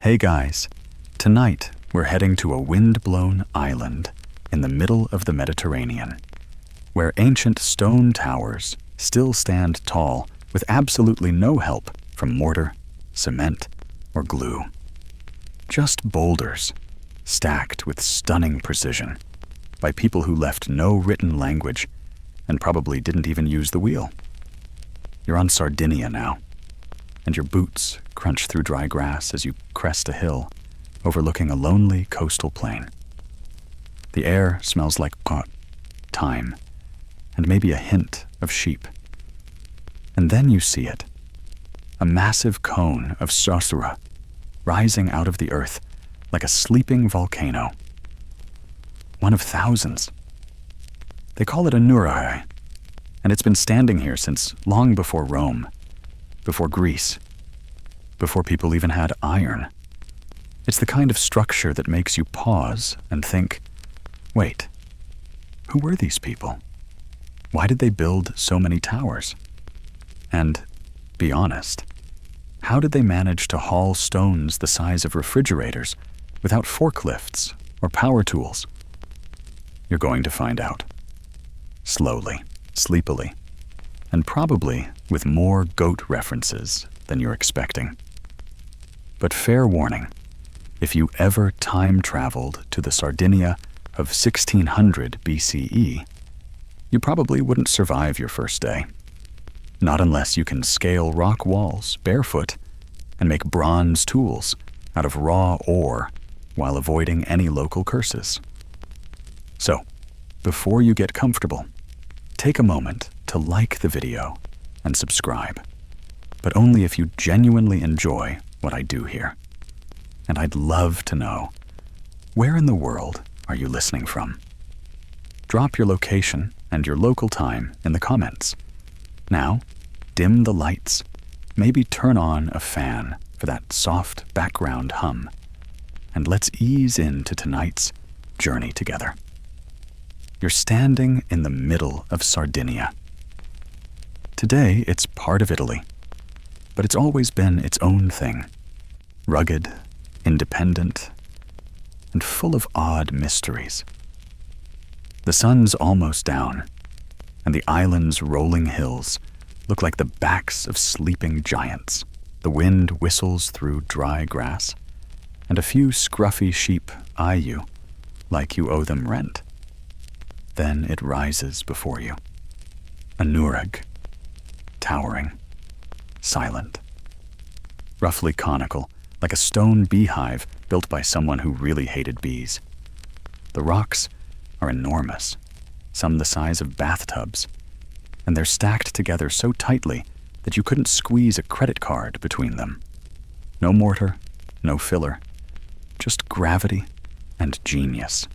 Hey guys, tonight we're heading to a wind-blown island in the middle of the Mediterranean, where ancient stone towers still stand tall with absolutely no help from mortar, cement, or glue. Just boulders, stacked with stunning precision by people who left no written language and probably didn't even use the wheel. You're on Sardinia now, and your boots crunch through dry grass as you crest a hill overlooking a lonely coastal plain. The air smells like thyme and maybe a hint of sheep. And then you see it, a massive cone of Sardinia rising out of the earth like a sleeping volcano. One of thousands. They call it a Nuraghe, and it's been standing here since long before Rome, before Greece, before people even had iron. It's the kind of structure that makes you pause and think, wait, who were these people? Why did they build so many towers? And, be honest, how did they manage to haul stones the size of refrigerators without forklifts or power tools? You're going to find out. Slowly, sleepily, and probably with more goat references than you're expecting. But fair warning, if you ever time-traveled to the Sardinia of 1600 BCE, you probably wouldn't survive your first day. Not unless you can scale rock walls barefoot and make bronze tools out of raw ore while avoiding any local curses. So, before you get comfortable, take a moment to like the video and subscribe, but only if you genuinely enjoy what I do here. And I'd love to know, where in the world are you listening from? Drop your location and your local time in the comments. Now, dim the lights, maybe turn on a fan for that soft background hum, and let's ease into tonight's journey together. You're standing in the middle of Sardinia. Today, it's part of Italy, but it's always been its own thing. Rugged, independent, and full of odd mysteries. The sun's almost down, and the island's rolling hills look like the backs of sleeping giants. The wind whistles through dry grass, and a few scruffy sheep eye you like you owe them rent. Then it rises before you, a Nuraghe, towering, silent, roughly conical, like a stone beehive built by someone who really hated bees. The rocks are enormous, some the size of bathtubs, and they're stacked together so tightly that you couldn't squeeze a credit card between them. No mortar, no filler, just gravity and genius.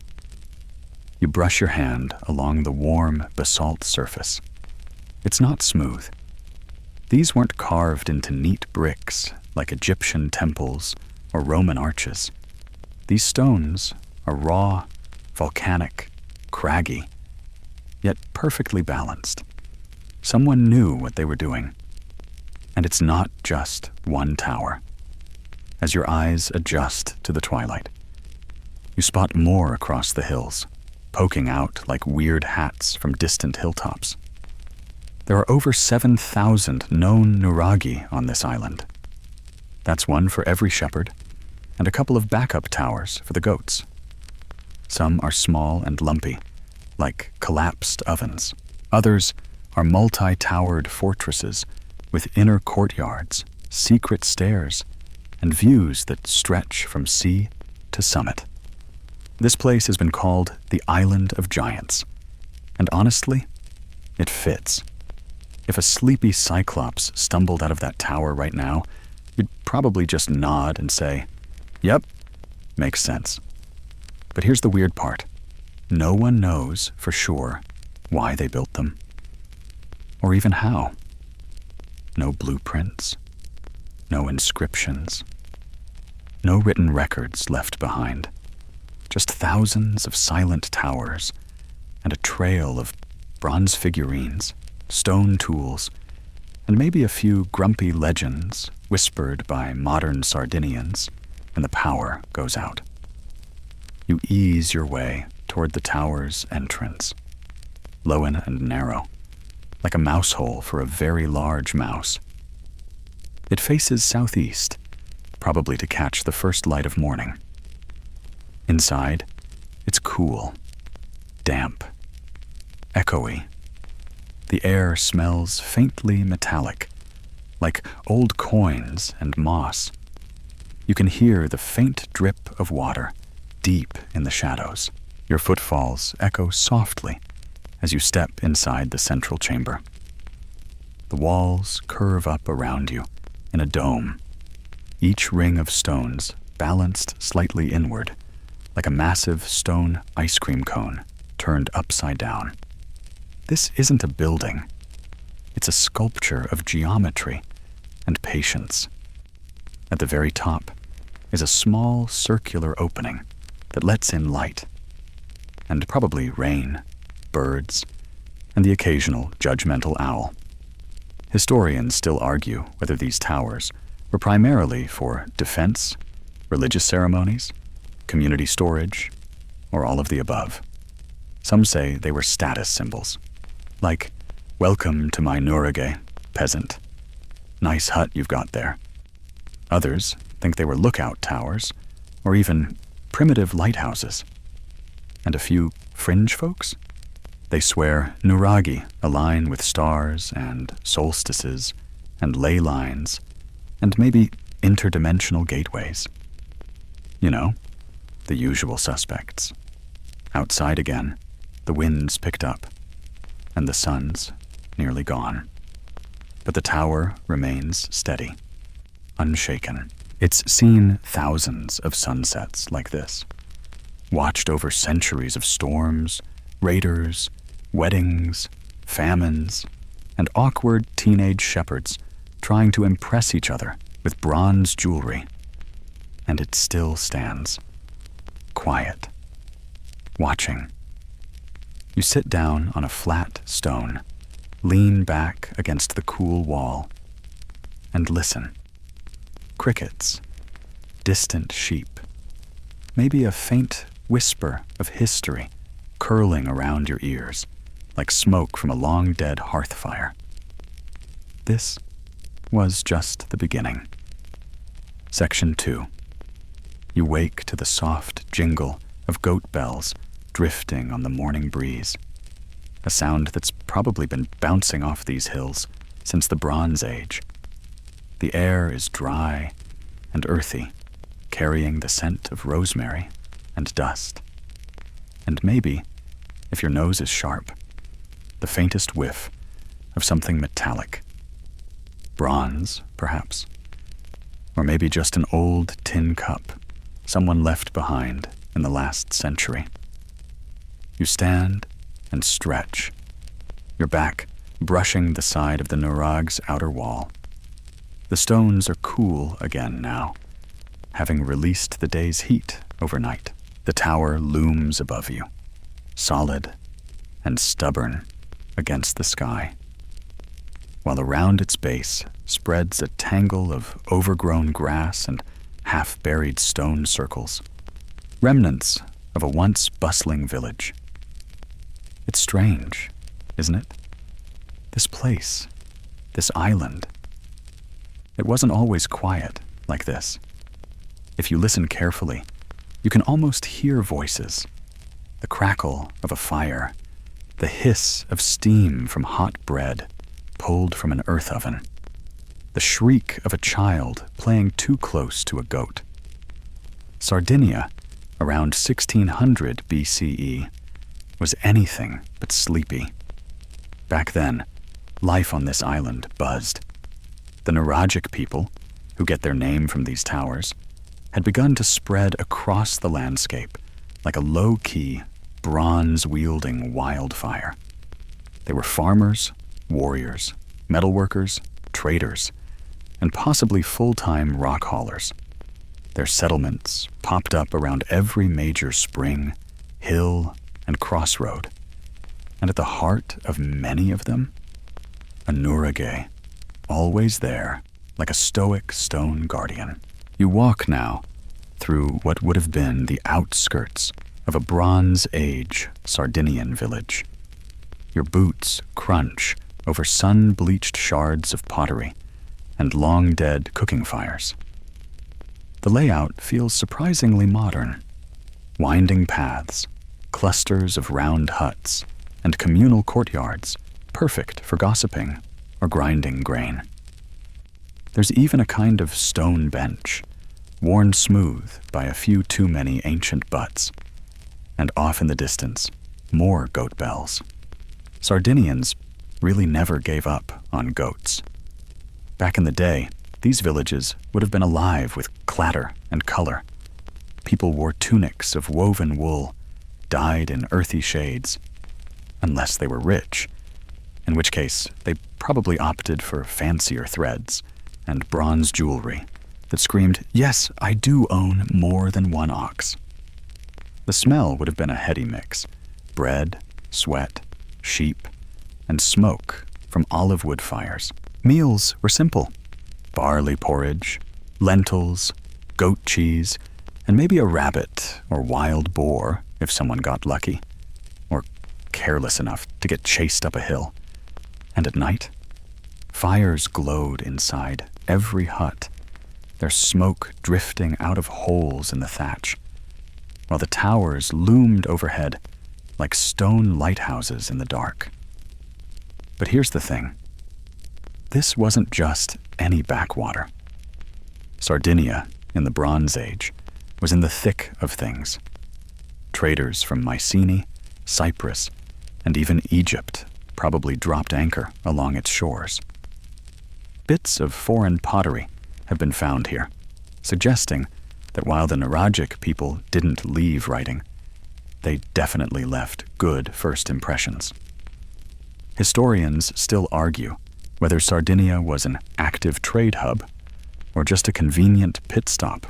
You brush your hand along the warm basalt surface. It's not smooth. These weren't carved into neat bricks like Egyptian temples or Roman arches. These stones are raw, volcanic, craggy, yet perfectly balanced. Someone knew what they were doing. And it's not just one tower. As your eyes adjust to the twilight, you spot more across the hills, poking out like weird hats from distant hilltops. There are over 7,000 known Nuraghe on this island. That's one for every shepherd, and a couple of backup towers for the goats. Some are small and lumpy, like collapsed ovens. Others are multi-towered fortresses with inner courtyards, secret stairs, and views that stretch from sea to summit. This place has been called the Island of Giants, and honestly, it fits. If a sleepy cyclops stumbled out of that tower right now, you'd probably just nod and say, "Yep, makes sense." But here's the weird part. No one knows for sure why they built them, or even how. No blueprints, no inscriptions, no written records left behind. Just thousands of silent towers and a trail of bronze figurines, stone tools, and maybe a few grumpy legends whispered by modern Sardinians and the power goes out. You ease your way toward the tower's entrance, low and narrow, like a mouse hole for a very large mouse. It faces southeast, probably to catch the first light of morning. Inside, it's cool, damp, echoey. The air smells faintly metallic, like old coins and moss. You can hear the faint drip of water deep in the shadows. Your footfalls echo softly as you step inside the central chamber. The walls curve up around you in a dome, each ring of stones balanced slightly inward, like a massive stone ice cream cone turned upside down. This isn't a building. It's a sculpture of geometry and patience. At the very top is a small circular opening that lets in light, and probably rain, birds, and the occasional judgmental owl. Historians still argue whether these towers were primarily for defense, religious ceremonies, community storage, or all of the above. Some say they were status symbols, like, "Welcome to my Nuraghe, peasant. Nice hut you've got there." Others think they were lookout towers, or even primitive lighthouses. And a few fringe folks? They swear Nuraghe align with stars and solstices and ley lines and maybe interdimensional gateways. You know, the usual suspects. Outside again, the wind's picked up and the sun's nearly gone. But the tower remains steady, unshaken. It's seen thousands of sunsets like this, watched over centuries of storms, raiders, weddings, famines, and awkward teenage shepherds trying to impress each other with bronze jewelry. And it still stands, quiet, watching. You sit down on a flat stone, lean back against the cool wall, and listen. Crickets, distant sheep, maybe a faint whisper of history curling around your ears, like smoke from a long-dead hearth fire. This was just the beginning. Section 2. You wake to the soft jingle of goat bells drifting on the morning breeze, a sound that's probably been bouncing off these hills since the Bronze Age. The air is dry and earthy, carrying the scent of rosemary and dust. And maybe, if your nose is sharp, the faintest whiff of something metallic. Bronze, perhaps. Or maybe just an old tin cup someone left behind in the last century. You stand and stretch, your back brushing the side of the Nuraghe's outer wall. The stones are cool again now, having released the day's heat overnight. The tower looms above you, solid and stubborn against the sky, while around its base spreads a tangle of overgrown grass and half-buried stone circles, remnants of a once bustling village. It's strange, isn't it? This place, this island. It wasn't always quiet like this. If you listen carefully, you can almost hear voices, the crackle of a fire, the hiss of steam from hot bread pulled from an earth oven, the shriek of a child playing too close to a goat. Sardinia, around 1600 BCE, was anything but sleepy. Back then, life on this island buzzed. The Nuragic people, who get their name from these towers, had begun to spread across the landscape like a low-key, bronze-wielding wildfire. They were farmers, warriors, metalworkers, traders, and possibly full-time rock haulers. Their settlements popped up around every major spring, hill, and crossroad, and at the heart of many of them, a Nuraghe, always there, like a stoic stone guardian. You walk now, through what would have been the outskirts of a Bronze Age Sardinian village. Your boots crunch over sun-bleached shards of pottery and long-dead cooking fires. The layout feels surprisingly modern. Winding paths, clusters of round huts, and communal courtyards, perfect for gossiping or grinding grain. There's even a kind of stone bench, worn smooth by a few too many ancient butts. And off in the distance, more goat bells. Sardinians really never gave up on goats. Back in the day, these villages would have been alive with clatter and color. People wore tunics of woven wool, dyed in earthy shades, unless they were rich, in which case they probably opted for fancier threads and bronze jewelry that screamed, "Yes, I do own more than one ox." The smell would have been a heady mix: bread, sweat, sheep, and smoke from olive wood fires. Meals were simple: barley porridge, lentils, goat cheese, and maybe a rabbit or wild boar if someone got lucky, or careless enough to get chased up a hill. And at night, fires glowed inside every hut, their smoke drifting out of holes in the thatch, while the towers loomed overhead like stone lighthouses in the dark. But here's the thing. This wasn't just any backwater. Sardinia, in the Bronze Age, was in the thick of things. Traders from Mycenae, Cyprus, and even Egypt probably dropped anchor along its shores. Bits of foreign pottery have been found here, suggesting that while the Nuragic people didn't leave writing, they definitely left good first impressions. Historians still argue whether Sardinia was an active trade hub or just a convenient pit stop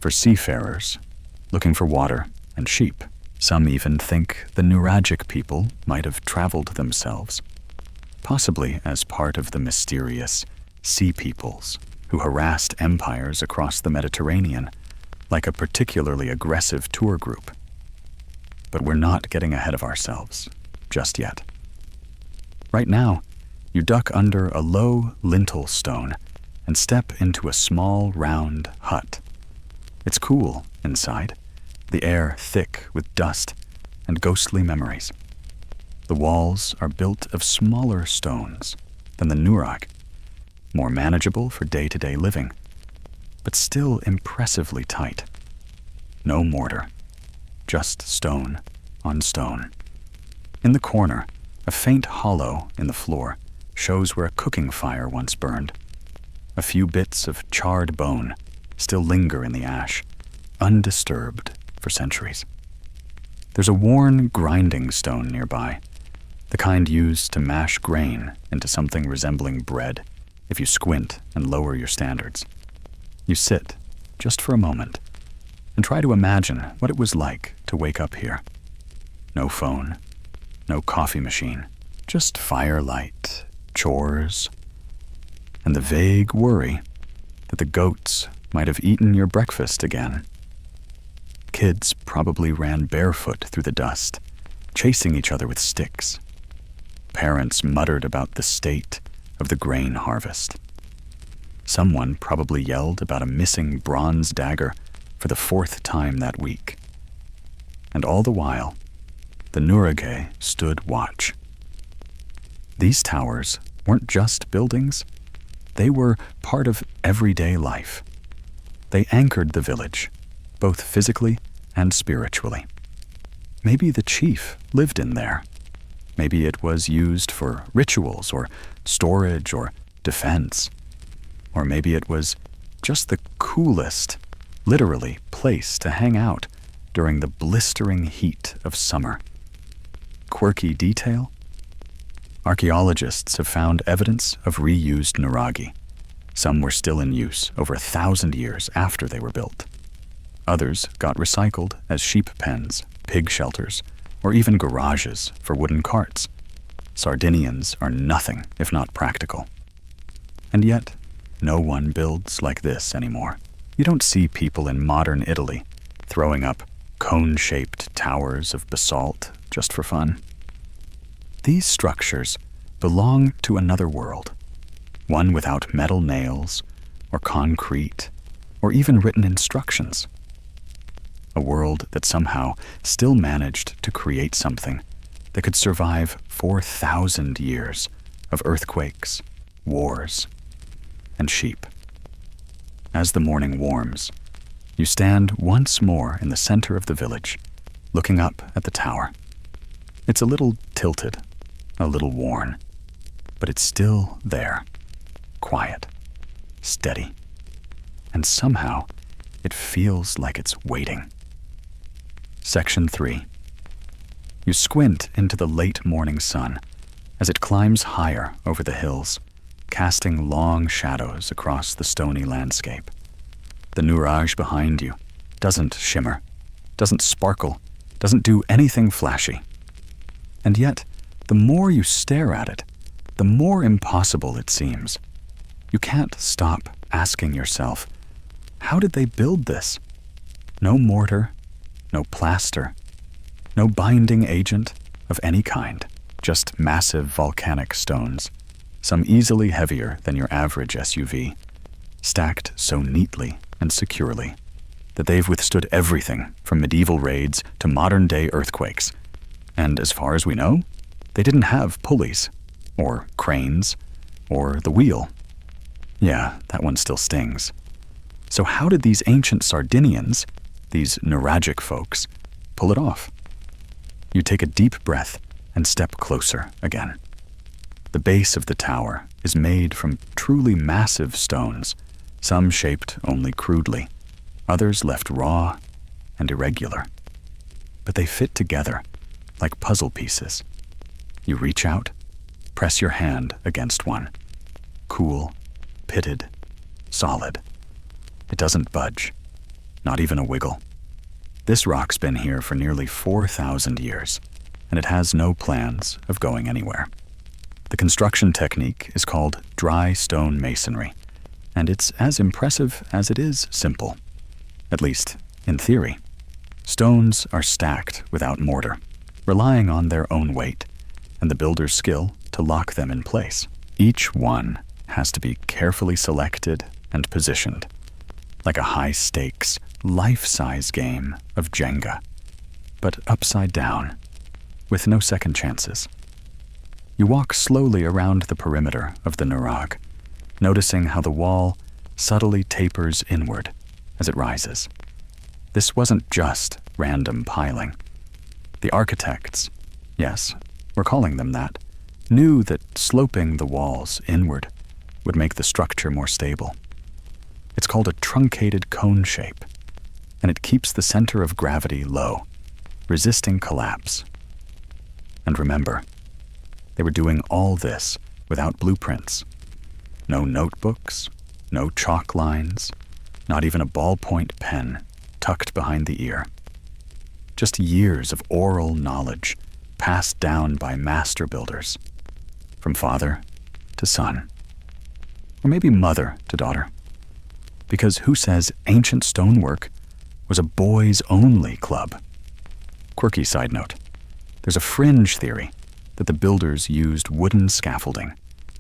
for seafarers looking for water and sheep. Some even think the Nuragic people might have traveled themselves, possibly as part of the mysterious sea peoples who harassed empires across the Mediterranean like a particularly aggressive tour group. But we're not getting ahead of ourselves just yet. Right now, you duck under a low lintel stone and step into a small, round hut. It's cool inside, the air thick with dust and ghostly memories. The walls are built of smaller stones than the Nuraghe, more manageable for day-to-day living, but still impressively tight. No mortar, just stone on stone. In the corner, a faint hollow in the floor shows where a cooking fire once burned. A few bits of charred bone still linger in the ash, undisturbed for centuries. There's a worn grinding stone nearby, the kind used to mash grain into something resembling bread if you squint and lower your standards. You sit, just for a moment, and try to imagine what it was like to wake up here. No phone, no coffee machine, just firelight, chores, and the vague worry that the goats might have eaten your breakfast again. Kids probably ran barefoot through the dust, chasing each other with sticks. Parents muttered about the state of the grain harvest. Someone probably yelled about a missing bronze dagger for the 4th time that week. And all the while, the Nuraghe stood watch. These towers weren't just buildings. They were part of everyday life. They anchored the village, both physically and spiritually. Maybe the chief lived in there. Maybe it was used for rituals or storage or defense. Or maybe it was just the coolest, literally, place to hang out during the blistering heat of summer. Quirky detail? Archaeologists have found evidence of reused Nuraghe. Some were still in use over 1,000 years after they were built. Others got recycled as sheep pens, pig shelters, or even garages for wooden carts. Sardinians are nothing if not practical. And yet, no one builds like this anymore. You don't see people in modern Italy throwing up cone-shaped towers of basalt just for fun. These structures belong to another world, one without metal nails or concrete or even written instructions. A world that somehow still managed to create something that could survive 4,000 years of earthquakes, wars, and sheep. As the morning warms, you stand once more in the center of the village, looking up at the tower. It's a little tilted, a little worn, but it's still there, quiet, steady, and somehow it feels like it's waiting. Section 3. You squint into the late morning sun as it climbs higher over the hills, casting long shadows across the stony landscape. The Nuraghe behind you doesn't shimmer, doesn't sparkle, doesn't do anything flashy. And yet, the more you stare at it, the more impossible it seems. You can't stop asking yourself, how did they build this? No mortar, no plaster, no binding agent of any kind, just massive volcanic stones, some easily heavier than your average SUV, stacked so neatly and securely that they've withstood everything from medieval raids to modern-day earthquakes. And as far as we know, they didn't have pulleys, or cranes, or the wheel. Yeah, that one still stings. So how did these ancient Sardinians, these Nuragic folks, pull it off? You take a deep breath and step closer again. The base of the tower is made from truly massive stones, some shaped only crudely, others left raw and irregular. But they fit together like puzzle pieces. You reach out, press your hand against one. Cool, pitted, solid. It doesn't budge, not even a wiggle. This rock's been here for nearly 4,000 years, and it has no plans of going anywhere. The construction technique is called dry stone masonry, and it's as impressive as it is simple, at least in theory. Stones are stacked without mortar, relying on their own weight and the builder's skill to lock them in place. Each one has to be carefully selected and positioned, like a high-stakes, life-size game of Jenga, but upside down, with no second chances. You walk slowly around the perimeter of the Nuraghe, noticing how the wall subtly tapers inward as it rises. This wasn't just random piling. The architects, yes, we're calling them that, knew that sloping the walls inward would make the structure more stable. It's called a truncated cone shape, and it keeps the center of gravity low, resisting collapse. And remember, they were doing all this without blueprints. No notebooks, no chalk lines, not even a ballpoint pen tucked behind the ear. Just years of oral knowledge passed down by master builders, from father to son, or maybe mother to daughter. Because who says ancient stonework was a boys-only club? Quirky side note, there's a fringe theory that the builders used wooden scaffolding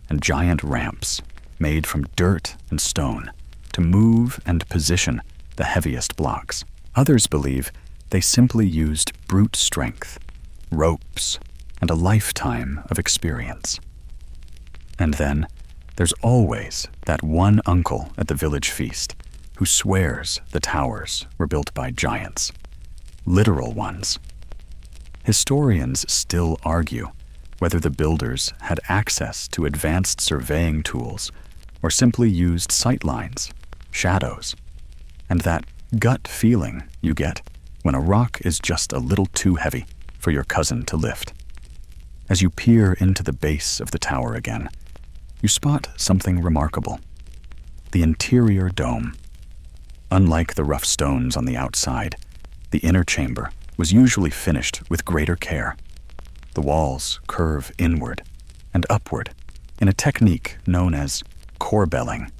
and giant ramps made from dirt and stone to move and position the heaviest blocks. Others believe they simply used brute strength, ropes, and a lifetime of experience. And then there's always that one uncle at the village feast who swears the towers were built by giants, literal ones. Historians still argue whether the builders had access to advanced surveying tools or simply used sightlines, shadows, and that gut feeling you get when a rock is just a little too heavy for your cousin to lift. As you peer into the base of the tower again, you spot something remarkable. The interior dome. Unlike the rough stones on the outside, the inner chamber was usually finished with greater care. The walls curve inward and upward in a technique known as corbelling.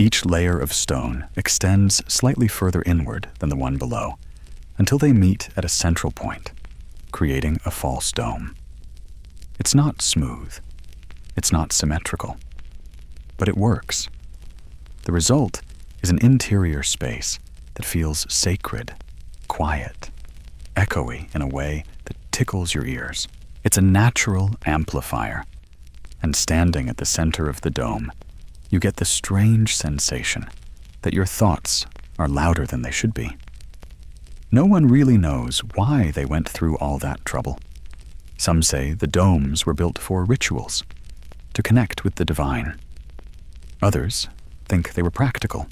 Each layer of stone extends slightly further inward than the one below, until they meet at a central point, creating a false dome. It's not smooth. It's not symmetrical. But it works. The result is an interior space that feels sacred, quiet, echoey in a way that tickles your ears. It's a natural amplifier, and standing at the center of the dome, you get the strange sensation that your thoughts are louder than they should be. No one really knows why they went through all that trouble. Some say the domes were built for rituals, to connect with the divine. Others think they were practical,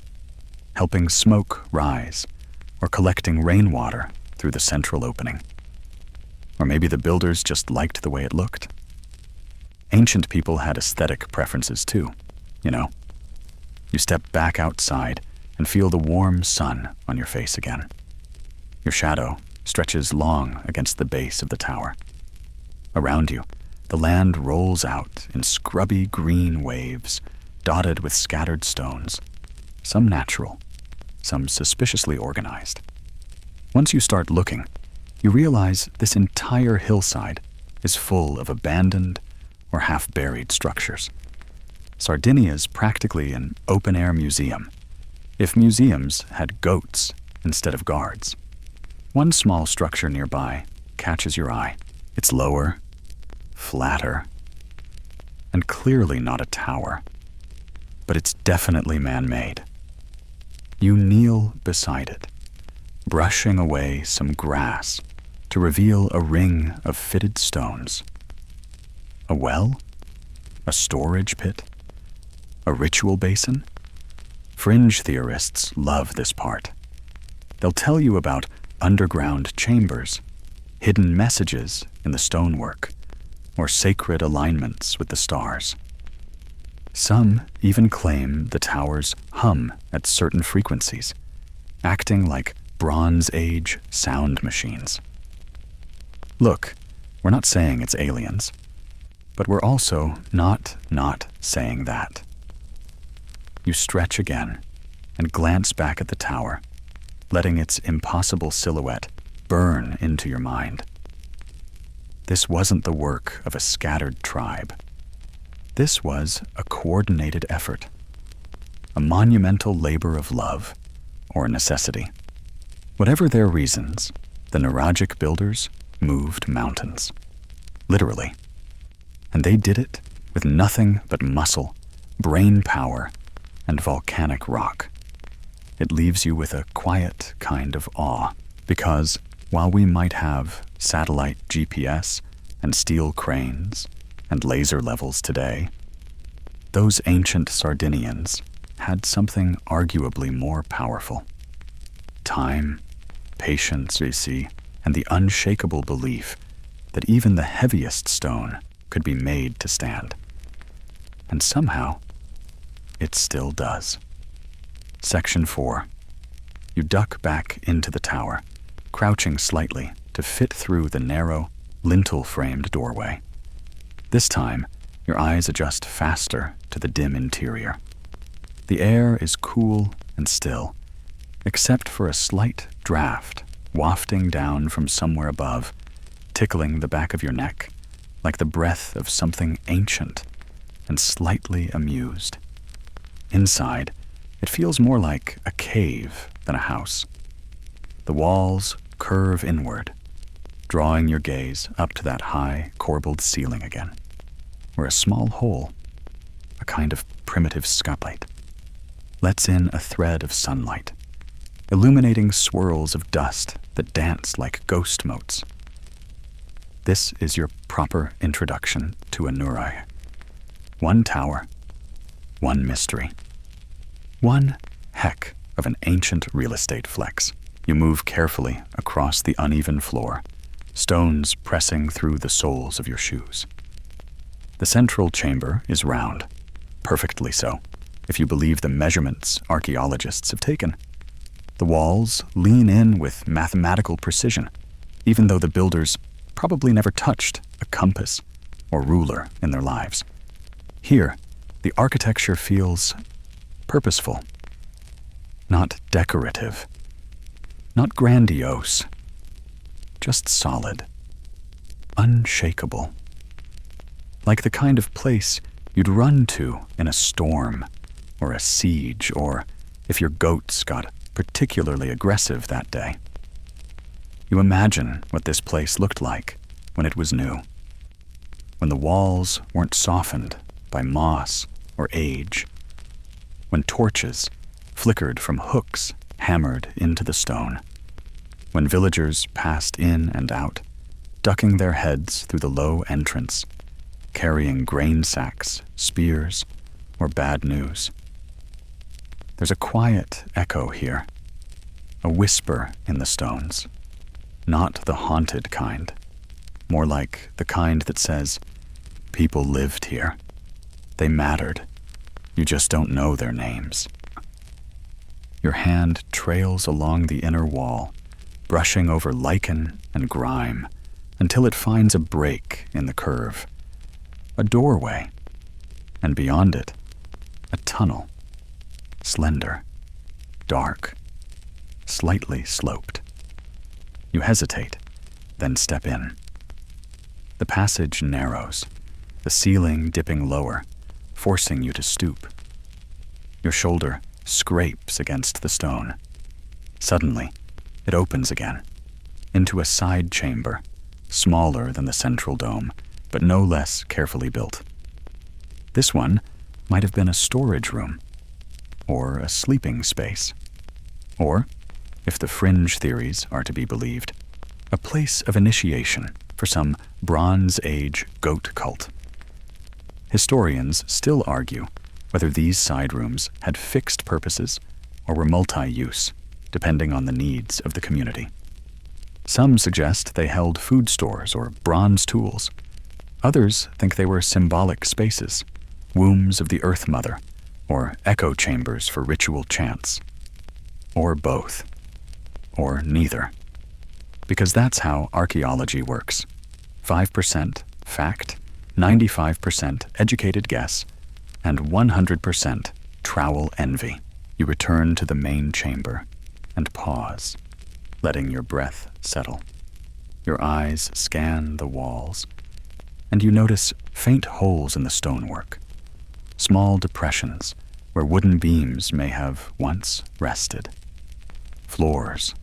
helping smoke rise or collecting rainwater through the central opening. Or maybe the builders just liked the way it looked. Ancient people had aesthetic preferences too, you know. You step back outside and feel the warm sun on your face again. Your shadow stretches long against the base of the tower. Around you, the land rolls out in scrubby green waves, dotted with scattered stones, some natural, some suspiciously organized. Once you start looking, you realize this entire hillside is full of abandoned or half-buried structures. Sardinia is practically an open-air museum, if museums had goats instead of guards. One small structure nearby catches your eye. It's lower, flatter, and clearly not a tower, but it's definitely man-made. You kneel beside it, brushing away some grass to reveal a ring of fitted stones. A well? A storage pit? A ritual basin? Fringe theorists love this part. They'll tell you about underground chambers, hidden messages in the stonework, or sacred alignments with the stars. Some even claim the towers hum at certain frequencies, acting like Bronze Age sound machines. Look, we're not saying it's aliens, but we're also not saying that. You stretch again and glance back at the tower, letting its impossible silhouette burn into your mind. This wasn't the work of a scattered tribe. This was a coordinated effort, a monumental labor of love or necessity. Whatever their reasons, the Nuragic builders moved mountains, literally. And they did it with nothing but muscle, brain power, and volcanic rock. It leaves you with a quiet kind of awe, because while we might have satellite GPS and steel cranes and laser levels today, those ancient Sardinians had something arguably more powerful. Time, patience, you see, and the unshakable belief that even the heaviest stone could be made to stand. And somehow, it still does. Section 4. You duck back into the tower, crouching slightly to fit through the narrow, lintel-framed doorway. This time, your eyes adjust faster to the dim interior. The air is cool and still, except for a slight draft wafting down from somewhere above, tickling the back of your neck, like the breath of something ancient and slightly amused. Inside, it feels more like a cave than a house. The walls curve inward, drawing your gaze up to that high, corbelled ceiling again, where a small hole, a kind of primitive skylight, lets in a thread of sunlight, illuminating swirls of dust that dance like ghost motes. This is your proper introduction to a Nuraghe. One tower, one mystery. One heck of an ancient real estate flex. You move carefully across the uneven floor, stones pressing through the soles of your shoes. The central chamber is round, perfectly so, if you believe the measurements archaeologists have taken. The walls lean in with mathematical precision, even though the builders probably never touched a compass or ruler in their lives. Here, the architecture feels purposeful, not decorative, not grandiose, just solid, unshakable. Like the kind of place you'd run to in a storm or a siege, or if your goats got particularly aggressive that day. You imagine what this place looked like when it was new, when the walls weren't softened by moss or age, when torches flickered from hooks hammered into the stone, when villagers passed in and out, ducking their heads through the low entrance, carrying grain sacks, spears, or bad news. There's a quiet echo here, a whisper in the stones, not the haunted kind, more like the kind that says, people lived here. They mattered. You just don't know their names. Your hand trails along the inner wall, brushing over lichen and grime until it finds a break in the curve, a doorway, and beyond it, a tunnel, slender, dark, slightly sloped. You hesitate, then step in. The passage narrows, the ceiling dipping lower, forcing you to stoop. Your shoulder scrapes against the stone. Suddenly, it opens again, into a side chamber, smaller than the central dome, but no less carefully built. This one might have been a storage room, or a sleeping space, or, if the fringe theories are to be believed, a place of initiation for some Bronze Age goat cult. Historians still argue whether these side rooms had fixed purposes or were multi-use, depending on the needs of the community. Some suggest they held food stores or bronze tools. Others think they were symbolic spaces, wombs of the Earth Mother, or echo chambers for ritual chants. Or both. Or neither. Because that's how archaeology works. 5% fact, 95% educated guess, and 100% trowel envy. You return to the main chamber and pause, letting your breath settle. Your eyes scan the walls, and you notice faint holes in the stonework, small depressions where wooden beams may have once rested. Floors,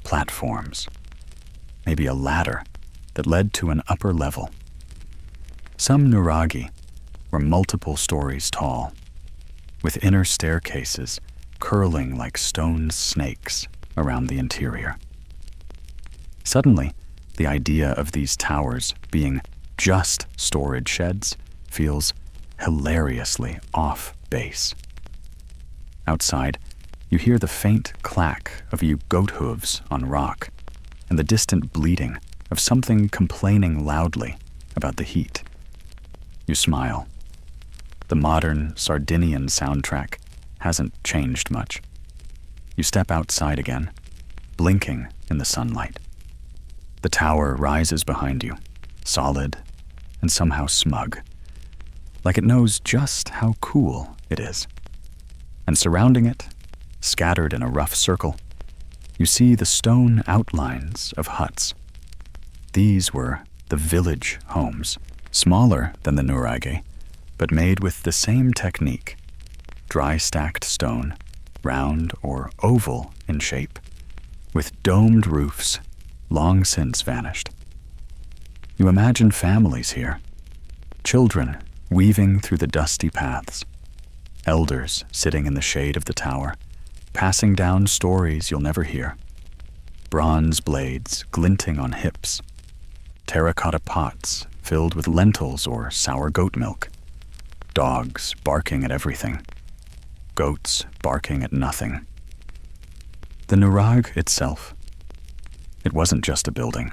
platforms, maybe a ladder that led to an upper level. Some Nuraghe were multiple stories tall, with inner staircases curling like stone snakes around the interior. Suddenly, the idea of these towers being just storage sheds feels hilariously off base. Outside, you hear the faint clack of goat hooves on rock and the distant bleating of something complaining loudly about the heat. You smile. The modern Sardinian soundtrack hasn't changed much. You step outside again, blinking in the sunlight. The tower rises behind you, solid and somehow smug, like it knows just how cool it is. And surrounding it, scattered in a rough circle, you see the stone outlines of huts. These were the village homes, smaller than the Nuraghe, but made with the same technique, dry-stacked stone, round or oval in shape, with domed roofs long since vanished. You imagine families here, children weaving through the dusty paths, elders sitting in the shade of the tower, passing down stories you'll never hear, bronze blades glinting on hips, terracotta pots filled with lentils or sour goat milk, dogs barking at everything, goats barking at nothing. The Nuraghe itself, it wasn't just a building.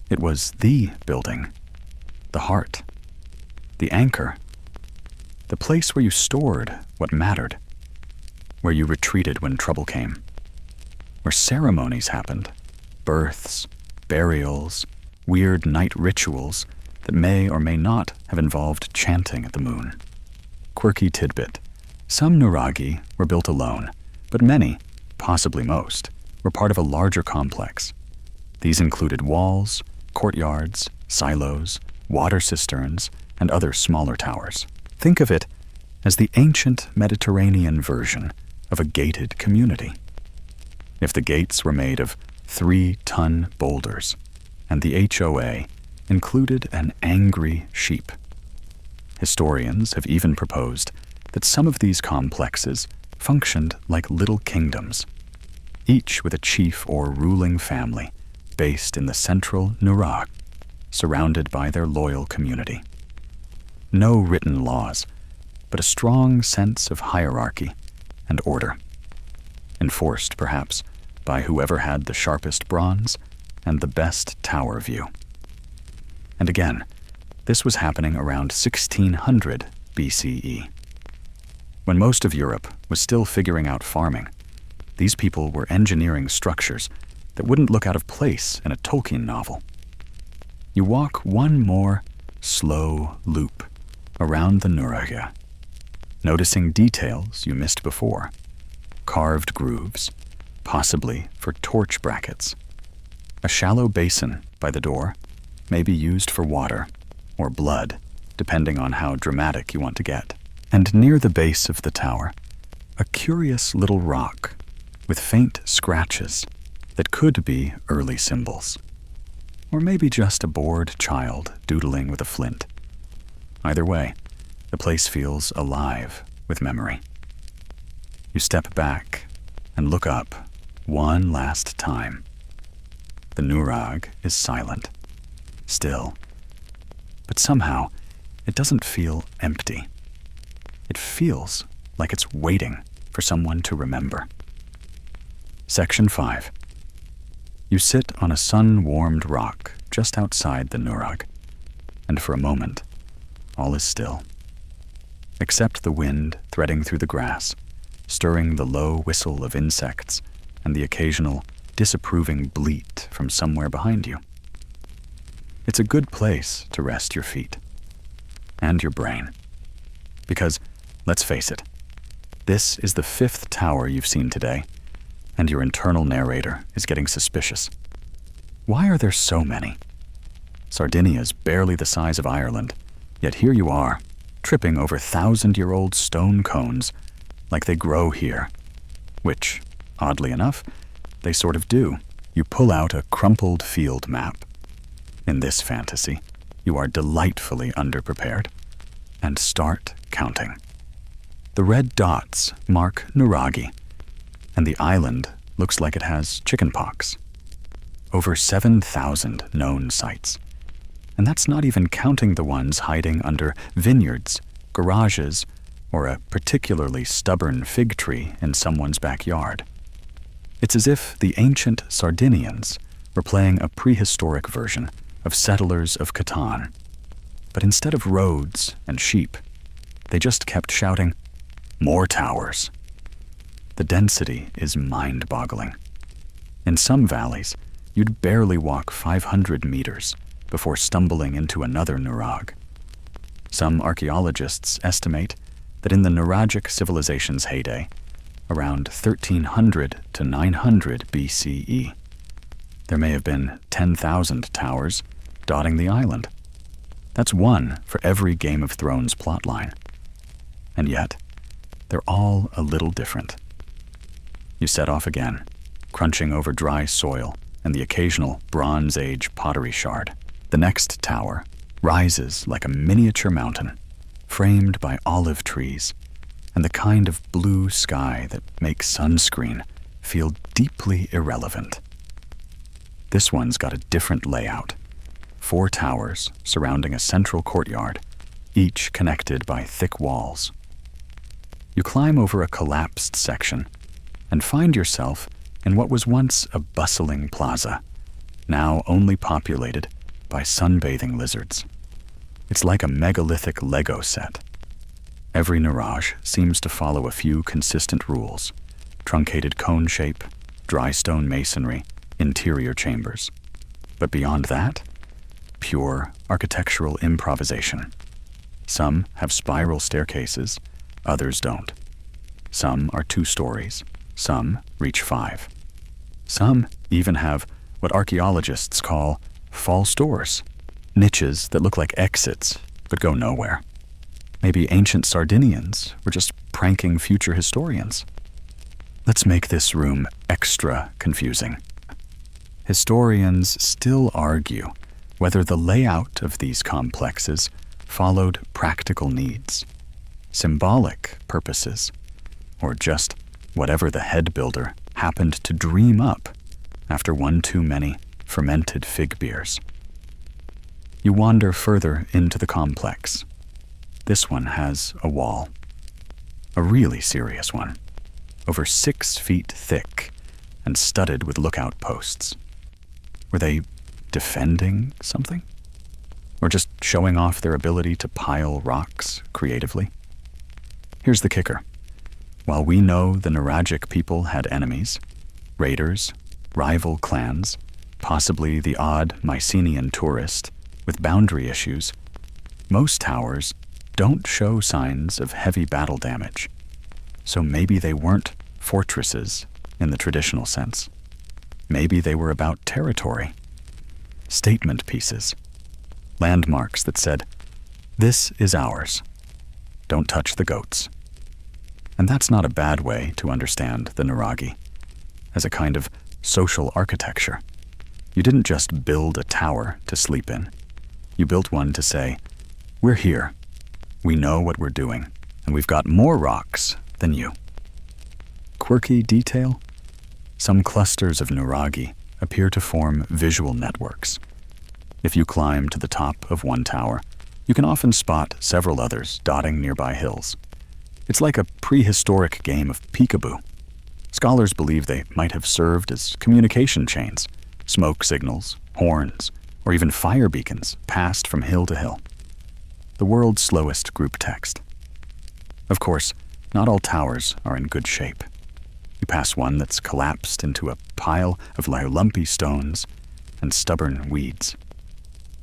It was the building, the heart, the anchor, the place where you stored what mattered, where you retreated when trouble came, where ceremonies happened, births, burials, weird night rituals that may or may not have involved chanting at the moon. Quirky tidbit, Some Nuraghe were built alone, but many, possibly most, were part of a larger complex. These included walls, courtyards, silos, water cisterns, and other smaller towers. Think of it as the ancient Mediterranean version of a gated community. If the gates were made of 3-ton boulders, and the HOA included an angry sheep. Historians have even proposed that some of these complexes functioned like little kingdoms, each with a chief or ruling family based in the central Nuraghe, surrounded by their loyal community. No written laws, but a strong sense of hierarchy and order, enforced perhaps by whoever had the sharpest bronze and the best tower view. And again, this was happening around 1600 BCE. When most of Europe was still figuring out farming, these people were engineering structures that wouldn't look out of place in a Tolkien novel. You walk one more slow loop around the Nuraghe, noticing details you missed before. Carved grooves, possibly for torch brackets. A shallow basin by the door may be used for water or blood, depending on how dramatic you want to get. And near the base of the tower, a curious little rock with faint scratches that could be early symbols. Or maybe just a bored child doodling with a flint. Either way, the place feels alive with memory. You step back and look up one last time. The Nuraghe is silent, still. But somehow, it doesn't feel empty. It feels like it's waiting for someone to remember. Section 5. You sit on a sun-warmed rock just outside the Nuraghe, and for a moment, all is still. Except the wind threading through the grass, stirring the low whistle of insects and the occasional disapproving bleat from somewhere behind you. It's a good place to rest your feet and your brain. Because, let's face it, this is the 5th tower you've seen today, and your internal narrator is getting suspicious. Why are there so many? Sardinia is barely the size of Ireland, yet here you are, tripping over 1,000-year-old stone cones like they grow here, which, oddly enough, they sort of do. You pull out a crumpled field map. In this fantasy, you are delightfully underprepared, and start counting. The red dots mark Nuraghe, and the island looks like it has chickenpox. Over 7,000 known sites. And that's not even counting the ones hiding under vineyards, garages, or a particularly stubborn fig tree in someone's backyard. It's as if the ancient Sardinians were playing a prehistoric version of Settlers of Catan. But instead of roads and sheep, they just kept shouting, "More towers." The density is mind-boggling. In some valleys, you'd barely walk 500 meters before stumbling into another Nuraghe. Some archaeologists estimate that in the Nuragic civilization's heyday, around 1300 to 900 BCE, there may have been 10,000 towers dotting the island. That's one for every Game of Thrones plotline. And yet, they're all a little different. You set off again, crunching over dry soil and the occasional Bronze Age pottery shard. The next tower rises like a miniature mountain, framed by olive trees and the kind of blue sky that makes sunscreen feel deeply irrelevant. This one's got a different layout. 4 towers surrounding a central courtyard, each connected by thick walls. You climb over a collapsed section and find yourself in what was once a bustling plaza, now only populated by sunbathing lizards. It's like a megalithic Lego set. Every Nuraghe seems to follow a few consistent rules: truncated cone shape, dry stone masonry, interior chambers. But beyond that, pure architectural improvisation. Some have spiral staircases, others don't. Some are 2 stories. Some reach 5. Some even have what archaeologists call false doors, niches that look like exits but go nowhere. Maybe ancient Sardinians were just pranking future historians. Let's make this room extra confusing. Historians still argue whether the layout of these complexes followed practical needs, symbolic purposes, or just whatever the head builder happened to dream up after one too many fermented fig beers. You wander further into the complex. This one has a wall, a really serious one, over 6 feet thick and studded with lookout posts. Were they defending something? Or just showing off their ability to pile rocks creatively? Here's the kicker. While we know the Nuragic people had enemies, raiders, rival clans, possibly the odd Mycenaean tourist with boundary issues, most towers don't show signs of heavy battle damage. So maybe they weren't fortresses in the traditional sense. Maybe they were about territory, statement pieces, landmarks that said, "This is ours. Don't touch the goats." And that's not a bad way to understand the Nuraghe, as a kind of social architecture. You didn't just build a tower to sleep in. You built one to say, "We're here. We know what we're doing, and we've got more rocks than you." Quirky detail? Some clusters of Nuraghe appear to form visual networks. If you climb to the top of one tower, you can often spot several others dotting nearby hills. It's like a prehistoric game of peekaboo. Scholars believe they might have served as communication chains, smoke signals, horns, or even fire beacons passed from hill to hill. The world's slowest group text. Of course, not all towers are in good shape. You pass one that's collapsed into a pile of lumpy stones and stubborn weeds.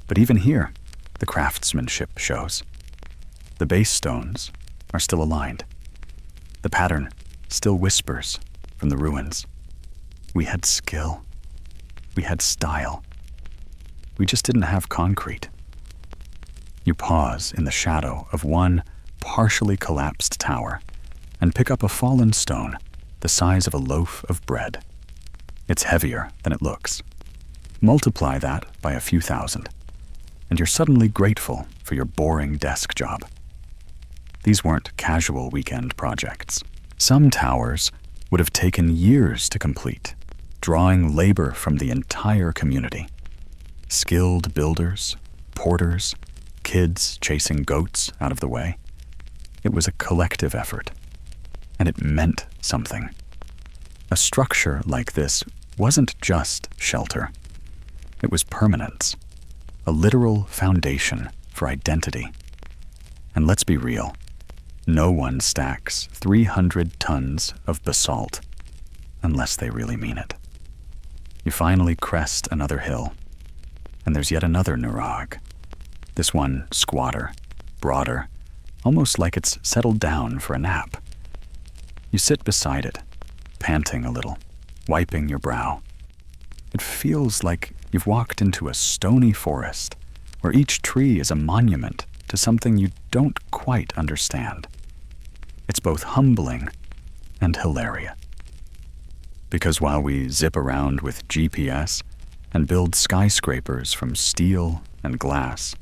But even here, the craftsmanship shows. The base stones are still aligned. The pattern still whispers from the ruins. We had skill. We had style. We just didn't have concrete. You pause in the shadow of one partially collapsed tower and pick up a fallen stone the size of a loaf of bread. It's heavier than it looks. Multiply that by a few thousand, and you're suddenly grateful for your boring desk job. These weren't casual weekend projects. Some towers would have taken years to complete, drawing labor from the entire community. Skilled builders, porters, kids chasing goats out of the way. It was a collective effort, and it meant something. A structure like this wasn't just shelter. It was permanence, a literal foundation for identity. And let's be real, no one stacks 300 tons of basalt unless they really mean it. You finally crest another hill, and there's yet another Nuraghe. This one squatter, broader, almost like it's settled down for a nap. You sit beside it, panting a little, wiping your brow. It feels like you've walked into a stony forest where each tree is a monument to something you don't quite understand. It's both humbling and hilarious. Because while we zip around with GPS and build skyscrapers from steel and glass,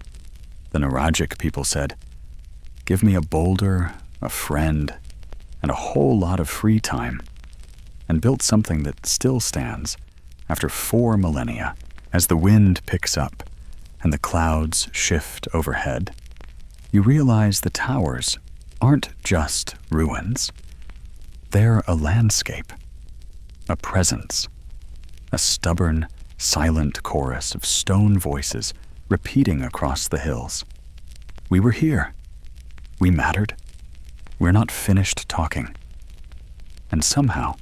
the Nuragic people said, "Give me a boulder, a friend, and a whole lot of free time," and built something that still stands after 4 millennia. As the wind picks up and the clouds shift overhead, you realize the towers aren't just ruins. They're a landscape, a presence, a stubborn, silent chorus of stone voices repeating across the hills. We were here. We mattered. We're not finished talking. And somehow,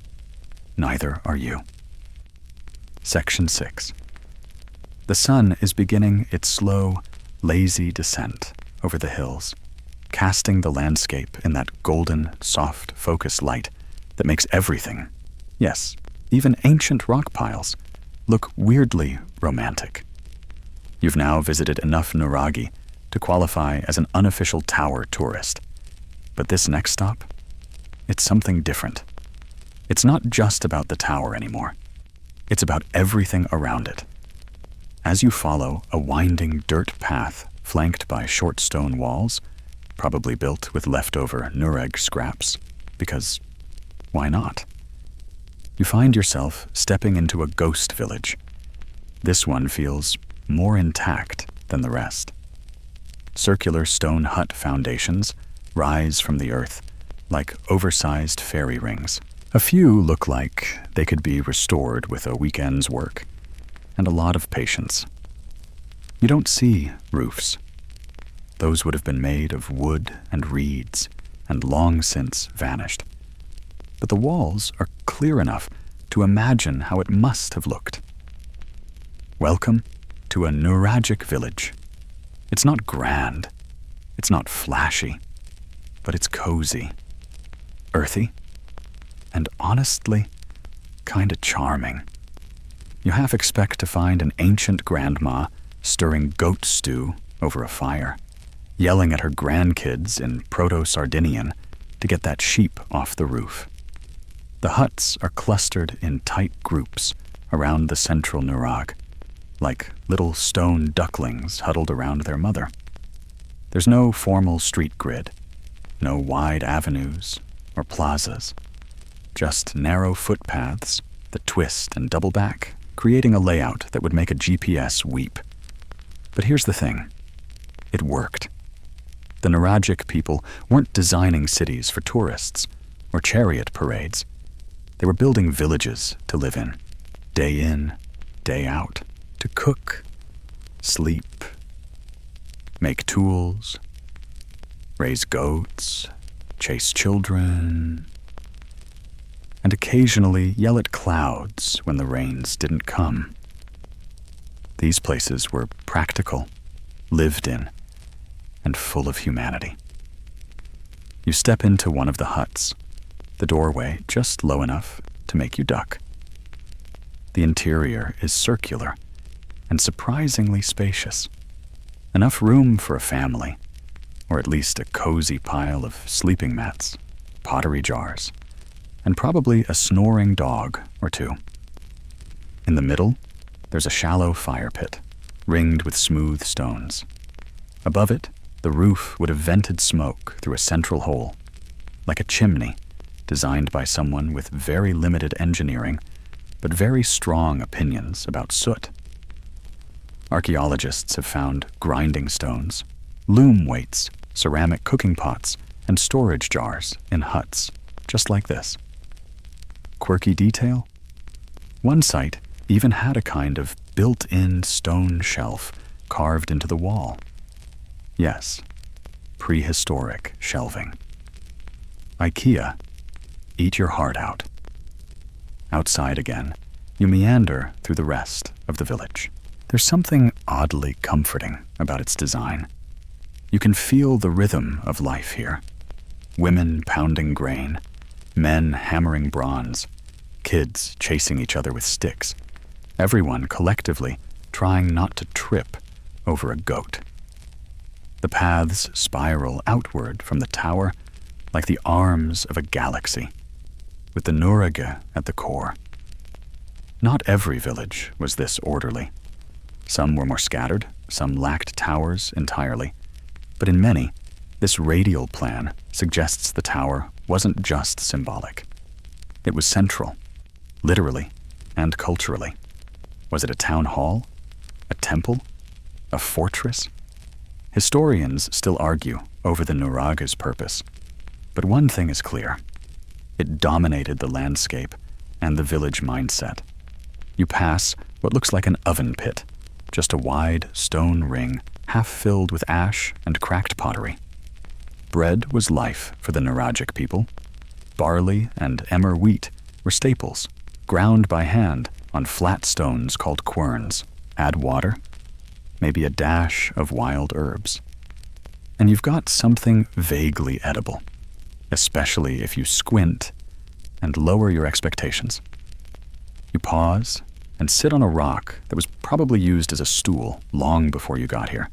neither are you. Section 6. The sun is beginning its slow, lazy descent over the hills. casting the landscape in that golden, soft focus light that makes everything, yes, even ancient rock piles, look weirdly romantic. You've now visited enough Nuraghe to qualify as an unofficial tower tourist. But this next stop, it's something different. It's not just about the tower anymore. It's about everything around it. As you follow a winding dirt path flanked by short stone walls, probably built with leftover Nuraghe scraps, because why not? You find yourself stepping into a ghost village. This one feels more intact than the rest. Circular stone hut foundations rise from the earth like oversized fairy rings. A few look like they could be restored with a weekend's work and a lot of patience. You don't see roofs. Those would have been made of wood and reeds and long since vanished. But the walls are clear enough to imagine how it must have looked. Welcome to a Nuragic village. It's not grand, it's not flashy, but it's cozy, earthy, and honestly, kinda charming. You half expect to find an ancient grandma stirring goat stew over a fire, yelling at her grandkids in Proto-Sardinian to get that sheep off the roof. The huts are clustered in tight groups around the central Nuraghe, like little stone ducklings huddled around their mother. There's no formal street grid, no wide avenues or plazas, just narrow footpaths that twist and double back, creating a layout that would make a GPS weep. But here's the thing. It worked. The Nuragic people weren't designing cities for tourists or chariot parades. They were building villages to live in, day out, to cook, sleep, make tools, raise goats, chase children, and occasionally yell at clouds when the rains didn't come. These places were practical, lived in, and full of humanity. You step into one of the huts, the doorway just low enough to make you duck. The interior is circular and surprisingly spacious. Enough room for a family, or at least a cozy pile of sleeping mats, pottery jars, and probably a snoring dog or two. In the middle, there's a shallow fire pit, ringed with smooth stones. Above it, the roof would have vented smoke through a central hole, like a chimney designed by someone with very limited engineering, but very strong opinions about soot. Archaeologists have found grinding stones, loom weights, ceramic cooking pots, and storage jars in huts, just like this. Quirky detail? One site even had a kind of built-in stone shelf carved into the wall. Yes, prehistoric shelving. IKEA, eat your heart out. Outside again, you meander through the rest of the village. There's something oddly comforting about its design. You can feel the rhythm of life here. Women pounding grain, men hammering bronze, kids chasing each other with sticks, everyone collectively trying not to trip over a goat. The paths spiral outward from the tower like the arms of a galaxy, with the Nuraghe at the core. Not every village was this orderly. Some were more scattered, some lacked towers entirely, but in many, this radial plan suggests the tower wasn't just symbolic. It was central, literally and culturally. Was it a town hall? A temple? A fortress? Historians still argue over the Nuraghe's purpose, but one thing is clear. It dominated the landscape and the village mindset. You pass what looks like an oven pit, just a wide stone ring half filled with ash and cracked pottery. Bread was life for the Nuragic people. Barley and emmer wheat were staples, ground by hand on flat stones called querns. Add water, maybe a dash of wild herbs. and you've got something vaguely edible, especially if you squint and lower your expectations. You pause and sit on a rock that was probably used as a stool long before you got here.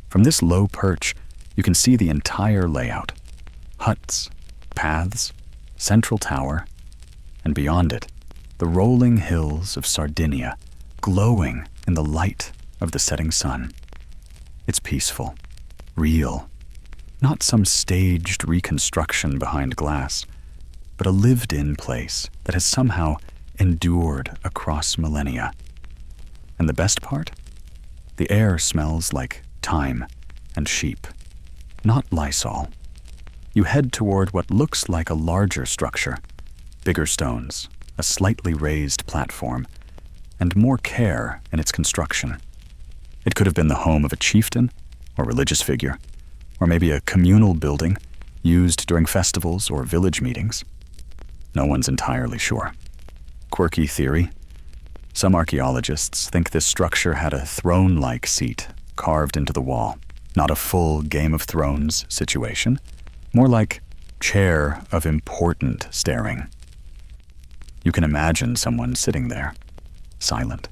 From this low perch, you can see the entire layout: huts, paths, central tower, and beyond it, the rolling hills of Sardinia glowing in the light of the setting sun. It's peaceful, real, not some staged reconstruction behind glass, but a lived-in place that has somehow endured across millennia. And the best part? The air smells like thyme and sheep, not Lysol. You head toward what looks like a larger structure: bigger stones, a slightly raised platform, and more care in its construction. It could have been the home of a chieftain or religious figure, or maybe a communal building used during festivals or village meetings. No one's entirely sure. Quirky theory. Some archaeologists think this structure had a throne-like seat carved into the wall, not a full Game of Thrones situation, more like chair of important staring. You can imagine someone sitting there, silent,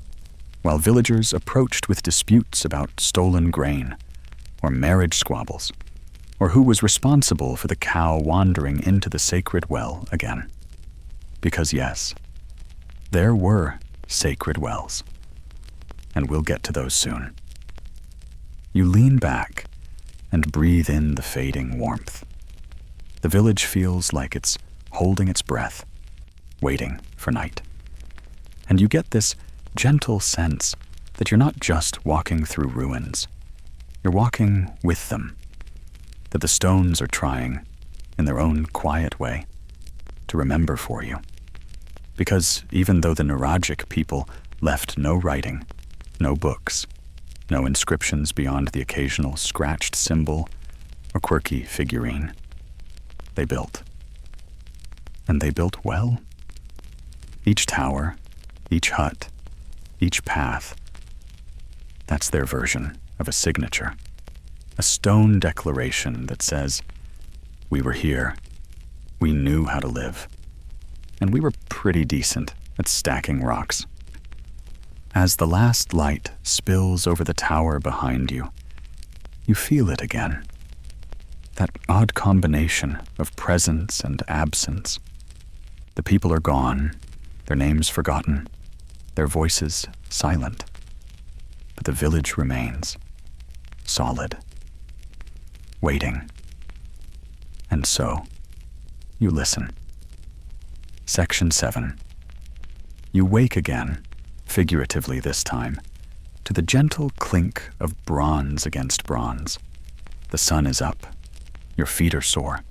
while villagers approached with disputes about stolen grain, or marriage squabbles, or who was responsible for the cow wandering into the sacred well again. Because yes, there were sacred wells, and we'll get to those soon. You lean back and breathe in the fading warmth. The village feels like it's holding its breath, waiting for night. And you get this gentle sense that you're not just walking through ruins. You're walking with them, that the stones are trying, in their own quiet way, to remember for you. Because even though the Nuragic people left no writing, no books, no inscriptions beyond the occasional scratched symbol or quirky figurine, they built. And they built well. Each tower, each hut, each path, that's their version of a signature. A stone declaration that says, we were here, we knew how to live, and we were pretty decent at stacking rocks. As the last light spills over the tower behind you, you feel it again. That odd combination of presence and absence. The people are gone, their names forgotten, their voices silent. But the village remains, solid, waiting. And so, you listen. Section 7. You wake again, figuratively this time, to the gentle clink of bronze against bronze. The sun is up, your feet are sore,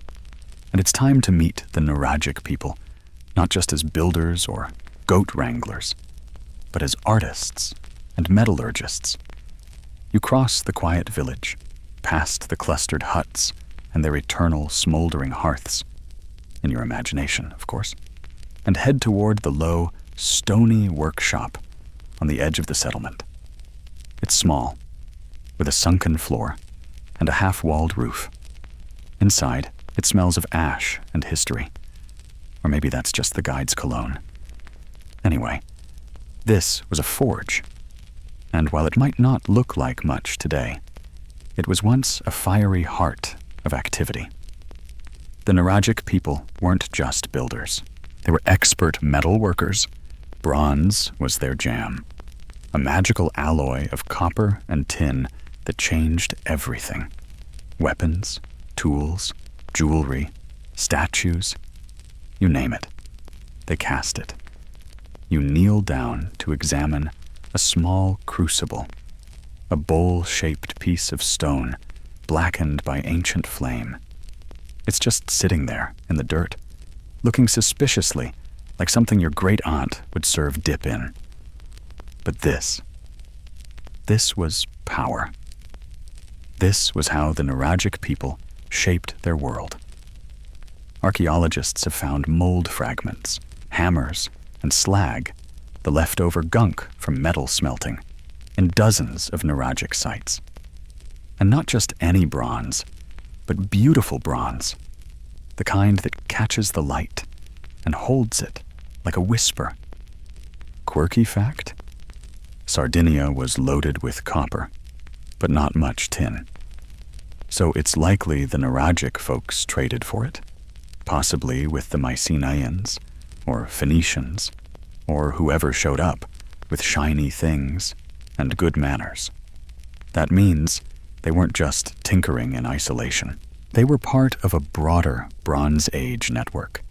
and it's time to meet the Nuragic people, not just as builders or goat wranglers, but as artists and metallurgists. You cross the quiet village, past the clustered huts and their eternal smoldering hearths, in your imagination, of course, and head toward the low, stony workshop on the edge of the settlement. It's small, with a sunken floor and a half-walled roof. Inside, it smells of ash and history. Or maybe that's just the guide's cologne. Anyway, this was a forge, and while it might not look like much today, it was once a fiery heart of activity. The Nuragic people weren't just builders. They were expert metal workers. Bronze was their jam, a magical alloy of copper and tin that changed everything. Weapons, tools, jewelry, statues, you name it. They cast it. You kneel down to examine a small crucible, a bowl-shaped piece of stone blackened by ancient flame. It's just sitting there in the dirt, looking suspiciously like something your great-aunt would serve dip in. But this was power. This was how the Nuragic people shaped their world. Archaeologists have found mold fragments, hammers, and slag, the leftover gunk from metal smelting, in dozens of Nuragic sites. And not just any bronze, but beautiful bronze, the kind that catches the light and holds it like a whisper. Quirky fact? Sardinia was loaded with copper, but not much tin. So it's likely the Nuragic folks traded for it, possibly with the Mycenaeans, or Phoenicians, or whoever showed up with shiny things and good manners. That means they weren't just tinkering in isolation. They were part of a broader Bronze Age network,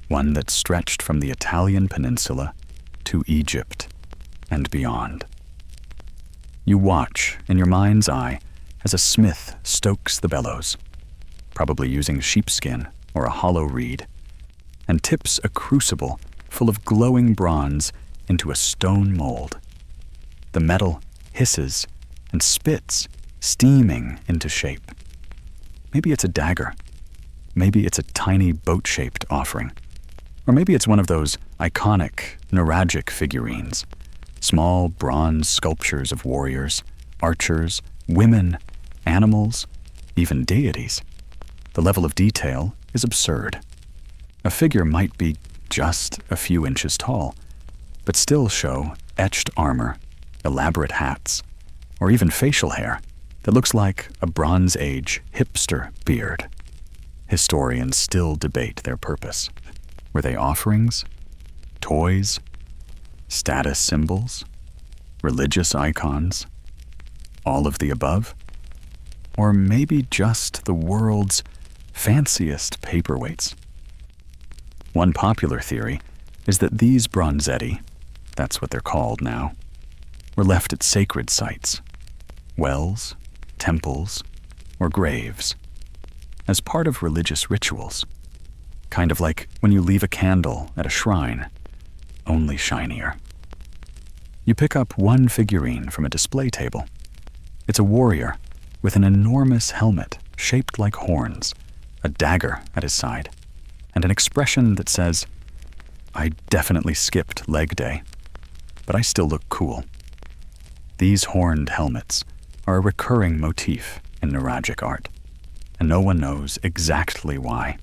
one that stretched from the Italian peninsula to Egypt and beyond. You watch in your mind's eye as a smith stokes the bellows, probably using sheepskin or a hollow reed, and tips a crucible full of glowing bronze into a stone mold. The metal hisses and spits, steaming into shape. Maybe it's a dagger. Maybe it's a tiny boat-shaped offering. Or maybe it's one of those iconic Nuragic figurines, small bronze sculptures of warriors, archers, women, animals, even deities. The level of detail is absurd. A figure might be just a few inches tall, but still show etched armor, elaborate hats, or even facial hair that looks like a Bronze Age hipster beard. Historians still debate their purpose. Were they offerings? Toys? Status symbols? Religious icons? All of the above? Or maybe just the world's fanciest paperweights? One popular theory is that these bronzetti, that's what they're called now, were left at sacred sites, wells, temples, or graves, as part of religious rituals, kind of like when you leave a candle at a shrine, only shinier. You pick up one figurine from a display table. It's a warrior with an enormous helmet shaped like horns, a dagger at his side, and an expression that says, "I definitely skipped leg day, but I still look cool." These horned helmets are a recurring motif in Nuragic art, and no one knows exactly why.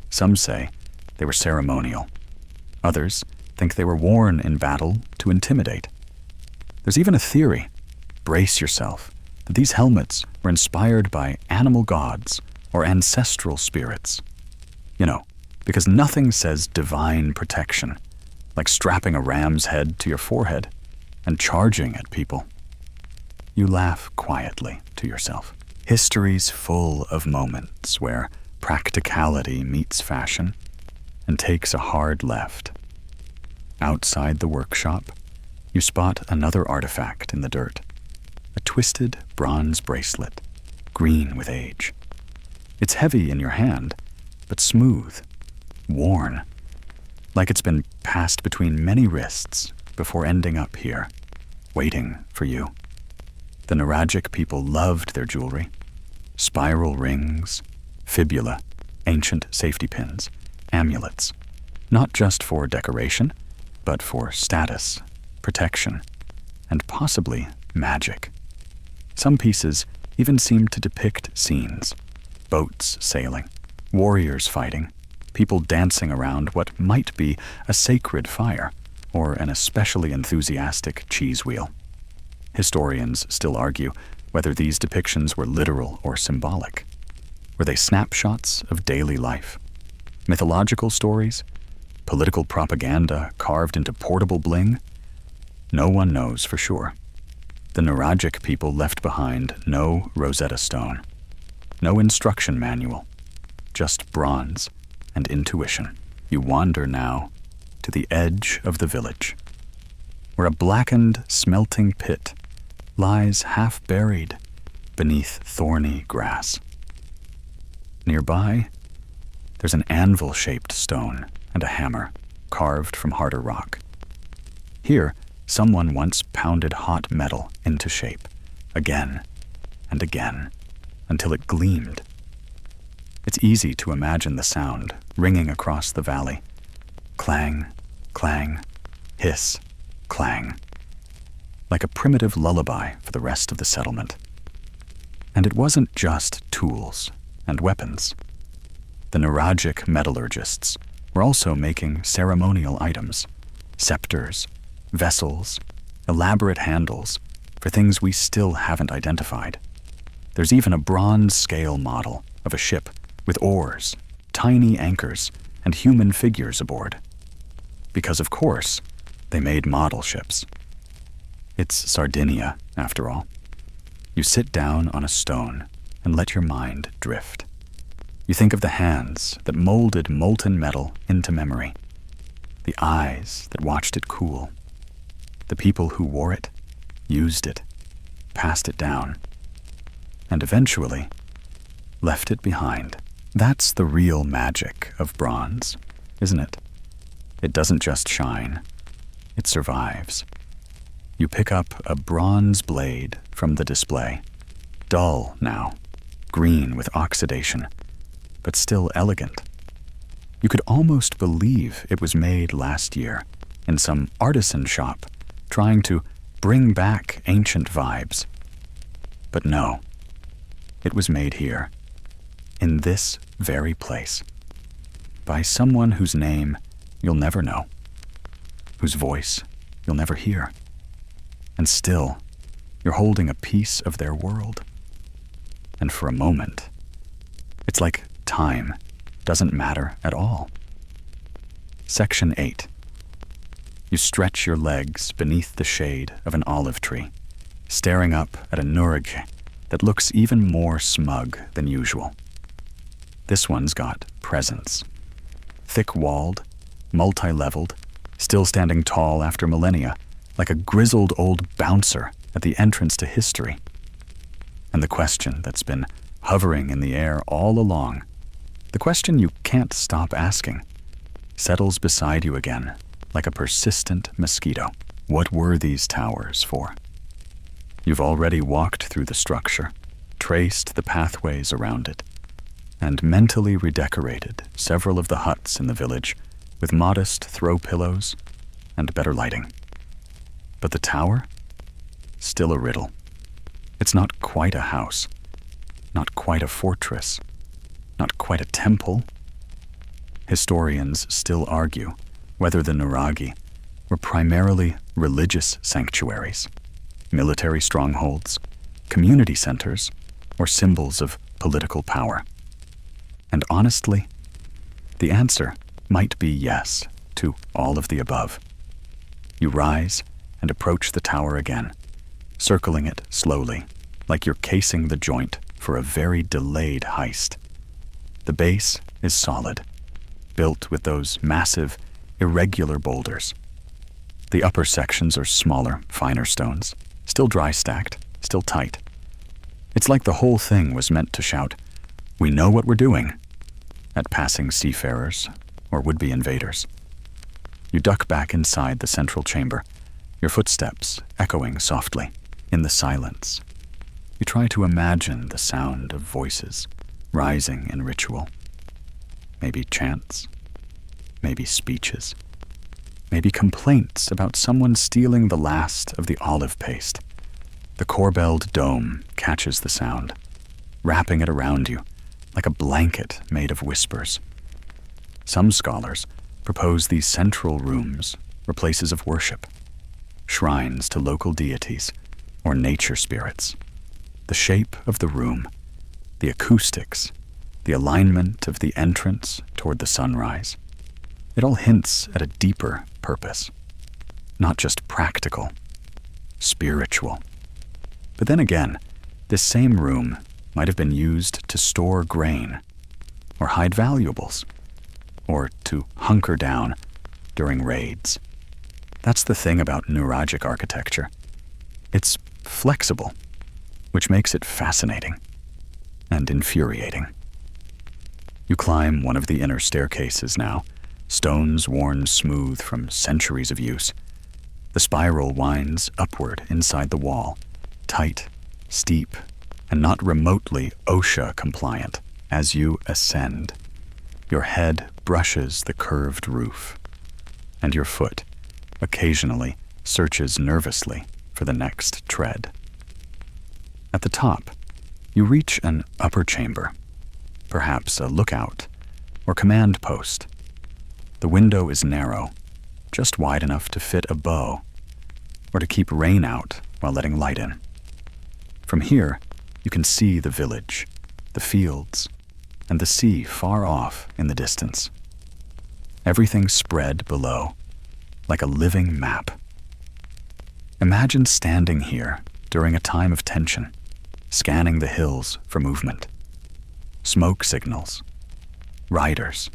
Some say they were ceremonial. Others think they were worn in battle to intimidate. There's even a theory, brace yourself, that these helmets were inspired by animal gods or ancestral spirits. You know, because nothing says divine protection like strapping a ram's head to your forehead and charging at people. You laugh quietly to yourself. History's full of moments where practicality meets fashion and takes a hard left. Outside the workshop, you spot another artifact in the dirt, a twisted bronze bracelet, green with age. It's heavy in your hand, but smooth, worn, like it's been passed between many wrists before ending up here, waiting for you. The Nuragic people loved their jewelry. Spiral rings, fibula, ancient safety pins, amulets, not just for decoration, but for status, protection, and possibly magic. Some pieces even seem to depict scenes, boats sailing, warriors fighting, people dancing around what might be a sacred fire or an especially enthusiastic cheese wheel. Historians still argue whether these depictions were literal or symbolic. Were they snapshots of daily life? Mythological stories? Political propaganda carved into portable bling? No one knows for sure. The Nuragic people left behind no Rosetta Stone, no instruction manual, just bronze and intuition. You wander now to the edge of the village, where a blackened, smelting pit lies half buried beneath thorny grass. Nearby, there's an anvil-shaped stone and a hammer carved from harder rock. Here, someone once pounded hot metal into shape, again and again, until it gleamed. It's easy to imagine the sound ringing across the valley. Clang, clang, hiss, clang. Like a primitive lullaby for the rest of the settlement. And it wasn't just tools and weapons. The Nuragic metallurgists were also making ceremonial items, scepters, vessels, elaborate handles for things we still haven't identified. There's even a bronze scale model of a ship with oars, tiny anchors, and human figures aboard. Because of course, they made model ships. It's Sardinia, after all. You sit down on a stone and let your mind drift. You think of the hands that molded molten metal into memory, the eyes that watched it cool, the people who wore it, used it, passed it down, and eventually left it behind. That's the real magic of bronze, isn't it? It doesn't just shine, it survives. You pick up a bronze blade from the display, dull now, green with oxidation, but still elegant. You could almost believe it was made last year in some artisan shop trying to bring back ancient vibes. But no, it was made here, in this very place, by someone whose name you'll never know, whose voice you'll never hear. And still, you're holding a piece of their world. And for a moment, it's like time doesn't matter at all. Section 8. You stretch your legs beneath the shade of an olive tree, staring up at a Nuraghe that looks even more smug than usual. This one's got presence. Thick-walled, multi-leveled, still standing tall after millennia, like a grizzled old bouncer at the entrance to history. And the question that's been hovering in the air all along, the question you can't stop asking, settles beside you again like a persistent mosquito. What were these towers for? You've already walked through the structure, traced the pathways around it, and mentally redecorated several of the huts in the village with modest throw pillows and better lighting. But the tower? Still a riddle. It's not quite a house, not quite a fortress, not quite a temple. Historians still argue whether the Nuraghe were primarily religious sanctuaries, military strongholds, community centers, or symbols of political power. And honestly, the answer might be yes to all of the above. You rise and approach the tower again, circling it slowly, like you're casing the joint for a very delayed heist. The base is solid, built with those massive, irregular boulders. The upper sections are smaller, finer stones, still dry stacked, still tight. It's like the whole thing was meant to shout, "We know what we're doing," at passing seafarers or would-be invaders. You duck back inside the central chamber, your footsteps echoing softly in the silence. You try to imagine the sound of voices rising in ritual. Maybe chants, maybe speeches, maybe complaints about someone stealing the last of the olive paste. The corbelled dome catches the sound, wrapping it around you like a blanket made of whispers. Some scholars propose these central rooms were places of worship, shrines to local deities or nature spirits. The shape of the room, the acoustics, the alignment of the entrance toward the sunrise, it all hints at a deeper purpose, not just practical, spiritual. But then again, this same room might have been used to store grain, or hide valuables, or to hunker down during raids. That's the thing about Nuragic architecture. It's flexible, which makes it fascinating and infuriating. You climb one of the inner staircases now, stones worn smooth from centuries of use. The spiral winds upward inside the wall, tight, steep, and not remotely OSHA compliant. As you ascend, your head brushes the curved roof, and your foot occasionally searches nervously for the next tread. At the top, You reach an upper chamber, perhaps a lookout or command post. The window is narrow, just wide enough to fit a bow, or to keep rain out while letting light in. From here, you can see the village, the fields, and the sea far off in the distance. Everything spread below, like a living map. Imagine standing here during a time of tension, scanning the hills for movement. Smoke signals, riders,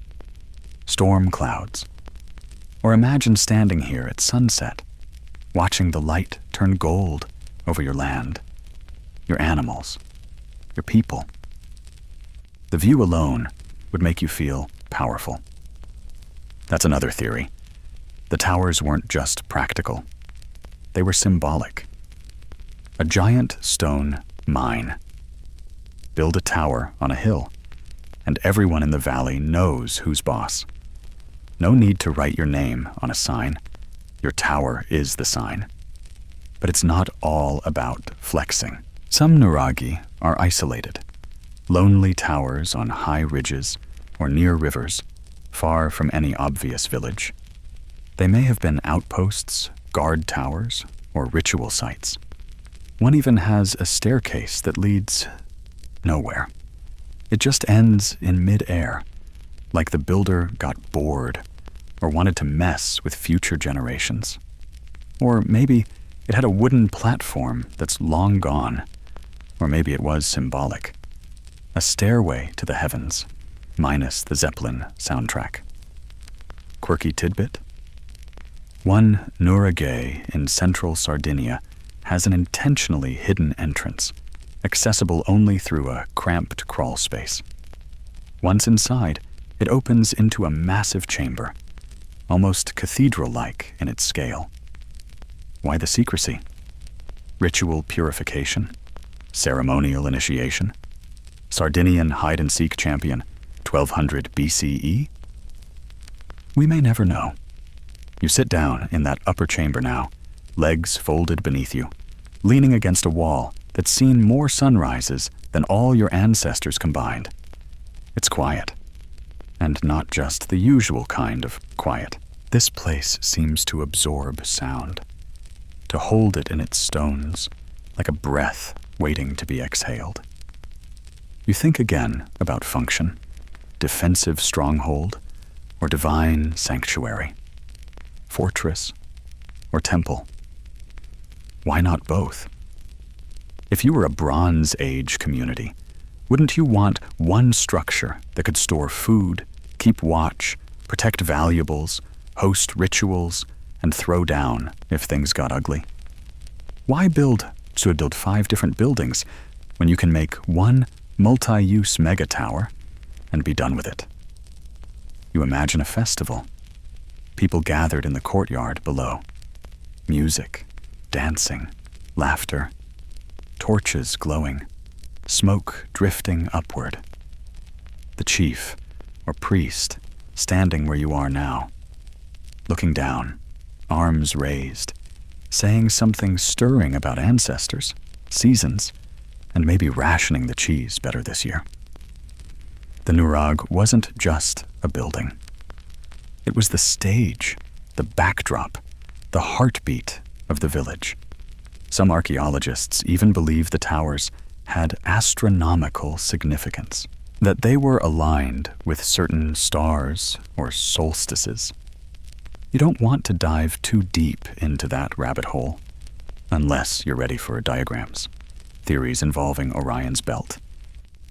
storm clouds. Or imagine standing here at sunset, watching the light turn gold over your land, your animals, your people. The view alone would make you feel powerful. That's another theory. The towers weren't just practical. They were symbolic. A giant stone mine. Build a tower on a hill, and everyone in the valley knows who's boss. No need to write your name on a sign. Your tower is the sign. But it's not all about flexing. Some Nuraghe are isolated. Lonely towers on high ridges or near rivers, far from any obvious village. They may have been outposts, guard towers, or ritual sites. One even has a staircase that leads nowhere. It just ends in mid-air, like the builder got bored or wanted to mess with future generations. Or maybe it had a wooden platform that's long gone. Or maybe it was symbolic. A stairway to the heavens, minus the Zeppelin soundtrack. Quirky tidbit? One Nuraghe in central Sardinia has an intentionally hidden entrance, accessible only through a cramped crawl space. Once inside, it opens into a massive chamber, almost cathedral-like in its scale. Why the secrecy? Ritual purification? Ceremonial initiation? Sardinian hide-and-seek champion, 1200 BCE? We may never know. You sit down in that upper chamber now, legs folded beneath you, leaning against a wall that's seen more sunrises than all your ancestors combined. It's quiet, and not just the usual kind of quiet. This place seems to absorb sound, to hold it in its stones, like a breath waiting to be exhaled. You think again about function, defensive stronghold, or divine sanctuary, fortress, or temple. Why not both? If you were a Bronze Age community, wouldn't you want one structure that could store food, keep watch, protect valuables, host rituals, and throw down if things got ugly? Why build 5 different buildings when you can make one multi-use mega tower and be done with it? You imagine a festival. People gathered in the courtyard below. Music, dancing, laughter, torches glowing, smoke drifting upward. The chief or priest standing where you are now, looking down, arms raised, saying something stirring about ancestors, seasons, and maybe rationing the cheese better this year. The Nuraghe wasn't just a building. It was the stage, the backdrop, the heartbeat of the village. Some archaeologists even believe the towers had astronomical significance, that they were aligned with certain stars or solstices. You don't want to dive too deep into that rabbit hole, unless you're ready for diagrams, theories involving Orion's belt,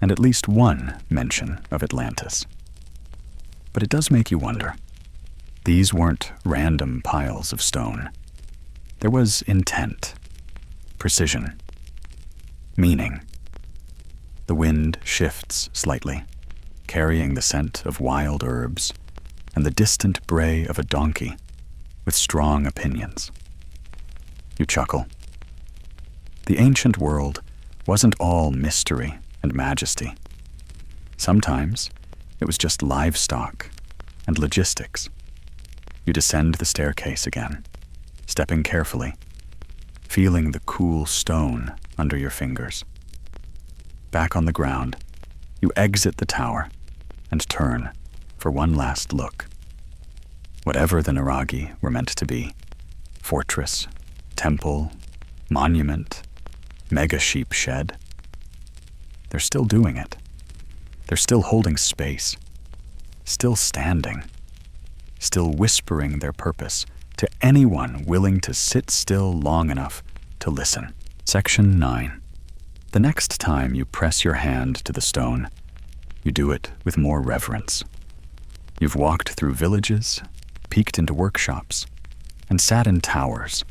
and at least one mention of Atlantis. But it does make you wonder. These weren't random piles of stone. There was intent, precision, meaning. The wind shifts slightly, carrying the scent of wild herbs and the distant bray of a donkey with strong opinions. You chuckle. The ancient world wasn't all mystery and majesty. Sometimes it was just livestock and logistics. You descend the staircase again, stepping carefully, feeling the cool stone under your fingers. back on the ground, you exit the tower and turn for one last look. Whatever the Nuraghe were meant to be, fortress, temple, monument, mega sheep shed, they're still doing it. They're still holding space, still standing, still whispering their purpose to anyone willing to sit still long enough to listen. Section 9. The next time you press your hand to the stone, you do it with more reverence. You've walked through villages, peeked into workshops, and sat in towers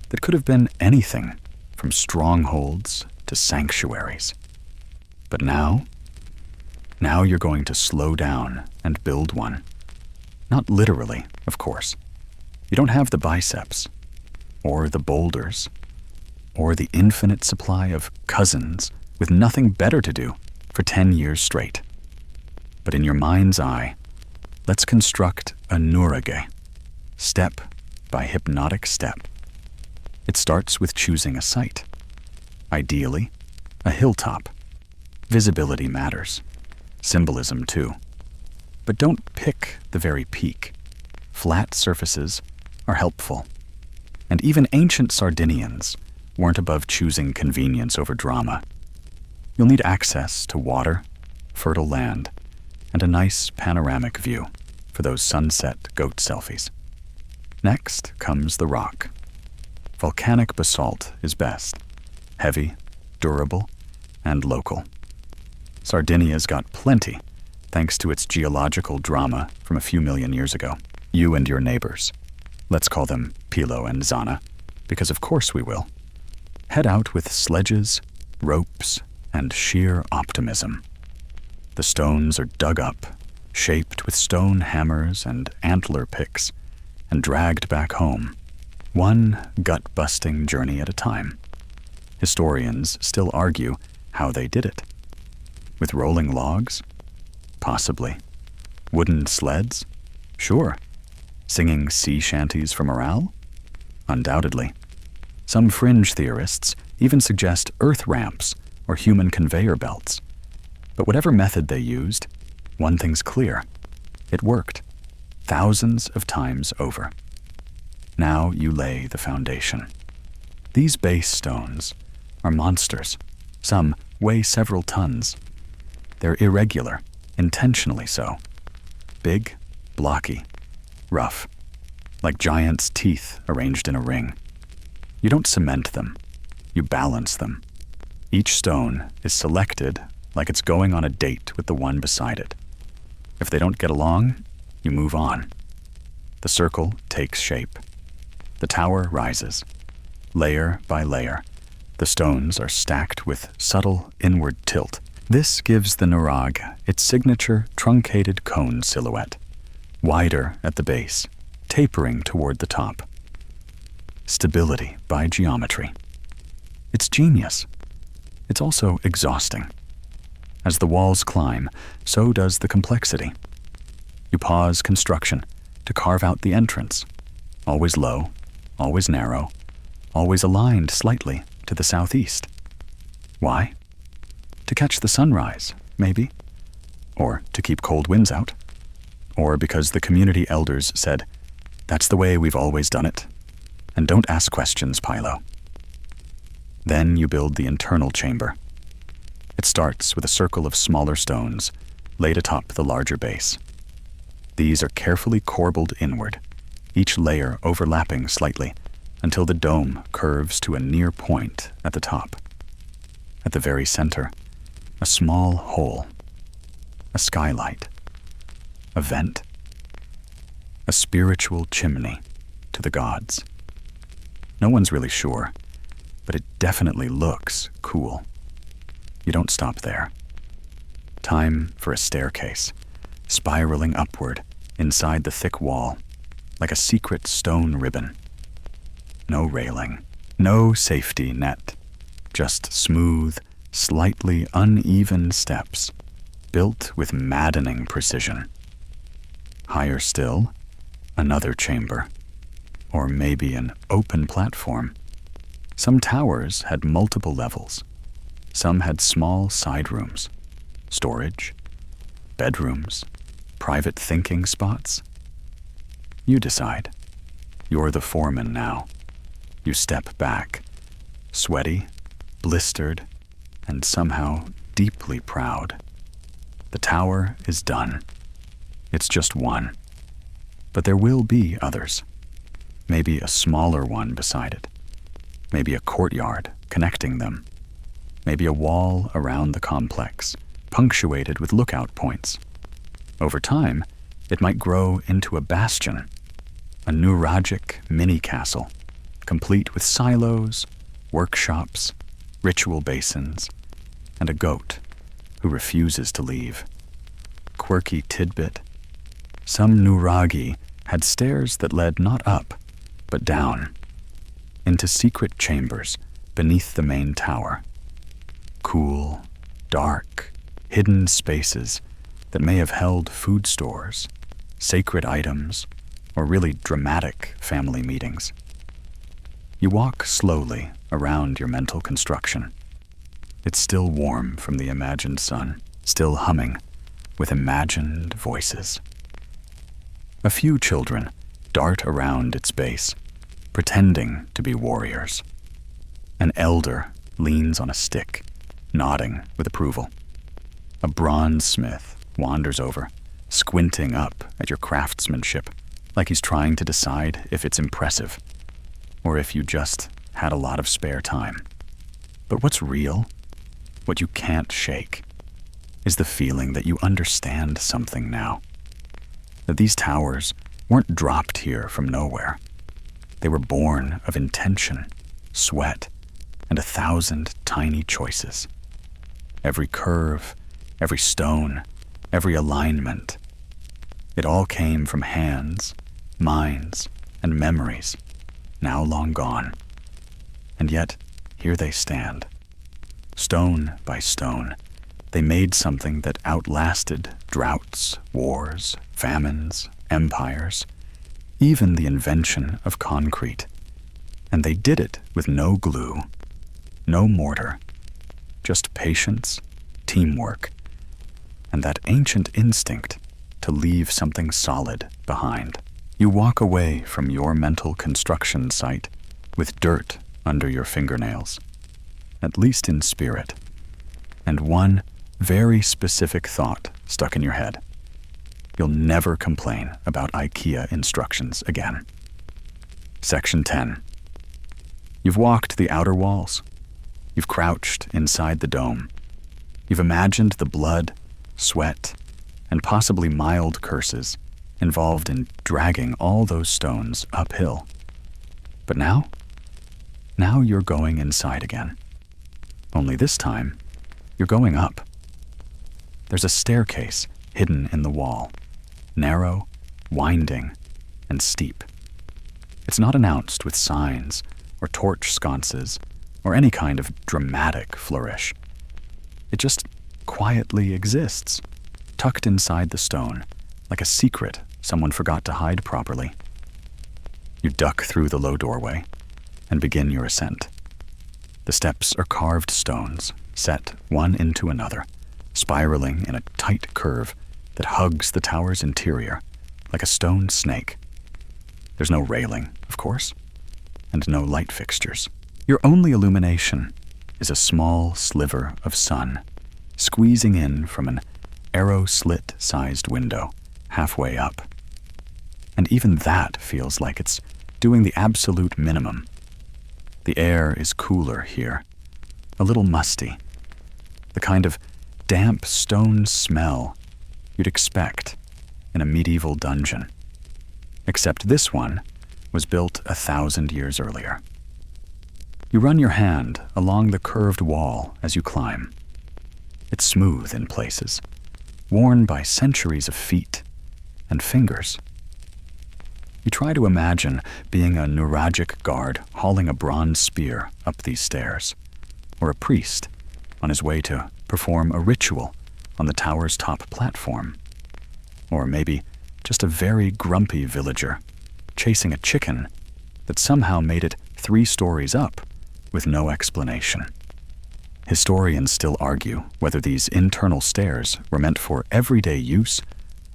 that could have been anything from strongholds to sanctuaries. But now you're going to slow down and build one. Not literally, of course. You don't have the biceps, or the boulders, or the infinite supply of cousins with nothing better to do for 10 years straight. But in your mind's eye, let's construct a Nuraghe, step by hypnotic step. It starts with choosing a site. Ideally, a hilltop. Visibility matters. Symbolism too. But don't pick the very peak. Flat surfaces are helpful. And even ancient Sardinians weren't above choosing convenience over drama. You'll need access to water, fertile land, and a nice panoramic view for those sunset goat selfies. Next comes the rock. Volcanic basalt is best. Heavy, durable, and local. Sardinia's got plenty, thanks to its geological drama from a few million years ago. You and your neighbors. Let's call them Pilo and Zana, because of course we will. Head out with sledges, ropes, and sheer optimism. The stones are dug up, shaped with stone hammers and antler picks, and dragged back home, one gut-busting journey at a time. Historians still argue how they did it. With rolling logs? Possibly. Wooden sleds? Sure. Singing sea shanties for morale? Undoubtedly. Some fringe theorists even suggest earth ramps or human conveyor belts. But whatever method they used, one thing's clear. It worked. Thousands of times over. Now you lay the foundation. These base stones are monsters. Some weigh several tons. They're irregular, intentionally so. Big, blocky, rough, like giants' teeth arranged in a ring. You don't cement them, you balance them. Each stone is selected like it's going on a date with the one beside it. If they don't get along, you move on. The circle takes shape. The tower rises. Layer by layer, the stones are stacked with subtle inward tilt. This gives the Nuraghe its signature truncated cone silhouette, wider at the base, tapering toward the top. Stability by geometry. It's genius. It's also exhausting. As the walls climb, so does the complexity. You pause construction to carve out the entrance, always low, always narrow, always aligned slightly to the southeast. Why? To catch the sunrise, maybe. Or to keep cold winds out. Or because the community elders said, "That's the way we've always done it. And don't ask questions, Pilo." Then you build the internal chamber. It starts with a circle of smaller stones laid atop the larger base. These are carefully corbelled inward, each layer overlapping slightly until the dome curves to a near point at the top. At the very center, a small hole, a skylight, a vent, a spiritual chimney to the gods. No one's really sure, but it definitely looks cool. You don't stop there. Time for a staircase, spiraling upward inside the thick wall, like a secret stone ribbon. No railing, no safety net, just smooth, slightly uneven steps, built with maddening precision. Higher still, another chamber, or maybe an open platform. Some towers had multiple levels. Some had small side rooms, storage, bedrooms, private thinking spots. You decide. You're the foreman now. You step back, sweaty, blistered, and somehow deeply proud. The tower is done. It's just one. But there will be others. Maybe a smaller one beside it. Maybe a courtyard connecting them. Maybe a wall around the complex, punctuated with lookout points. Over time, it might grow into a bastion, a Nuragic mini-castle, complete with silos, workshops, ritual basins, and a goat who refuses to leave. Quirky tidbit: some Nuraghe had stairs that led not up, but down, into secret chambers beneath the main tower. Cool, dark, hidden spaces that may have held food stores, sacred items, or really dramatic family meetings. You walk slowly around your mental construction. It's still warm from the imagined sun, still humming with imagined voices. A few children dart around its base, pretending to be warriors. An elder leans on a stick, nodding with approval. A bronze smith wanders over, squinting up at your craftsmanship, like he's trying to decide if it's impressive, or if you just had a lot of spare time. But what's real, what you can't shake, is the feeling that you understand something now. That these towers weren't dropped here from nowhere. They were born of intention, sweat, and 1,000 tiny choices. Every curve, every stone, every alignment. It all came from hands, minds, and memories, now long gone. And yet, here they stand. Stone by stone, they made something that outlasted droughts, wars, famines, empires, even the invention of concrete. And they did it with no glue, no mortar, just patience, teamwork, and that ancient instinct to leave something solid behind. You walk away from your mental construction site with dirt under your fingernails, at least in spirit, and one very specific thought stuck in your head. You'll never complain about IKEA instructions again. Section 10. You've walked the outer walls. You've crouched inside the dome. You've imagined the blood, sweat, and possibly mild curses involved in dragging all those stones uphill. But now you're going inside again. Only this time, you're going up. There's a staircase hidden in the wall, narrow, winding, and steep. It's not announced with signs or torch sconces or any kind of dramatic flourish. It just quietly exists, tucked inside the stone, like a secret someone forgot to hide properly. You duck through the low doorway and begin your ascent. The steps are carved stones, set one into another, spiraling in a tight curve that hugs the tower's interior like a stone snake. There's no railing, of course, and no light fixtures. Your only illumination is a small sliver of sun, squeezing in from an arrow slit-sized window halfway up. And even that feels like it's doing the absolute minimum. The air is cooler here, a little musty, the kind of damp stone smell you'd expect in a medieval dungeon. Except this one was built 1,000 years earlier. You run your hand along the curved wall as you climb. It's smooth in places, worn by centuries of feet and fingers. You try to imagine being a Nuragic guard hauling a bronze spear up these stairs, or a priest on his way to perform a ritual on the tower's top platform, or maybe just a very grumpy villager chasing a chicken that somehow made it 3 stories up with no explanation. Historians still argue whether these internal stairs were meant for everyday use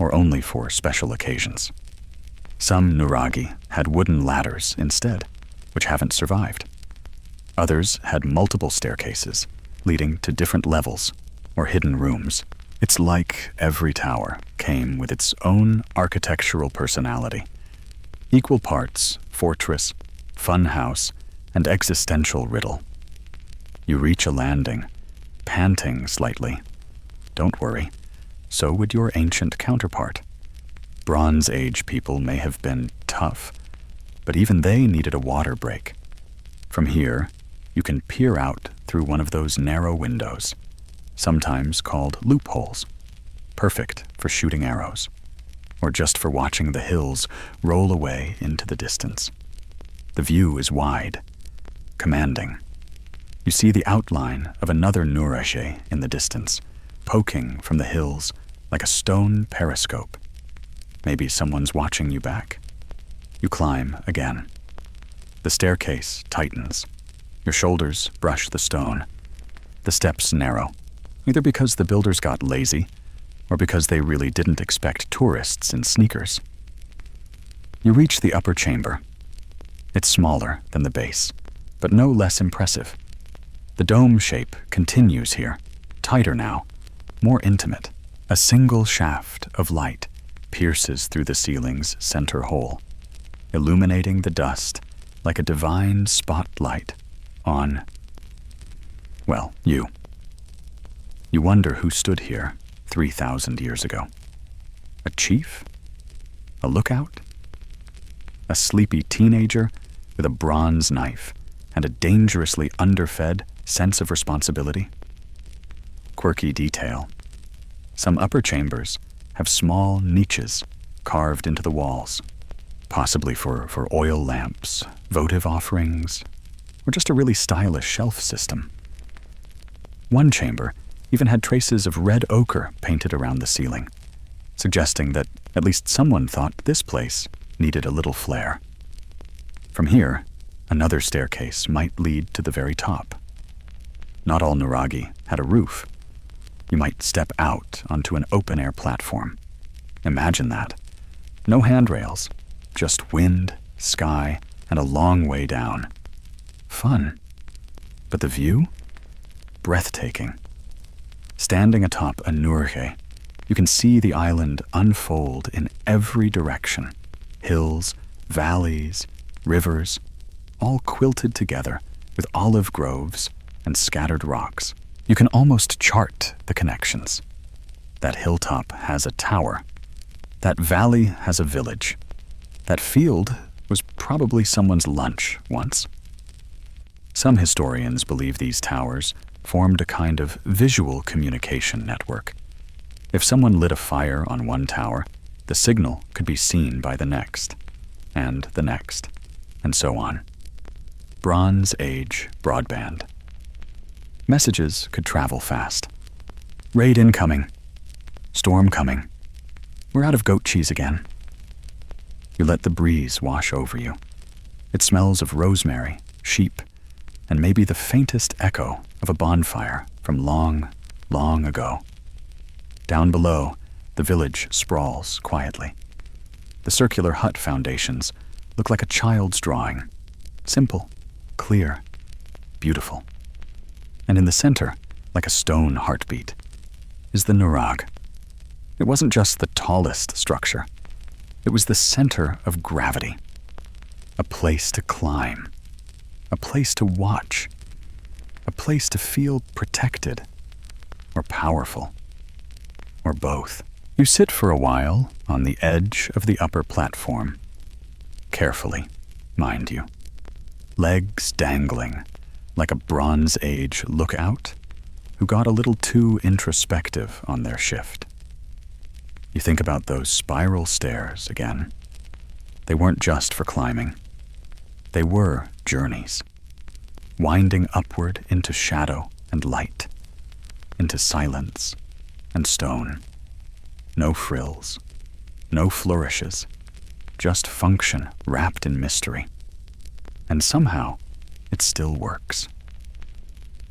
or only for special occasions. Some Nuraghe had wooden ladders instead, which haven't survived. Others had multiple staircases leading to different levels or hidden rooms. It's like every tower came with its own architectural personality. Equal parts fortress, fun house, and existential riddle. You reach a landing, panting slightly. Don't worry, so would your ancient counterpart. Bronze Age people may have been tough, but even they needed a water break. From here, you can peer out through one of those narrow windows, sometimes called loopholes, perfect for shooting arrows, or just for watching the hills roll away into the distance. The view is wide, commanding. You see the outline of another Nuraghe in the distance, poking from the hills like a stone periscope. Maybe someone's watching you back. You climb again. The staircase tightens. Your shoulders brush the stone. The steps narrow, either because the builders got lazy or because they really didn't expect tourists in sneakers. You reach the upper chamber. It's smaller than the base, but no less impressive. The dome shape continues here, tighter now, more intimate. A single shaft of light pierces through the ceiling's center hole, illuminating the dust like a divine spotlight on, well, you. You wonder who stood here 3,000 years ago. A chief? A lookout? A sleepy teenager with a bronze knife and a dangerously underfed sense of responsibility? Quirky detail. Some upper chambers have small niches carved into the walls, possibly for oil lamps, votive offerings, or just a really stylish shelf system. One chamber even had traces of red ochre painted around the ceiling, suggesting that at least someone thought this place needed a little flair. From here, another staircase might lead to the very top. Not all Nuraghe had a roof. You might step out onto an open-air platform. Imagine that. No handrails, just wind, sky, and a long way down. Fun. But the view? Breathtaking. Standing atop a Nuraghe, you can see the island unfold in every direction. Hills, valleys, rivers, all quilted together with olive groves and scattered rocks. You can almost chart the connections. That hilltop has a tower. That valley has a village. That field was probably someone's lunch once. Some historians believe these towers formed a kind of visual communication network. If someone lit a fire on one tower, the signal could be seen by the next, and so on. Bronze Age broadband. Messages could travel fast. Raid incoming. Storm coming. We're out of goat cheese again. You let the breeze wash over you. It smells of rosemary, sheep, and maybe the faintest echo of a bonfire from long, long ago. Down below, the village sprawls quietly. The circular hut foundations look like a child's drawing. Simple, clear, beautiful. And in the center, like a stone heartbeat, is the Nuraghe. It wasn't just the tallest structure. It was the center of gravity. A place to climb. A place to watch. A place to feel protected. Or powerful. Or both. You sit for a while on the edge of the upper platform. Carefully, mind you. Legs dangling, like a Bronze Age lookout who got a little too introspective on their shift. You think about those spiral stairs again. They weren't just for climbing. They were journeys, winding upward into shadow and light, into silence and stone. No frills, no flourishes, just function wrapped in mystery. And somehow, it still works.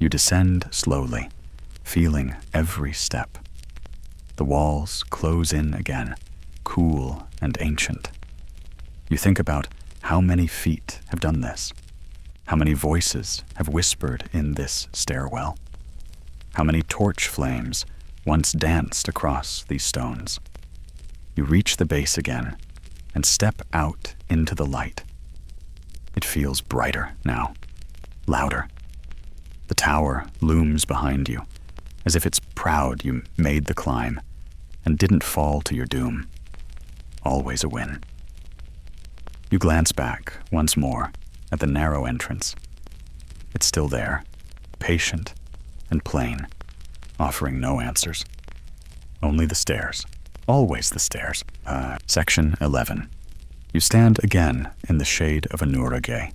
You descend slowly, feeling every step. The walls close in again, cool and ancient. You think about how many feet have done this, how many voices have whispered in this stairwell, how many torch flames once danced across these stones. You reach the base again and step out into the light. It feels brighter now, louder. The tower looms behind you, as if it's proud you made the climb and didn't fall to your doom. Always a win. You glance back once more at the narrow entrance. It's still there, patient and plain, offering no answers. Only the stairs. Always the stairs. Section 11. You stand again in the shade of a Nuraghe,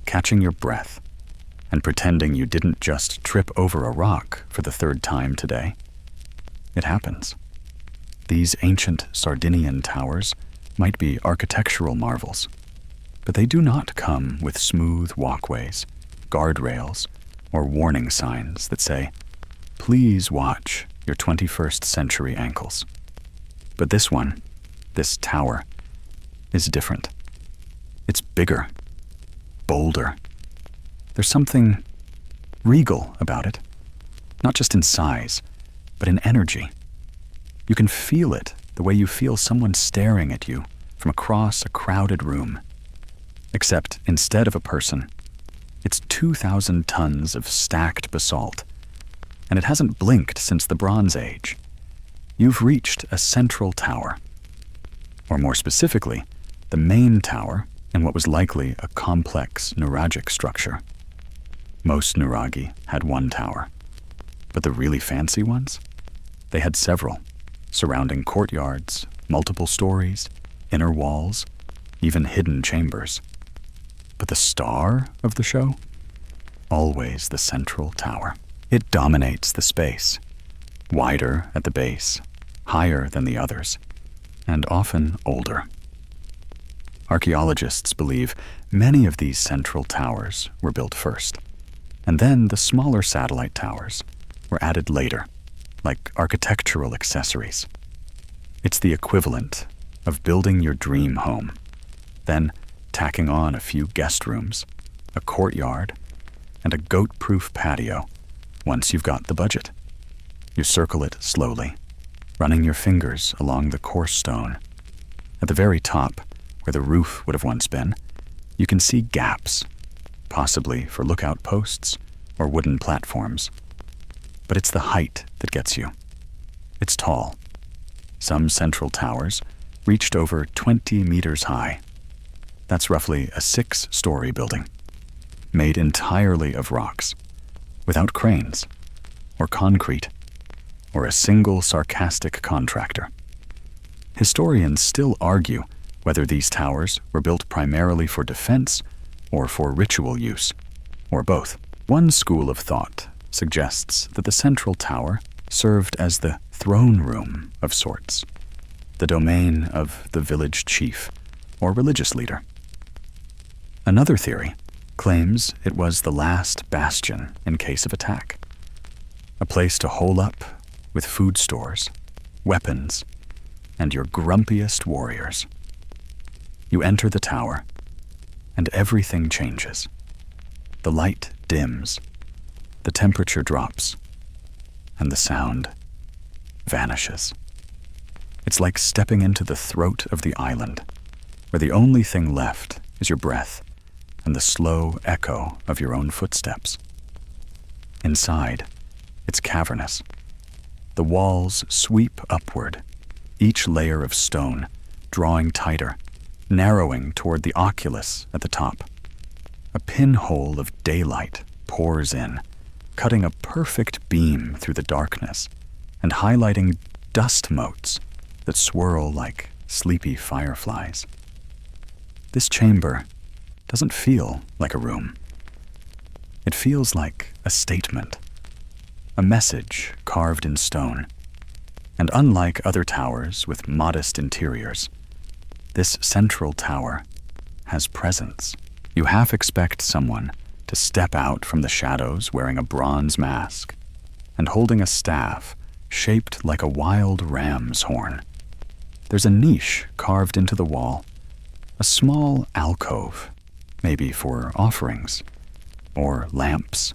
catching your breath and pretending you didn't just trip over a rock for the third time today. It happens. These ancient Sardinian towers might be architectural marvels, but they do not come with smooth walkways, guardrails, or warning signs that say, "Please watch your 21st century ankles." But this one, this tower, is different. It's bigger, bolder. There's something regal about it, not just in size, but in energy. You can feel it the way you feel someone staring at you from across a crowded room. Except instead of a person, it's 2,000 tons of stacked basalt, and it hasn't blinked since the Bronze Age. You've reached a central tower, or more specifically, the main tower in what was likely a complex Nuragic structure. Most Nuraghe had one tower, but the really fancy ones? They had several, surrounding courtyards, multiple stories, inner walls, even hidden chambers. But the star of the show? Always the central tower. It dominates the space, wider at the base, higher than the others, and often older. Archaeologists believe many of these central towers were built first, and then the smaller satellite towers were added later, like architectural accessories. It's the equivalent of building your dream home, then tacking on a few guest rooms, a courtyard, and a goat-proof patio once you've got the budget. You circle it slowly, running your fingers along the coarse stone. At the very top, where the roof would have once been, you can see gaps, possibly for lookout posts or wooden platforms. But it's the height that gets you. It's tall. Some central towers reached over 20 meters high. That's roughly a 6-story building, made entirely of rocks, without cranes, or concrete, or a single sarcastic contractor. Historians still argue whether these towers were built primarily for defense or for ritual use, or both. One school of thought suggests that the central tower served as the throne room of sorts, the domain of the village chief or religious leader. Another theory claims it was the last bastion in case of attack, a place to hole up with food stores, weapons, and your grumpiest warriors. You enter the tower, and everything changes. The light dims, the temperature drops, and the sound vanishes. It's like stepping into the throat of the island, where the only thing left is your breath and the slow echo of your own footsteps. Inside, it's cavernous. The walls sweep upward, each layer of stone drawing tighter, narrowing toward the oculus at the top. A pinhole of daylight pours in, cutting a perfect beam through the darkness and highlighting dust motes that swirl like sleepy fireflies. This chamber doesn't feel like a room. It feels like a statement, a message carved in stone. And unlike other towers with modest interiors, this central tower has presence. You half expect someone to step out from the shadows wearing a bronze mask and holding a staff shaped like a wild ram's horn. There's a niche carved into the wall, a small alcove, maybe for offerings, or lamps,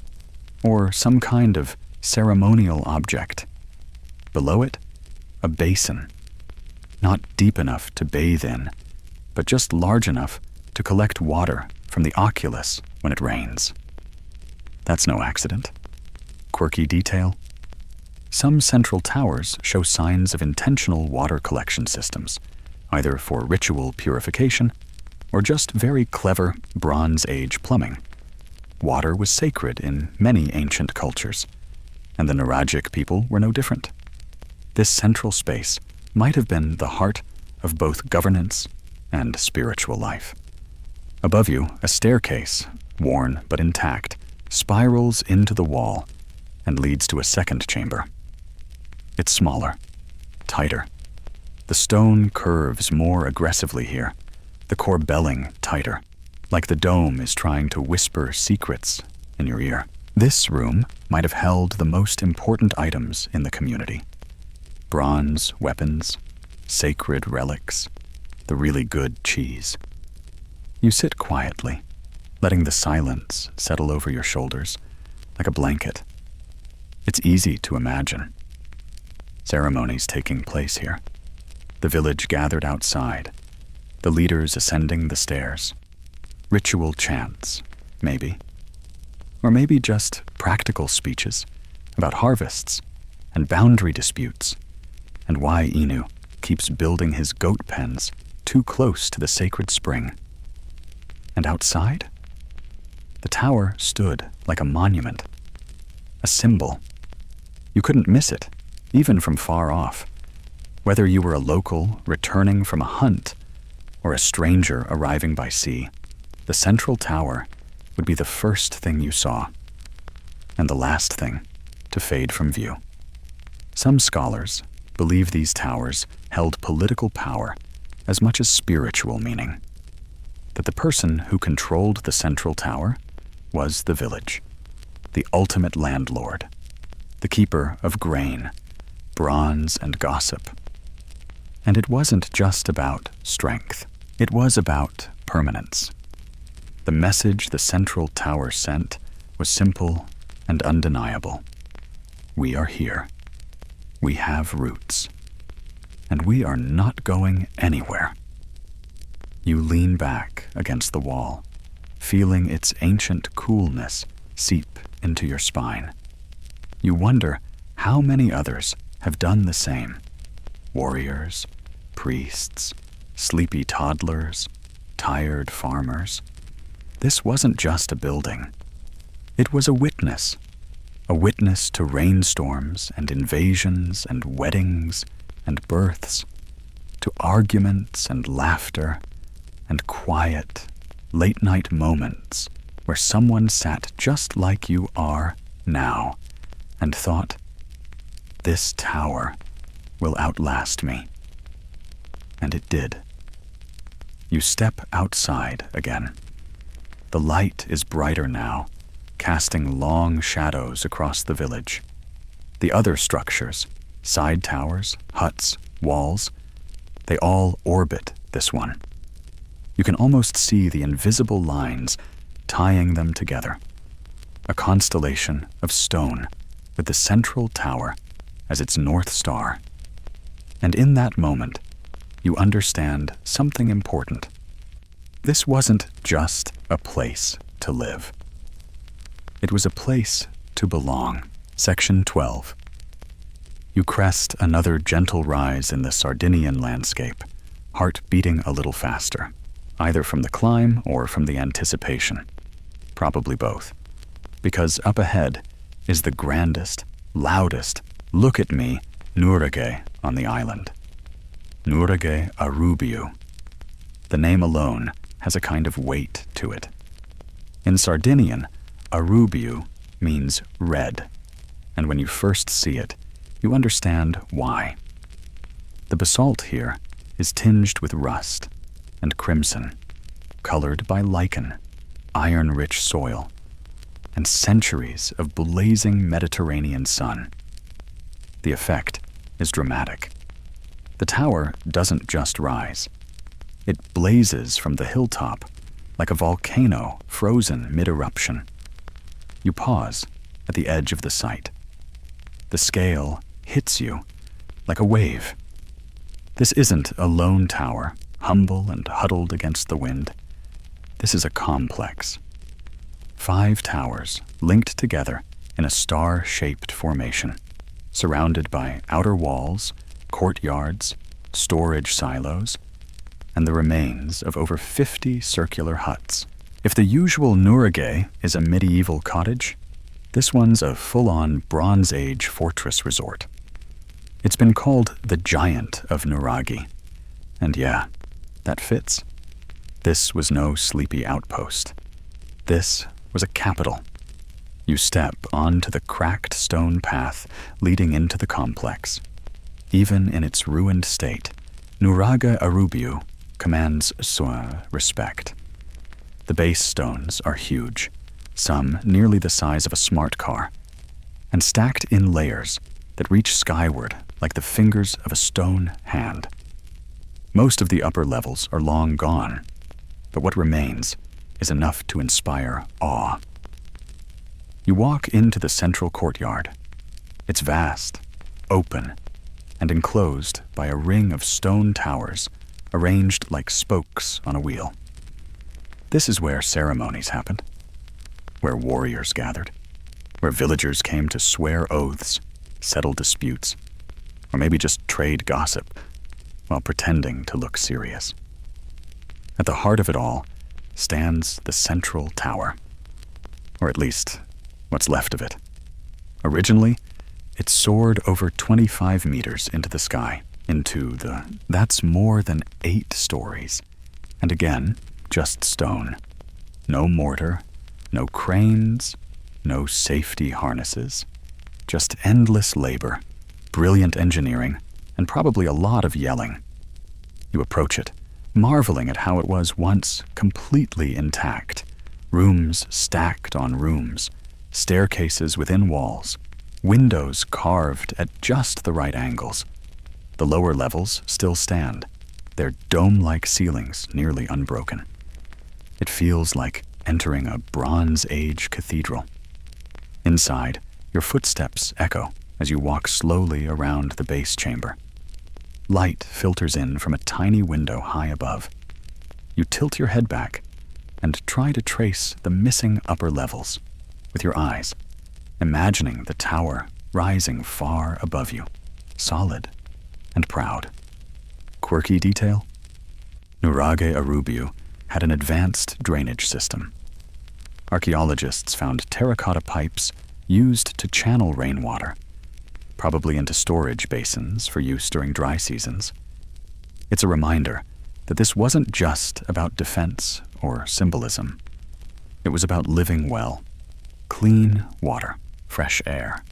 or some kind of ceremonial object. Below it, a basin, not deep enough to bathe in, but just large enough to collect water from the oculus when it rains. That's no accident. Quirky detail? Some central towers show signs of intentional water collection systems, either for ritual purification or just very clever Bronze Age plumbing. Water was sacred in many ancient cultures, and the Nuragic people were no different. This central space might have been the heart of both governance and spiritual life. Above you, a staircase, worn but intact, spirals into the wall and leads to a second chamber. It's smaller, tighter. The stone curves more aggressively here, the corbelling tighter, like the dome is trying to whisper secrets in your ear. This room might have held the most important items in the community. Bronze weapons, sacred relics, the really good cheese. You sit quietly, letting the silence settle over your shoulders like a blanket. It's easy to imagine. Ceremonies taking place here. The village gathered outside, the leaders ascending the stairs. Ritual chants, maybe. Or maybe just practical speeches about harvests and boundary disputes and why Inu keeps building his goat pens too close to the sacred spring. And outside, the tower stood like a monument, a symbol. You couldn't miss it, even from far off. Whether you were a local returning from a hunt or a stranger arriving by sea, the central tower would be the first thing you saw, and the last thing to fade from view. Some scholars believe these towers held political power as much as spiritual meaning, that the person who controlled the central tower was the village, the ultimate landlord, the keeper of grain, bronze, and gossip. And it wasn't just about strength. It was about permanence. The message the central tower sent was simple and undeniable. We are here. We have roots. And we are not going anywhere. You lean back against the wall, feeling its ancient coolness seep into your spine. You wonder how many others have done the same. Warriors, priests, sleepy toddlers, tired farmers. This wasn't just a building. It was a witness to rainstorms and invasions and weddings and births, to arguments and laughter and quiet, late-night moments where someone sat just like you are now and thought, this tower will outlast me. And it did. You step outside again. The light is brighter now, casting long shadows across the village. The other structures, side towers, huts, walls, they all orbit this one. You can almost see the invisible lines tying them together. A constellation of stone with the central tower as its North Star. And in that moment, you understand something important. This wasn't just a place to live. It was a place to belong. Section 12. You crest another gentle rise in the Sardinian landscape, heart beating a little faster, either from the climb or from the anticipation. Probably both. Because up ahead is the grandest, loudest, look at me, Nuraghe on the island. Nuraghe Arubiu. The name alone has a kind of weight to it. In Sardinian, Arubiu means red, and when you first see it, you understand why. The basalt here is tinged with rust and crimson, colored by lichen, iron-rich soil, and centuries of blazing Mediterranean sun. The effect is dramatic. The tower doesn't just rise. It blazes from the hilltop like a volcano frozen mid-eruption. You pause at the edge of the site. The scale hits you like a wave. This isn't a lone tower, humble and huddled against the wind. This is a complex. 5 towers linked together in a star-shaped formation, surrounded by outer walls, courtyards, storage silos, and the remains of over 50 circular huts. If the usual Nuraghe is a medieval cottage, this one's a full-on Bronze Age fortress resort. It's been called the Giant of Nuraghe, and yeah, that fits. This was no sleepy outpost. This was a capital. You step onto the cracked stone path leading into the complex. Even in its ruined state, Nuraghe Arubiu commands respect. The base stones are huge, some nearly the size of a smart car, and stacked in layers that reach skyward like the fingers of a stone hand. Most of the upper levels are long gone, but what remains is enough to inspire awe. You walk into the central courtyard. It's vast, open, and enclosed by a ring of stone towers arranged like spokes on a wheel. This is where ceremonies happened, where warriors gathered, where villagers came to swear oaths, settle disputes, or maybe just trade gossip while pretending to look serious. At the heart of it all stands the central tower, or at least what's left of it. Originally, it soared over 25 meters into the sky, that's more than 8 stories. And again, just stone. No mortar, no cranes, no safety harnesses. Just endless labor, brilliant engineering, and probably a lot of yelling. You approach it, marveling at how it was once completely intact. Rooms stacked on rooms, staircases within walls, windows carved at just the right angles. The lower levels still stand, their dome-like ceilings nearly unbroken. It feels like entering a Bronze Age cathedral. Inside, your footsteps echo as you walk slowly around the base chamber. Light filters in from a tiny window high above. You tilt your head back and try to trace the missing upper levels with your eyes, imagining the tower rising far above you, solid and proud. Quirky detail? Nuraghe Arubiu had an advanced drainage system. Archaeologists found terracotta pipes used to channel rainwater, probably into storage basins for use during dry seasons. It's a reminder that this wasn't just about defense or symbolism. It was about living well, clean water, fresh air,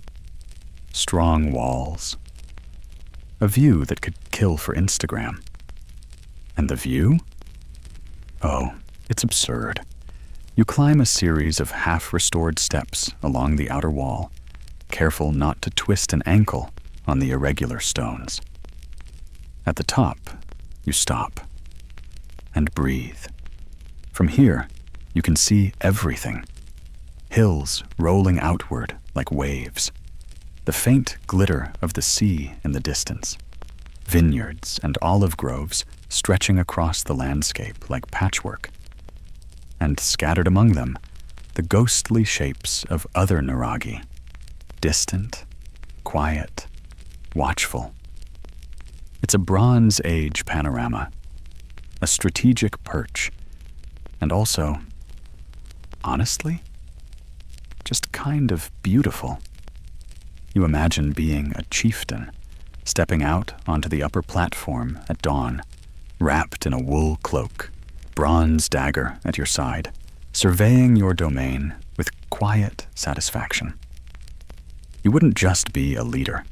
strong walls, a view that could kill for Instagram. And the view? Oh, it's absurd. You climb a series of half-restored steps along the outer wall, careful not to twist an ankle on the irregular stones. At the top, you stop and breathe. From here, you can see everything. Hills rolling outward like waves, the faint glitter of the sea in the distance, vineyards and olive groves stretching across the landscape like patchwork, and scattered among them, the ghostly shapes of other Nuraghe, distant, quiet, watchful. It's a Bronze Age panorama, a strategic perch, and also, honestly, just kind of beautiful. You imagine being a chieftain, stepping out onto the upper platform at dawn, wrapped in a wool cloak, bronze dagger at your side, surveying your domain with quiet satisfaction. You wouldn't just be a leader.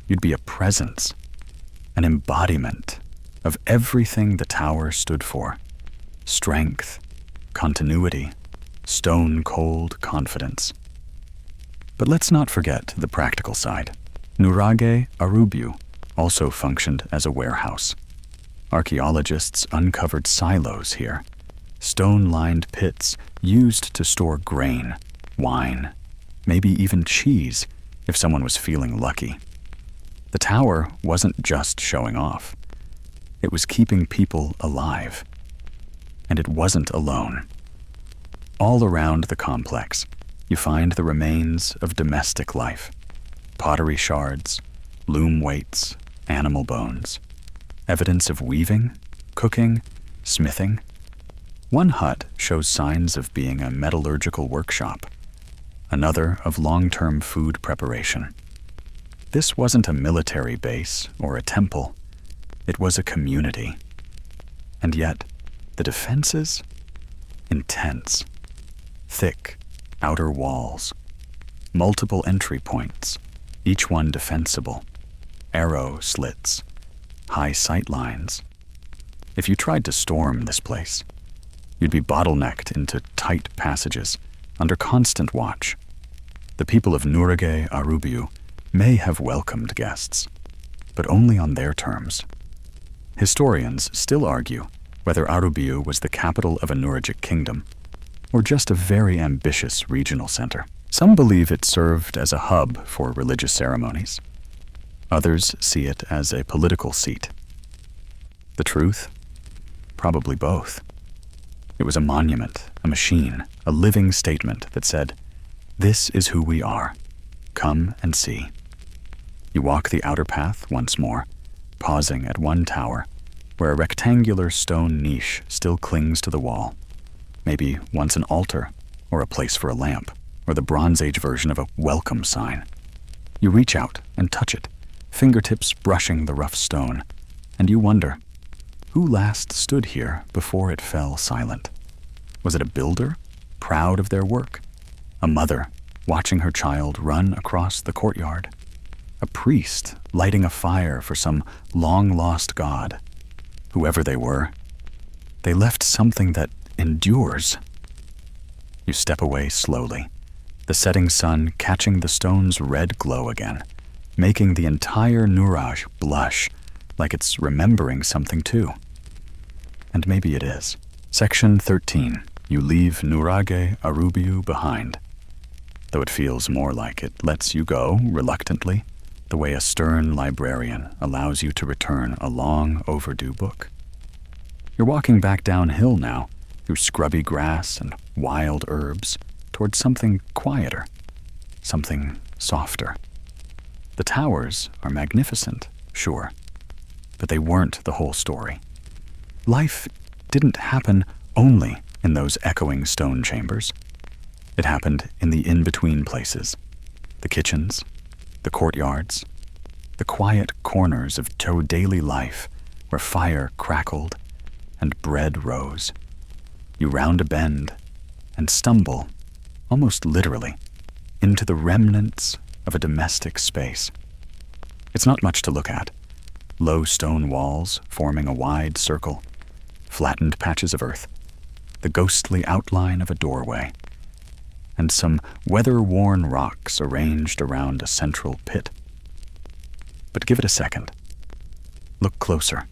You'd be a presence, an embodiment of everything the tower stood for: strength, continuity, stone-cold confidence. But let's not forget the practical side. Nuraghe Arubiu also functioned as a warehouse. Archaeologists uncovered silos here, stone-lined pits used to store grain, wine, maybe even cheese if someone was feeling lucky. The tower wasn't just showing off. It was keeping people alive. And it wasn't alone. All around the complex, you find the remains of domestic life. Pottery shards, loom weights, animal bones. Evidence of weaving, cooking, smithing. One hut shows signs of being a metallurgical workshop. Another of long-term food preparation. This wasn't a military base or a temple. It was a community. And yet, the defenses? Intense. Thick, outer walls. Multiple entry points, each one defensible. Arrow slits. High sight lines. If you tried to storm this place, you'd be bottlenecked into tight passages, under constant watch. The people of Nuraghe Arubiu may have welcomed guests, but only on their terms. Historians still argue whether Arubiu was the capital of a Nuragic kingdom, or just a very ambitious regional center. Some believe it served as a hub for religious ceremonies. Others see it as a political seat. The truth? Probably both. It was a monument, a machine, a living statement that said, "This is who we are. Come and see." You walk the outer path once more, pausing at one tower, where a rectangular stone niche still clings to the wall. Maybe once an altar, or a place for a lamp, or the Bronze Age version of a welcome sign. You reach out and touch it, fingertips brushing the rough stone, and you wonder, who last stood here before it fell silent? Was it a builder, proud of their work? A mother, watching her child run across the courtyard? A priest, lighting a fire for some long-lost god? Whoever they were, they left something that endures. You step away slowly, the setting sun catching the stone's red glow again, making the entire Nuraghe blush like it's remembering something too. And maybe it is. Section 13. You leave Nuraghe Arubiu behind. Though it feels more like it lets you go, reluctantly, the way a stern librarian allows you to return a long overdue book. You're walking back downhill now, through scrubby grass and wild herbs, towards something quieter, something softer. The towers are magnificent, sure, but they weren't the whole story. Life didn't happen only in those echoing stone chambers. It happened in the in-between places, the kitchens, the courtyards, the quiet corners of daily life where fire crackled and bread rose. You round a bend and stumble, almost literally, into the remnants of a domestic space. It's not much to look at. Low stone walls forming a wide circle, flattened patches of earth, the ghostly outline of a doorway, and some weather-worn rocks arranged around a central pit. But give it a second. Look closer.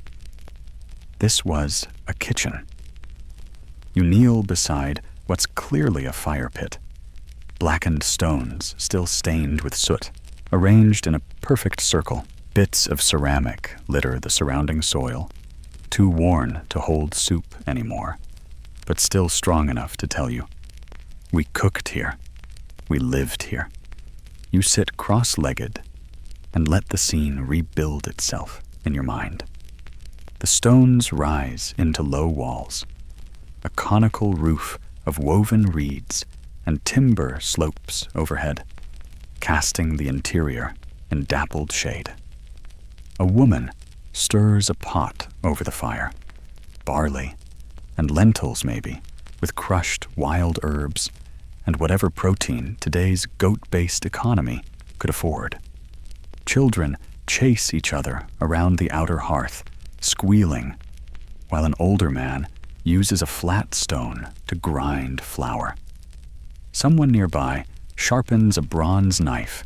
This was a kitchen. You kneel beside what's clearly a fire pit. Blackened stones, still stained with soot, arranged in a perfect circle. Bits of ceramic litter the surrounding soil, too worn to hold soup anymore, but still strong enough to tell you, we cooked here, we lived here. You sit cross-legged and let the scene rebuild itself in your mind. The stones rise into low walls, a conical roof of woven reeds and timber slopes overhead, casting the interior in dappled shade. A woman stirs a pot over the fire, barley and lentils maybe, with crushed wild herbs and whatever protein today's goat-based economy could afford. Children chase each other around the outer hearth, squealing, while an older man uses a flat stone to grind flour. someone nearby sharpens a bronze knife.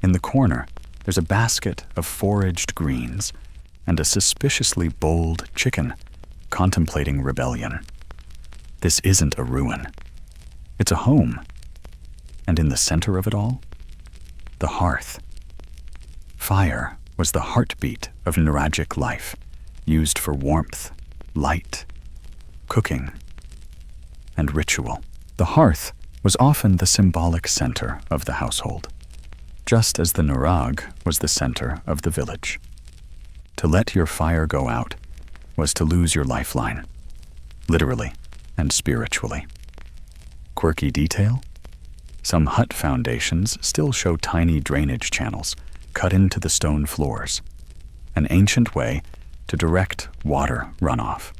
In the corner, there's a basket of foraged greens and a suspiciously bold chicken contemplating rebellion. This isn't a ruin. It's a home. And in the center of it all, the hearth. Fire was the heartbeat of Nuragic life, used for warmth, light, cooking, and ritual. The hearth was often the symbolic center of the household, just as the Nuraghe was the center of the village. To let your fire go out was to lose your lifeline, literally and spiritually. Quirky detail? Some hut foundations still show tiny drainage channels cut into the stone floors, an ancient way to direct water runoff.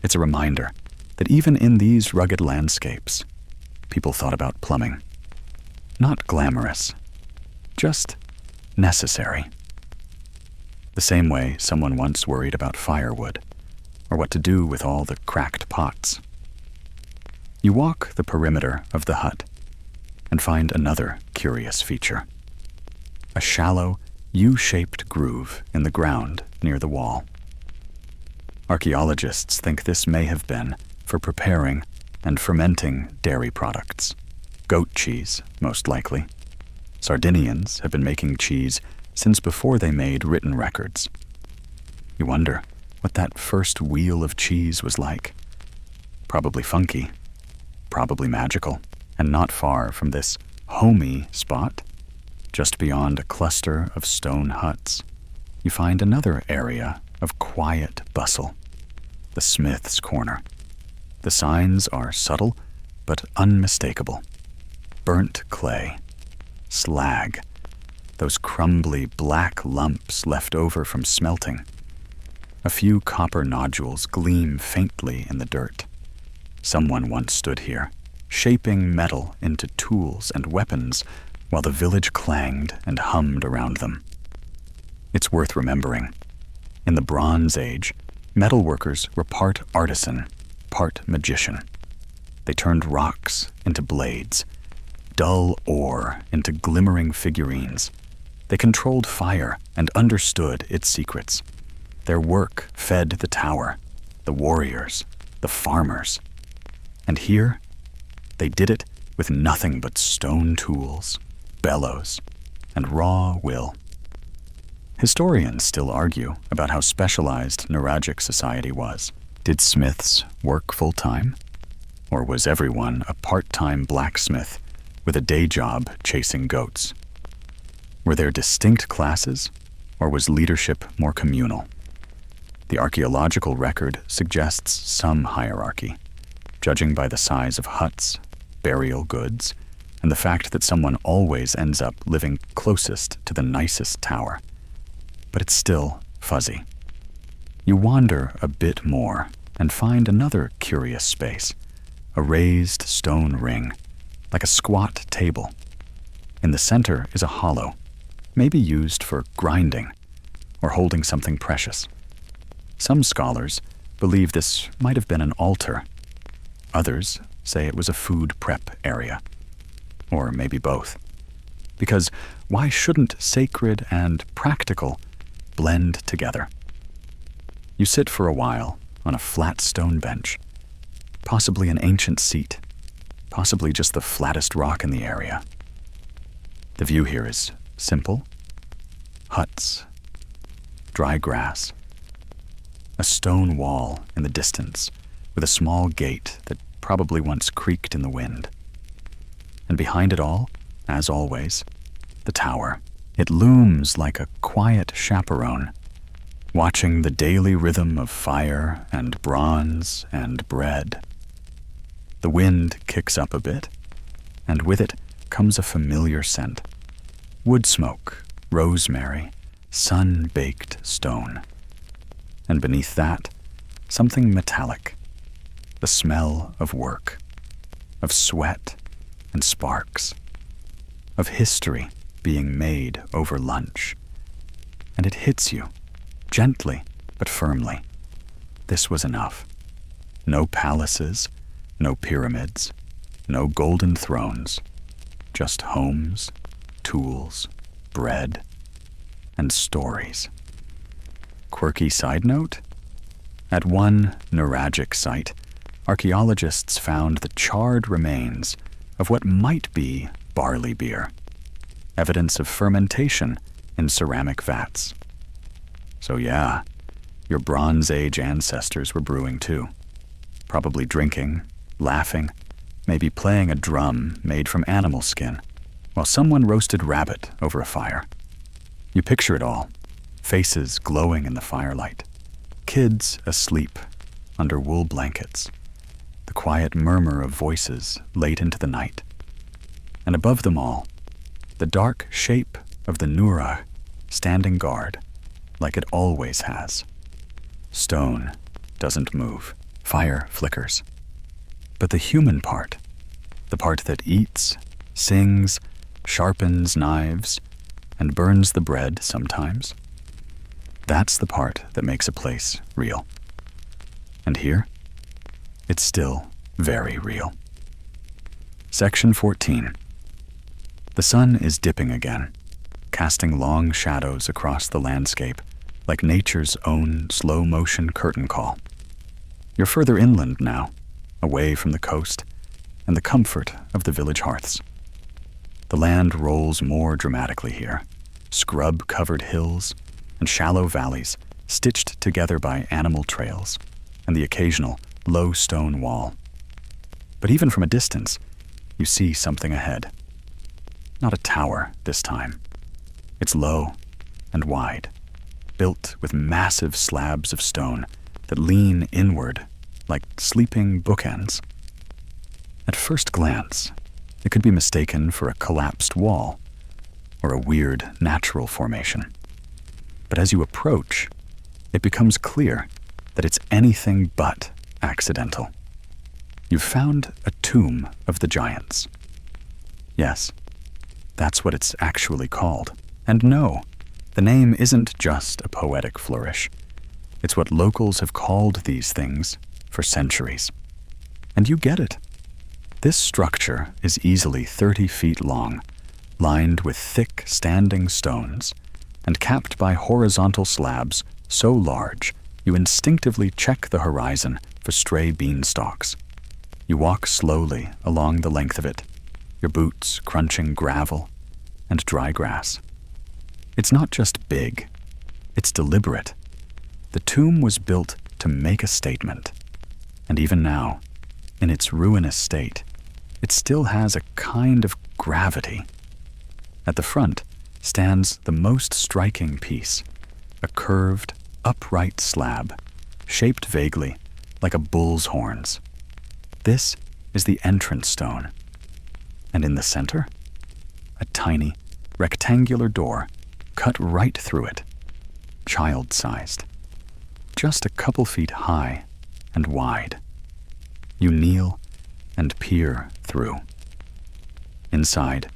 It's a reminder that even in these rugged landscapes, people thought about plumbing. Not glamorous, just necessary. The same way someone once worried about firewood, or what to do with all the cracked pots. You walk the perimeter of the hut and find another curious feature. A shallow, U-shaped groove in the ground near the wall. Archaeologists think this may have been for preparing and fermenting dairy products. Goat cheese, most likely. Sardinians have been making cheese since before they made written records. You wonder what that first wheel of cheese was like. Probably funky, probably magical, and not far from this homey spot, just beyond a cluster of stone huts, you find another area of quiet bustle, the smith's corner. The signs are subtle but unmistakable. Burnt clay, slag, those crumbly black lumps left over from smelting. A few copper nodules gleam faintly in the dirt. Someone once stood here, shaping metal into tools and weapons while the village clanged and hummed around them. It's worth remembering. In the Bronze Age, metalworkers were part artisan, part magician. They turned rocks into blades, dull ore into glimmering figurines. They controlled fire and understood its secrets. Their work fed the tower, the warriors, the farmers. And here, they did it with nothing but stone tools, bellows, and raw will. Historians still argue about how specialized Nuragic society was. Did smiths work full-time? Or was everyone a part-time blacksmith with a day job chasing goats? Were there distinct classes, or was leadership more communal? The archaeological record suggests some hierarchy, judging by the size of huts, burial goods, and the fact that someone always ends up living closest to the nicest tower. But it's still fuzzy. You wander a bit more and find another curious space, a raised stone ring, like a squat table. In the center is a hollow, maybe used for grinding or holding something precious. Some scholars believe this might have been an altar. Others say it was a food prep area, or maybe both. Because why shouldn't sacred and practical blend together? You sit for a while on a flat stone bench, possibly an ancient seat, possibly just the flattest rock in the area. The view here is simple. Huts, dry grass, a stone wall in the distance with a small gate that probably once creaked in the wind. And behind it all, as always, the tower. It looms like a quiet chaperone, watching the daily rhythm of fire and bronze and bread. The wind kicks up a bit, and with it comes a familiar scent. Wood smoke, rosemary, sun-baked stone. And beneath that, something metallic, the smell of work, of sweat and sparks, of history being made over lunch. And it hits you, gently but firmly. This was enough. No palaces, no pyramids, no golden thrones, just homes, tools, bread, and stories. Quirky side note? At one Nuragic site, archaeologists found the charred remains of what might be barley beer, evidence of fermentation in ceramic vats. So yeah, your Bronze Age ancestors were brewing too, probably drinking, laughing, maybe playing a drum made from animal skin, while someone roasted rabbit over a fire. You picture it all, faces glowing in the firelight, kids asleep under wool blankets, the quiet murmur of voices late into the night, and above them all, the dark shape of the Nuraghe standing guard, like it always has. Stone doesn't move, fire flickers. But the human part, the part that eats, sings, sharpens knives, and burns the bread sometimes, that's the part that makes a place real. And here, it's still very real. Section 14. The sun is dipping again, casting long shadows across the landscape, like nature's own slow-motion curtain call. You're further inland now, away from the coast and the comfort of the village hearths. The land rolls more dramatically here, scrub-covered hills and shallow valleys stitched together by animal trails and the occasional low stone wall. But even from a distance, you see something ahead. Not a tower this time. It's low and wide, built with massive slabs of stone that lean inward like sleeping bookends. At first glance, it could be mistaken for a collapsed wall or a weird natural formation. But as you approach, it becomes clear that it's anything but accidental. You've found a tomb of the giants. Yes, that's what it's actually called. And no, the name isn't just a poetic flourish. It's what locals have called these things for centuries. And you get it. This structure is easily 30 feet long, lined with thick standing stones, and capped by horizontal slabs so large you instinctively check the horizon for stray beanstalks. You walk slowly along the length of it, your boots crunching gravel and dry grass. It's not just big, it's deliberate. The tomb was built to make a statement, and even now, in its ruinous state, it still has a kind of gravity. At the front stands the most striking piece, a curved, upright slab, shaped vaguely like a bull's horns. This is the entrance stone. And in the center, a tiny, rectangular door cut right through it, child-sized, just a couple feet high and wide. You kneel and peer through. Inside,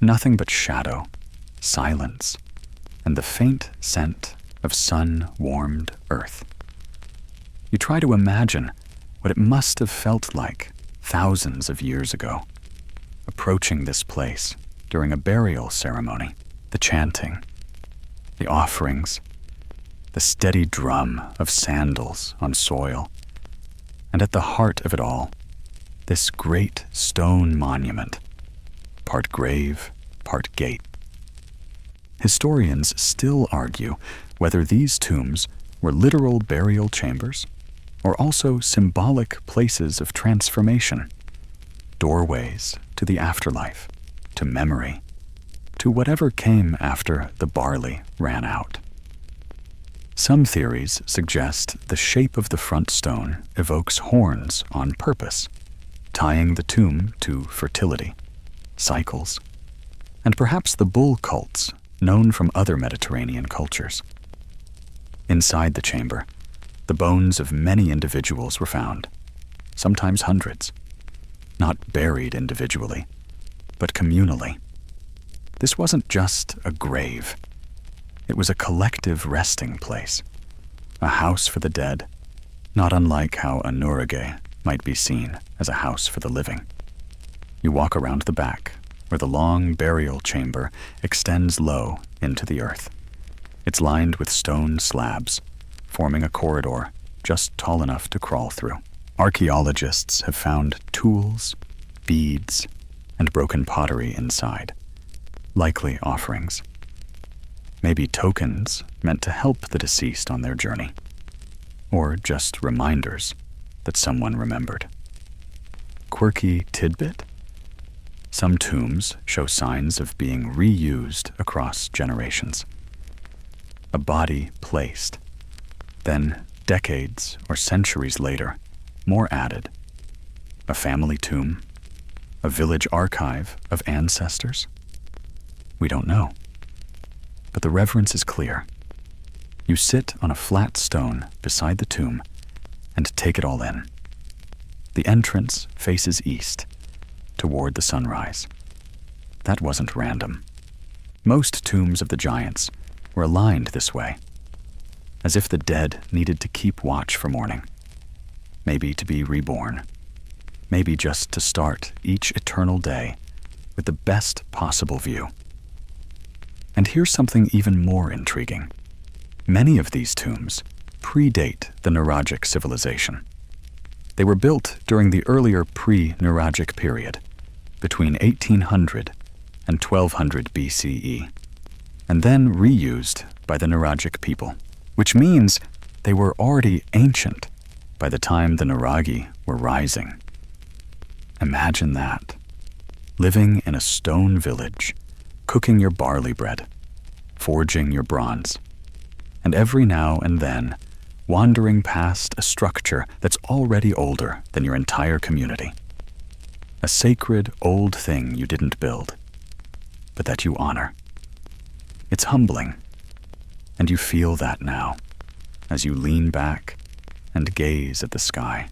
nothing but shadow, silence, and the faint scent of sun-warmed earth. You try to imagine what it must have felt like thousands of years ago, approaching this place during a burial ceremony, the chanting, the offerings, the steady drum of sandals on soil, and at the heart of it all, this great stone monument, part grave, part gate. Historians still argue whether these tombs were literal burial chambers or also symbolic places of transformation, doorways to the afterlife, to memory, to whatever came after the barley ran out. Some theories suggest the shape of the front stone evokes horns on purpose, tying the tomb to fertility, cycles, and perhaps the bull cults known from other Mediterranean cultures. Inside the chamber, the bones of many individuals were found, sometimes hundreds, not buried individually, but communally. This wasn't just a grave. It was a collective resting place, a house for the dead, not unlike how a Nuraghe might be seen as a house for the living. You walk around the back, where the long burial chamber extends low into the earth. It's lined with stone slabs, forming a corridor just tall enough to crawl through. Archaeologists have found tools, beads, and broken pottery inside, likely offerings. Maybe tokens meant to help the deceased on their journey, or just reminders that someone remembered. Quirky tidbit? Some tombs show signs of being reused across generations. A body placed, then decades or centuries later, more added. A family tomb, a village archive of ancestors? We don't know. But the reverence is clear. You sit on a flat stone beside the tomb and take it all in. The entrance faces east, toward the sunrise. That wasn't random. Most tombs of the giants were aligned this way, as if the dead needed to keep watch for morning, maybe to be reborn, maybe just to start each eternal day with the best possible view. And here's something even more intriguing. Many of these tombs predate the Nuragic civilization. They were built during the earlier pre-Nuragic period, between 1800 and 1200 BCE, and then reused by the Nuragic people, which means they were already ancient by the time the Nuraghe were rising. Imagine that, living in a stone village, cooking your barley bread, forging your bronze, and every now and then wandering past a structure that's already older than your entire community. A sacred old thing you didn't build, but that you honor. It's humbling, and you feel that now as you lean back and gaze at the sky.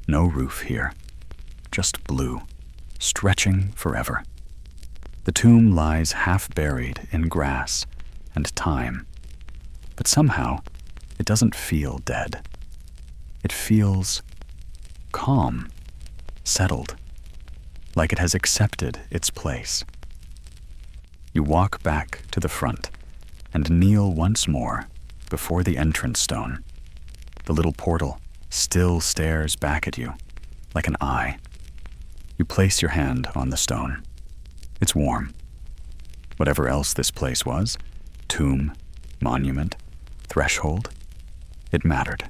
No roof here, just blue, stretching forever. The tomb lies half buried in grass and time, but somehow it doesn't feel dead. It feels calm, settled, like it has accepted its place. You walk back to the front and kneel once more before the entrance stone. The little portal still stares back at you like an eye. You place your hand on the stone. It's warm. Whatever else this place was, tomb, monument, threshold, it mattered.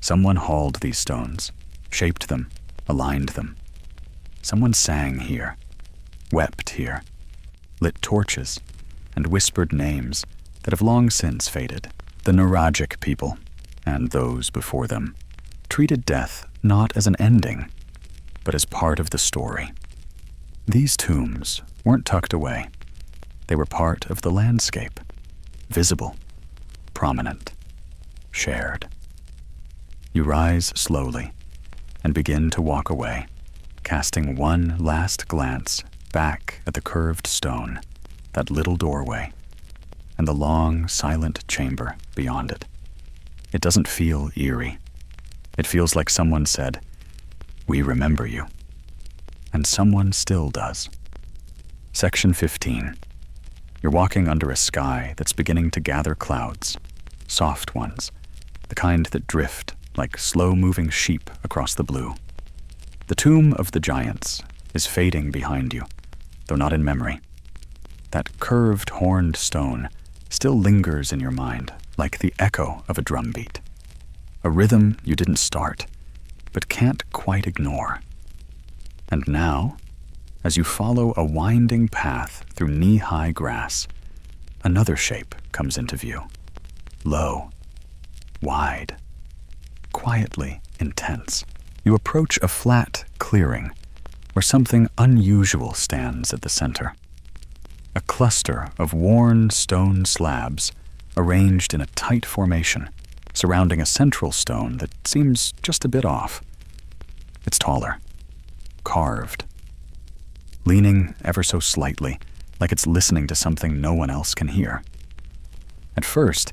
Someone hauled these stones, shaped them, aligned them. Someone sang here, wept here, lit torches, and whispered names that have long since faded. The Nuragic people, and those before them, treated death not as an ending, but as part of the story. These tombs weren't tucked away. They were part of the landscape, visible, prominent, shared. You rise slowly and begin to walk away, casting one last glance back at the curved stone, that little doorway, and the long, silent chamber beyond it. It doesn't feel eerie. It feels like someone said, "We remember you." And someone still does. Section 15. You're walking under a sky that's beginning to gather clouds, soft ones, the kind that drift like slow-moving sheep across the blue. The tomb of the giants is fading behind you, though not in memory. That curved horned stone still lingers in your mind like the echo of a drumbeat, a rhythm you didn't start, but can't quite ignore. And now, as you follow a winding path through knee-high grass, another shape comes into view. Low, wide, quietly intense. You approach a flat clearing where something unusual stands at the center. A cluster of worn stone slabs arranged in a tight formation, surrounding a central stone that seems just a bit off. It's taller, carved, leaning ever so slightly, like it's listening to something no one else can hear. At first,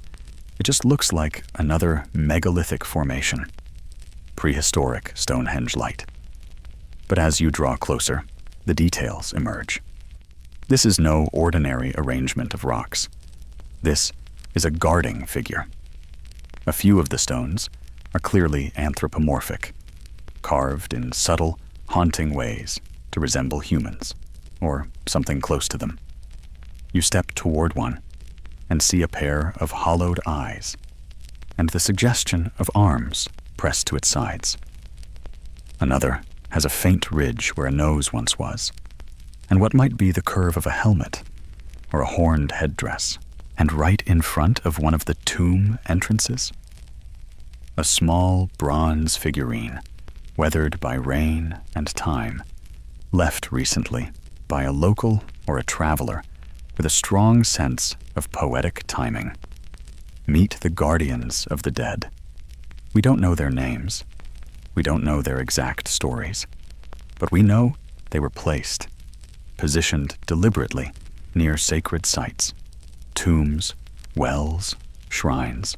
it just looks like another megalithic formation, prehistoric Stonehenge light. But as you draw closer, the details emerge. This is no ordinary arrangement of rocks. This is a guarding figure. A few of the stones are clearly anthropomorphic, carved in subtle, haunting ways to resemble humans, or something close to them. You step toward one and see a pair of hollowed eyes, and the suggestion of arms pressed to its sides. Another has a faint ridge where a nose once was, and what might be the curve of a helmet or a horned headdress. And right in front of one of the tomb entrances, a small bronze figurine, weathered by rain and time, left recently by a local or a traveler with a strong sense of poetic timing. Meet the guardians of the dead. We don't know their names. We don't know their exact stories. But we know they were placed, positioned deliberately near sacred sites, tombs, wells, shrines,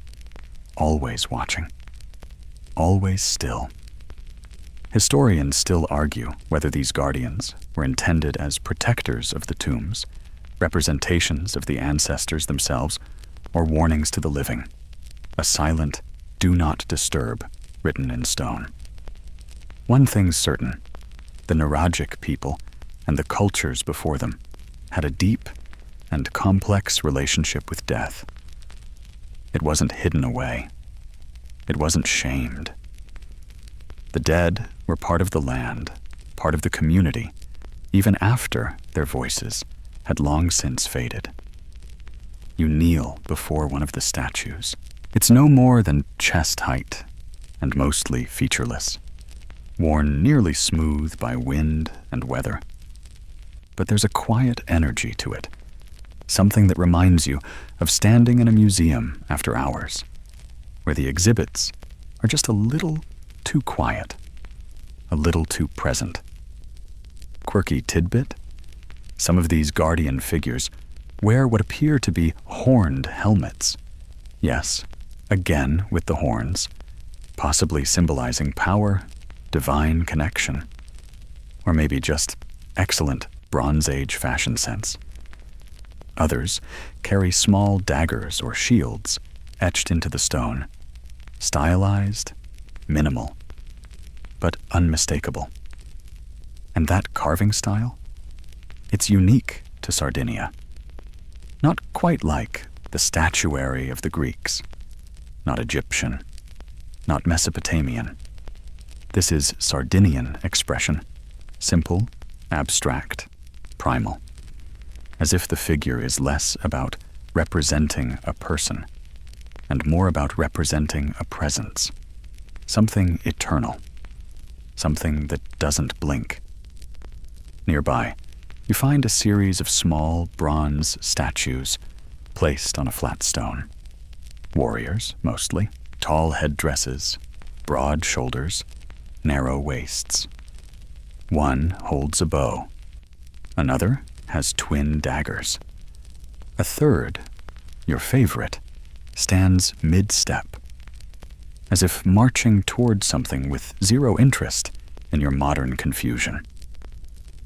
always watching, always still. Historians still argue whether these guardians were intended as protectors of the tombs, representations of the ancestors themselves, or warnings to the living, a silent, "do not disturb," written in stone. One thing's certain: the Nuragic people and the cultures before them had a deep and complex relationship with death. It wasn't hidden away. It wasn't shamed. The dead were part of the land, part of the community, even after their voices had long since faded. You kneel before one of the statues. It's no more than chest height and mostly featureless, worn nearly smooth by wind and weather. But there's a quiet energy to it, something that reminds you of standing in a museum after hours, where the exhibits are just a little too quiet, a little too present. Quirky tidbit: some of these guardian figures wear what appear to be horned helmets. Yes, again with the horns, possibly symbolizing power, divine connection, or maybe just excellent Bronze Age fashion sense. Others carry small daggers or shields etched into the stone, stylized, minimal, but unmistakable. And that carving style? It's unique to Sardinia. Not quite like the statuary of the Greeks, not Egyptian, not Mesopotamian. This is Sardinian expression, simple, abstract, primal, as if the figure is less about representing a person and more about representing a presence, something eternal, something that doesn't blink. Nearby, you find a series of small bronze statues placed on a flat stone. Warriors, mostly, tall headdresses, broad shoulders, narrow waists. One holds a bow. Another has twin daggers. A third, your favorite, stands mid-step, as if marching toward something with zero interest in your modern confusion.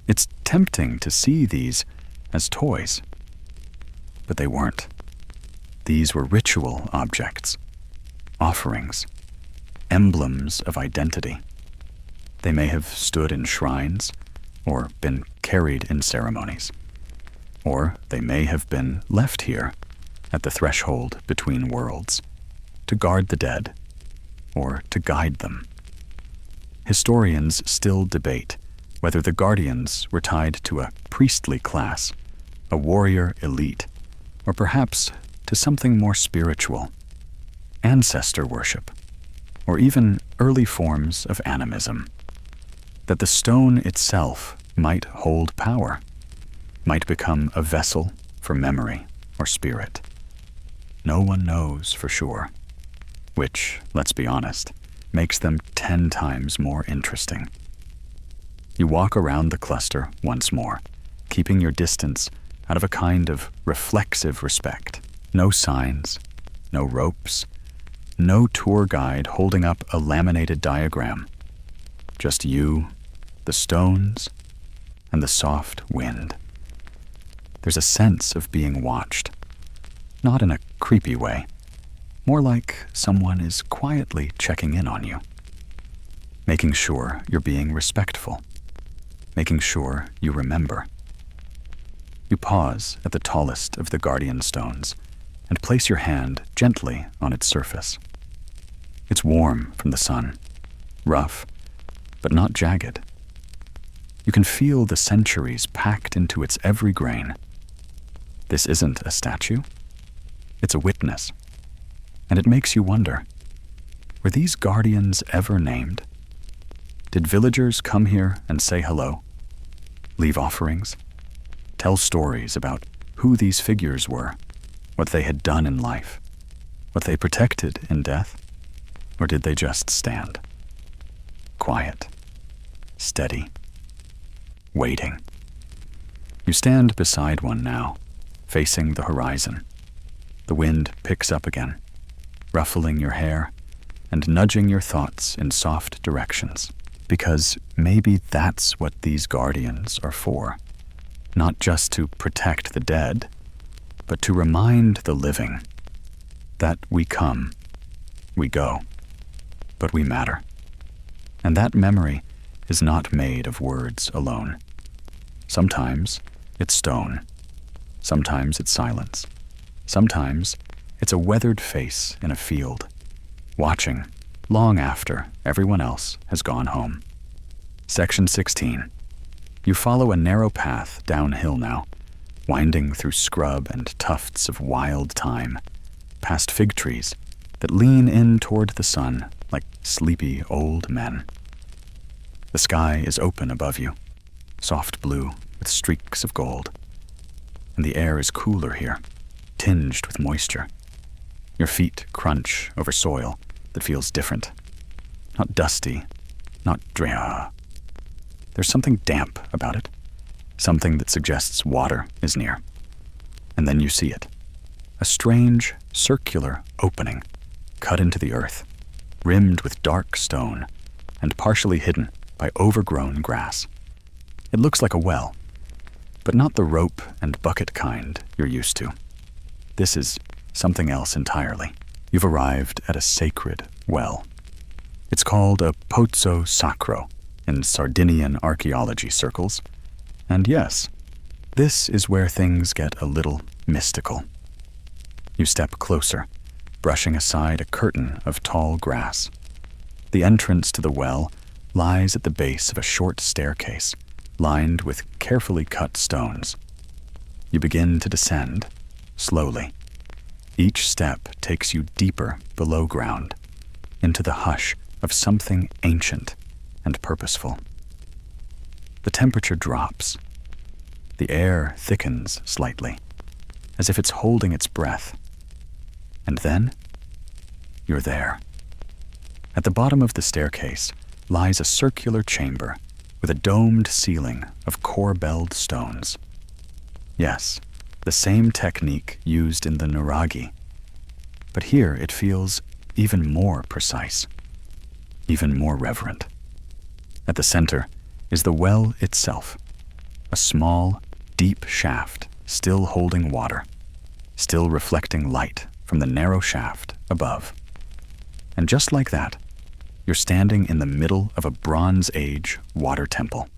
It's tempting to see these as toys, but they weren't. These were ritual objects, offerings, emblems of identity. They may have stood in shrines or been carried in ceremonies, or they may have been left here at the threshold between worlds to guard the dead or to guide them. Historians still debate whether the guardians were tied to a priestly class, a warrior elite, or perhaps to something more spiritual, ancestor worship, or even early forms of animism. That the stone itself might hold power, might become a vessel for memory or spirit. No one knows for sure, which, let's be honest, makes them 10 times more interesting. You walk around the cluster once more, keeping your distance out of a kind of reflexive respect. No signs, no ropes, no tour guide holding up a laminated diagram. Just you the stones, and the soft wind. There's a sense of being watched, not in a creepy way, more like someone is quietly checking in on you, making sure you're being respectful, making sure you remember. You pause at the tallest of the guardian stones and place your hand gently on its surface. It's warm from the sun, rough, but not jagged. You can feel the centuries packed into its every grain. This isn't a statue. It's a witness. And it makes you wonder, were these guardians ever named? Did villagers come here and say hello, leave offerings, tell stories about who these figures were, what they had done in life, what they protected in death? Or did they just stand? Quiet, steady, waiting. You stand beside one now, facing the horizon. The wind picks up again, ruffling your hair and nudging your thoughts in soft directions. Because maybe that's what these guardians are for. Not just to protect the dead, but to remind the living that we come, we go, but we matter. And that memory is not made of words alone. Sometimes it's stone. Sometimes it's silence. Sometimes it's a weathered face in a field, watching long after everyone else has gone home. Section 16. You follow a narrow path downhill now, winding through scrub and tufts of wild thyme, past fig trees that lean in toward the sun like sleepy old men. The sky is open above you, soft blue with streaks of gold, and the air is cooler here, tinged with moisture. Your feet crunch over soil that feels different. Not dusty, not dry. There's something damp about it, something that suggests water is near. And then you see it, a strange, circular opening cut into the earth, rimmed with dark stone and partially hidden by overgrown grass. It looks like a well, but not the rope and bucket kind you're used to. This is something else entirely. You've arrived at a sacred well. It's called a pozzo sacro in Sardinian archaeology circles. And yes, this is where things get a little mystical. You step closer, brushing aside a curtain of tall grass. The entrance to the well lies at the base of a short staircase, lined with carefully cut stones. You begin to descend, slowly. Each step takes you deeper below ground, into the hush of something ancient and purposeful. The temperature drops. The air thickens slightly, as if it's holding its breath. And then, you're there. At the bottom of the staircase lies a circular chamber with a domed ceiling of corbelled stones. Yes, the same technique used in the Nuraghe. But here it feels even more precise, even more reverent. At the center is the well itself, a small, deep shaft still holding water, still reflecting light from the narrow shaft above. And just like that, you're standing in the middle of a Bronze Age water temple.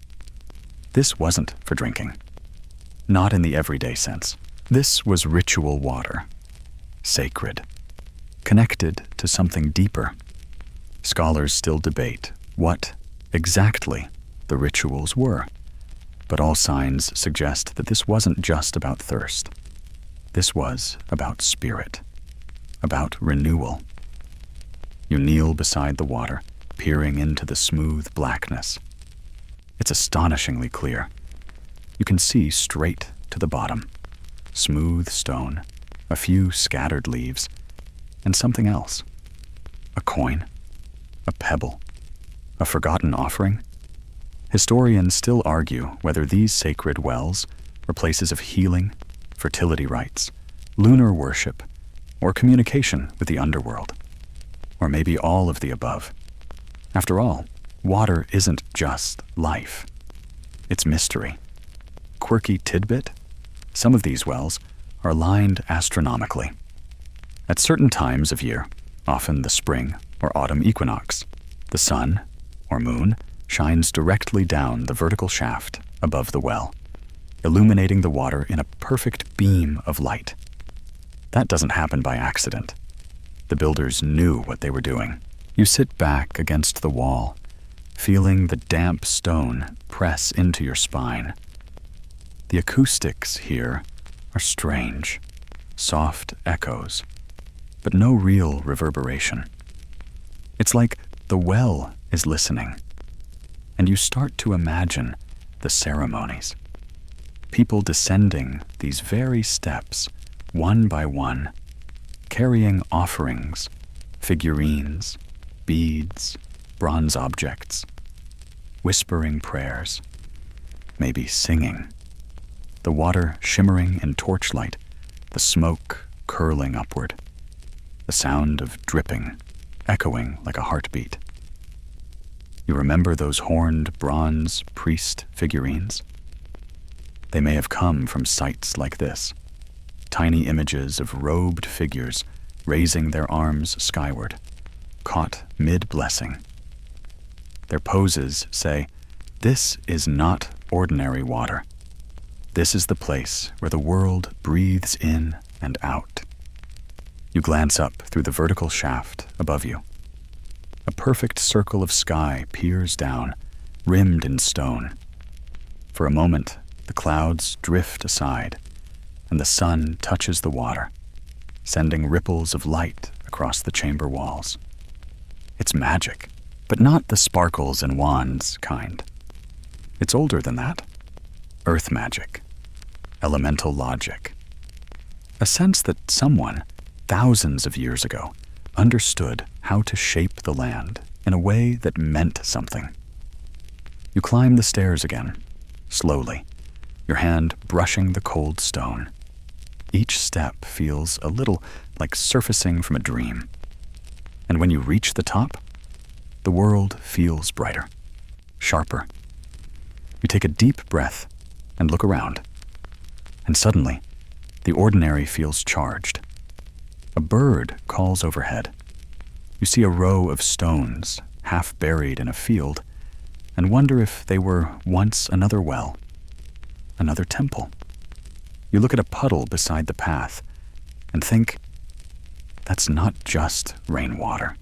This wasn't for drinking. Not in the everyday sense. This was ritual water, sacred, connected to something deeper. Scholars still debate what exactly the rituals were, but all signs suggest that this wasn't just about thirst. This was about spirit, about renewal. You kneel beside the water, peering into the smooth blackness. It's astonishingly clear. You can see straight to the bottom. Smooth stone, a few scattered leaves, and something else. A coin, a pebble, a forgotten offering. Historians still argue whether these sacred wells were places of healing, fertility rites, lunar worship, or communication with the underworld. Or maybe all of the above. After all, water isn't just life. It's mystery. Quirky tidbit? Some of these wells are aligned astronomically. At certain times of year, often the spring or autumn equinox, the sun, or moon, shines directly down the vertical shaft above the well, illuminating the water in a perfect beam of light. That doesn't happen by accident. The builders knew what they were doing. You sit back against the wall, feeling the damp stone press into your spine. The acoustics here are strange, soft echoes, but no real reverberation. It's like the well is listening, and you start to imagine the ceremonies. People descending these very steps, one by one, carrying offerings, figurines, beads, bronze objects, whispering prayers, maybe singing. The water shimmering in torchlight, the smoke curling upward, the sound of dripping, echoing like a heartbeat. You remember those horned bronze priest figurines? They may have come from sites like this, tiny images of robed figures raising their arms skyward, caught mid-blessing. Their poses say, "This is not ordinary water. This is the place where the world breathes in and out." You glance up through the vertical shaft above you. A perfect circle of sky peers down, rimmed in stone. For a moment, the clouds drift aside, and the sun touches the water, sending ripples of light across the chamber walls. It's magic, but not the sparkles and wands kind. It's older than that. Earth magic. Elemental logic. A sense that someone, thousands of years ago, understood how to shape the land in a way that meant something. You climb the stairs again, slowly, your hand brushing the cold stone. Each step feels a little like surfacing from a dream. And when you reach the top, the world feels brighter, sharper. You take a deep breath and look around. And suddenly, the ordinary feels charged. A bird calls overhead. You see a row of stones, half buried in a field, and wonder if they were once another well, another temple. You look at a puddle beside the path and think, that's not just rainwater.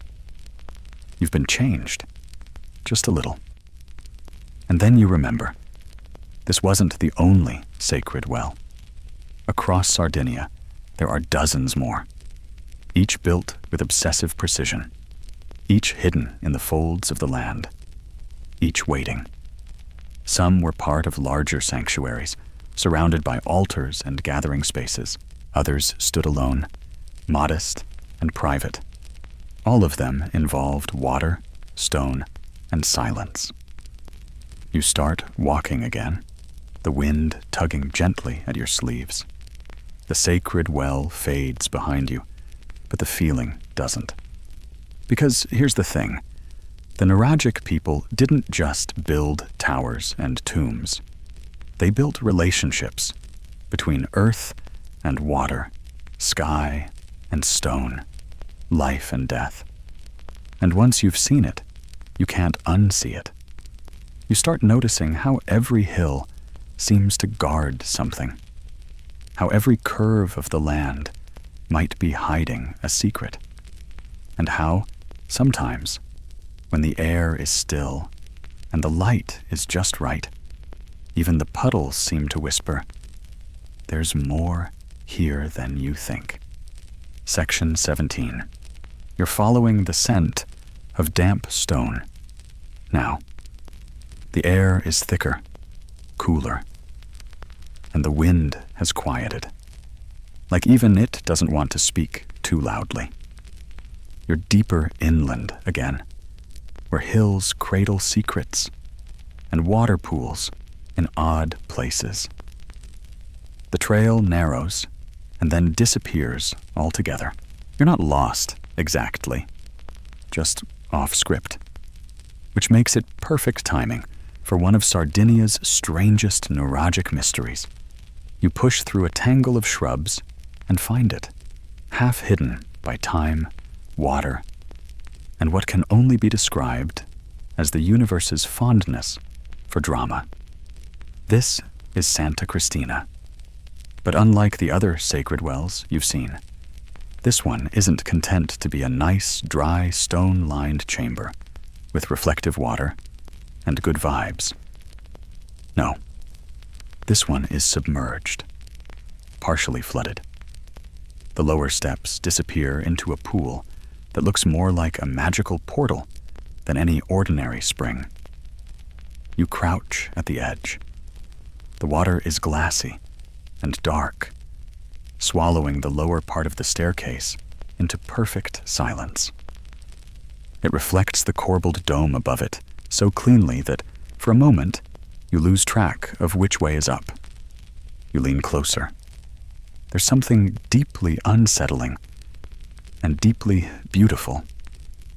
You've been changed, just a little. And then you remember, this wasn't the only sacred well. Across Sardinia, there are dozens more, each built with obsessive precision, each hidden in the folds of the land, each waiting. Some were part of larger sanctuaries, surrounded by altars and gathering spaces. Others stood alone, modest and private. All of them involved water, stone, and silence. You start walking again, the wind tugging gently at your sleeves. The sacred well fades behind you, but the feeling doesn't. Because here's the thing, the Nuragic people didn't just build towers and tombs. They built relationships between earth and water, sky and stone, life and death. And once you've seen it, you can't unsee it. You start noticing how every hill seems to guard something, how every curve of the land might be hiding a secret, and how, sometimes, when the air is still and the light is just right, even the puddles seem to whisper, "There's more here than you think." Section 17. You're following the scent of damp stone. Now, the air is thicker, cooler, and the wind has quieted, like even it doesn't want to speak too loudly. You're deeper inland again, where hills cradle secrets and water pools in odd places. The trail narrows and then disappears altogether. You're not lost exactly, just off script. which makes it perfect timing for one of Sardinia's strangest Nuragic mysteries. You push through a tangle of shrubs and find it, half hidden by time, water, and what can only be described as the universe's fondness for drama. This is Santa Cristina. But unlike the other sacred wells you've seen, this one isn't content to be a nice, dry, stone-lined chamber with reflective water and good vibes. No, this one is submerged, partially flooded. The lower steps disappear into a pool that looks more like a magical portal than any ordinary spring. You crouch at the edge. The water is glassy and dark, swallowing the lower part of the staircase into perfect silence. It reflects the corbelled dome above it so cleanly that, for a moment, you lose track of which way is up. You lean closer. There's something deeply unsettling and deeply beautiful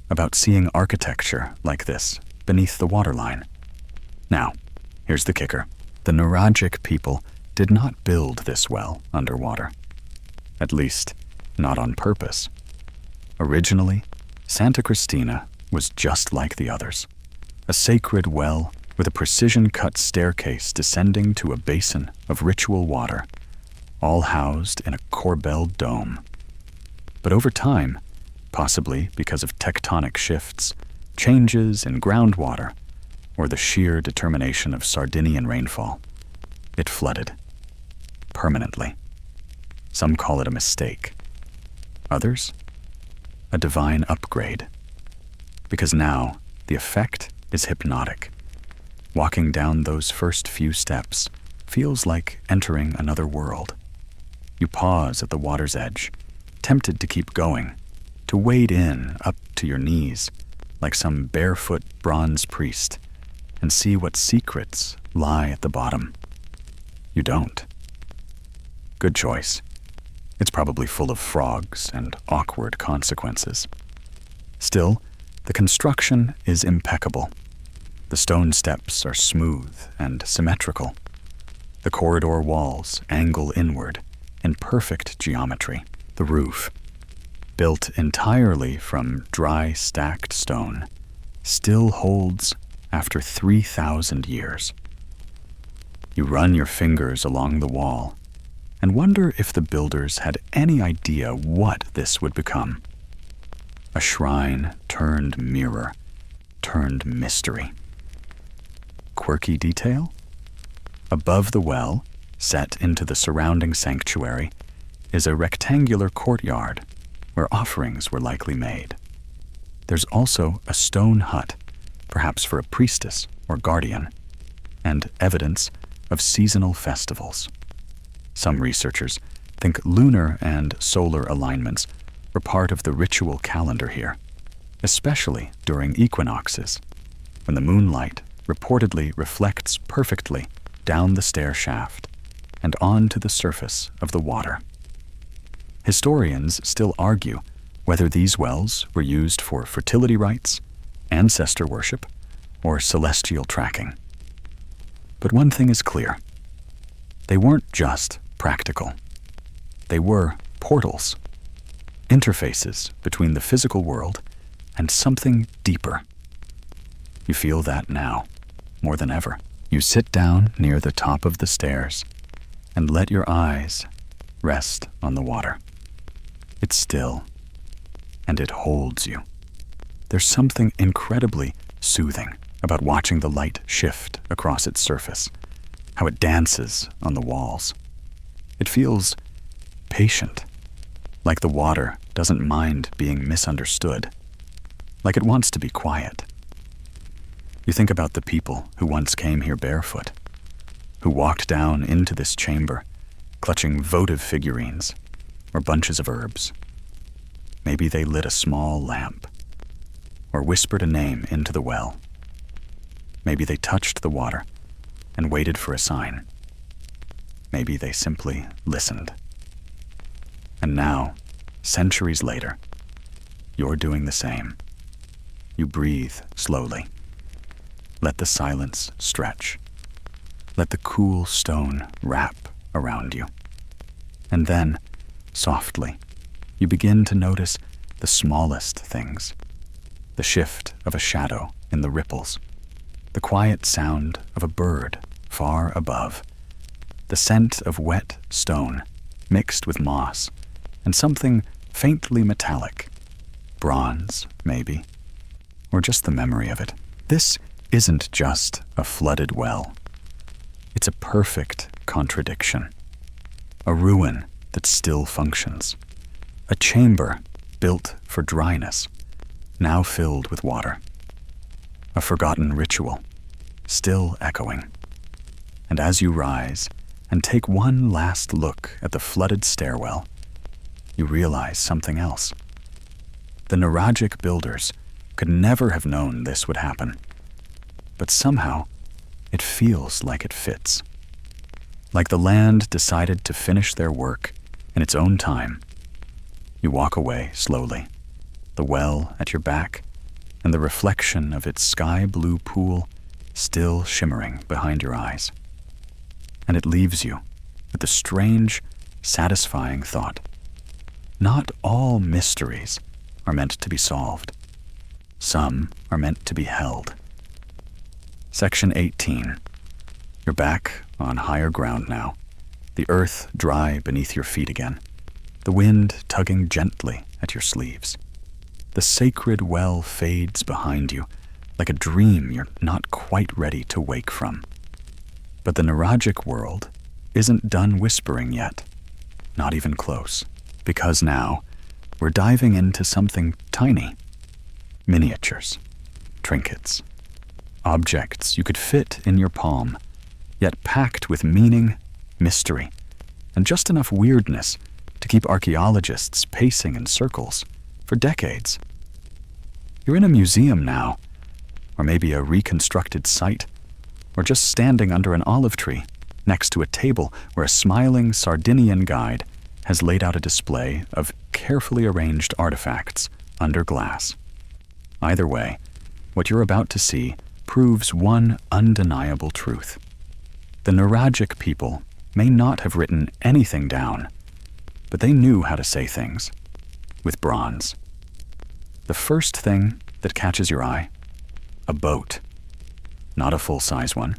about seeing architecture like this beneath the waterline. Now, here's the kicker. The Nuragic people did not build this well underwater. At least, not on purpose. Originally, Santa Cristina was just like the others. A sacred well with a precision-cut staircase descending to a basin of ritual water, all housed in a corbelled dome. But over time, possibly because of tectonic shifts, changes in groundwater, or the sheer determination of Sardinian rainfall, it flooded. Permanently. Some call it a mistake. Others, a divine upgrade. Because now, the effect is hypnotic. Walking down those first few steps feels like entering another world. You pause at the water's edge, tempted to keep going, to wade in up to your knees, like some barefoot bronze priest, and see what secrets lie at the bottom. You don't. Good choice. It's probably full of frogs and awkward consequences. Still, the construction is impeccable. The stone steps are smooth and symmetrical. The corridor walls angle inward in perfect geometry. The roof, built entirely from dry stacked stone, still holds after 3,000 years. You run your fingers along the wall and wonder if the builders had any idea what this would become. A shrine turned mirror, turned mystery. Quirky detail? Above the well, set into the surrounding sanctuary, is a rectangular courtyard where offerings were likely made. There's also a stone hut, perhaps for a priestess or guardian, and evidence of seasonal festivals. Some researchers think lunar and solar alignments were part of the ritual calendar here, especially during equinoxes, when the moonlight reportedly reflects perfectly down the stair shaft and onto the surface of the water. Historians still argue whether these wells were used for fertility rites, ancestor worship, or celestial tracking. But one thing is clear. They weren't just practical. They were portals, interfaces between the physical world and something deeper. You feel that now, more than ever. You sit down near the top of the stairs and let your eyes rest on the water. It's still, and it holds you. There's something incredibly soothing about watching the light shift across its surface, how it dances on the walls. It feels patient, like the water doesn't mind being misunderstood, like it wants to be quiet. You think about the people who once came here barefoot, who walked down into this chamber, clutching votive figurines or bunches of herbs. Maybe they lit a small lamp, or whispered a name into the well. Maybe they touched the water and waited for a sign. Maybe they simply listened. And now, centuries later, you're doing the same. You breathe slowly, Let the silence stretch. Let the cool stone wrap around you. And then, softly, you begin to notice the smallest things. The shift of a shadow in the ripples. The quiet sound of a bird far above. The scent of wet stone mixed with moss and something faintly metallic. Bronze, maybe. Or just the memory of it. This isn't just a flooded well. It's a perfect contradiction. A ruin that still functions. A chamber built for dryness, now filled with water. A forgotten ritual, still echoing. And as you rise and take one last look at the flooded stairwell, you realize something else. The Nuragic builders could never have known this would happen. But somehow, it feels like it fits. Like the land decided to finish their work in its own time. You walk away slowly, the well at your back, and the reflection of its sky-blue pool still shimmering behind your eyes. And it leaves you with the strange, satisfying thought. Not all mysteries are meant to be solved. Some are meant to be held. Section 18. You're back on higher ground now, the earth dry beneath your feet again, the wind tugging gently at your sleeves. The sacred well fades behind you like a dream you're not quite ready to wake from. But the Nuragic world isn't done whispering yet, not even close, because now we're diving into something tiny. Miniatures, trinkets, objects you could fit in your palm, yet packed with meaning, mystery, and just enough weirdness to keep archaeologists pacing in circles for decades. You're in a museum now, or maybe a reconstructed site, or just standing under an olive tree next to a table where a smiling Sardinian guide has laid out a display of carefully arranged artifacts under glass. Either way, what you're about to see proves one undeniable truth. The Nuragic people may not have written anything down, but they knew how to say things, with bronze. The first thing that catches your eye, a boat. Not a full-size one.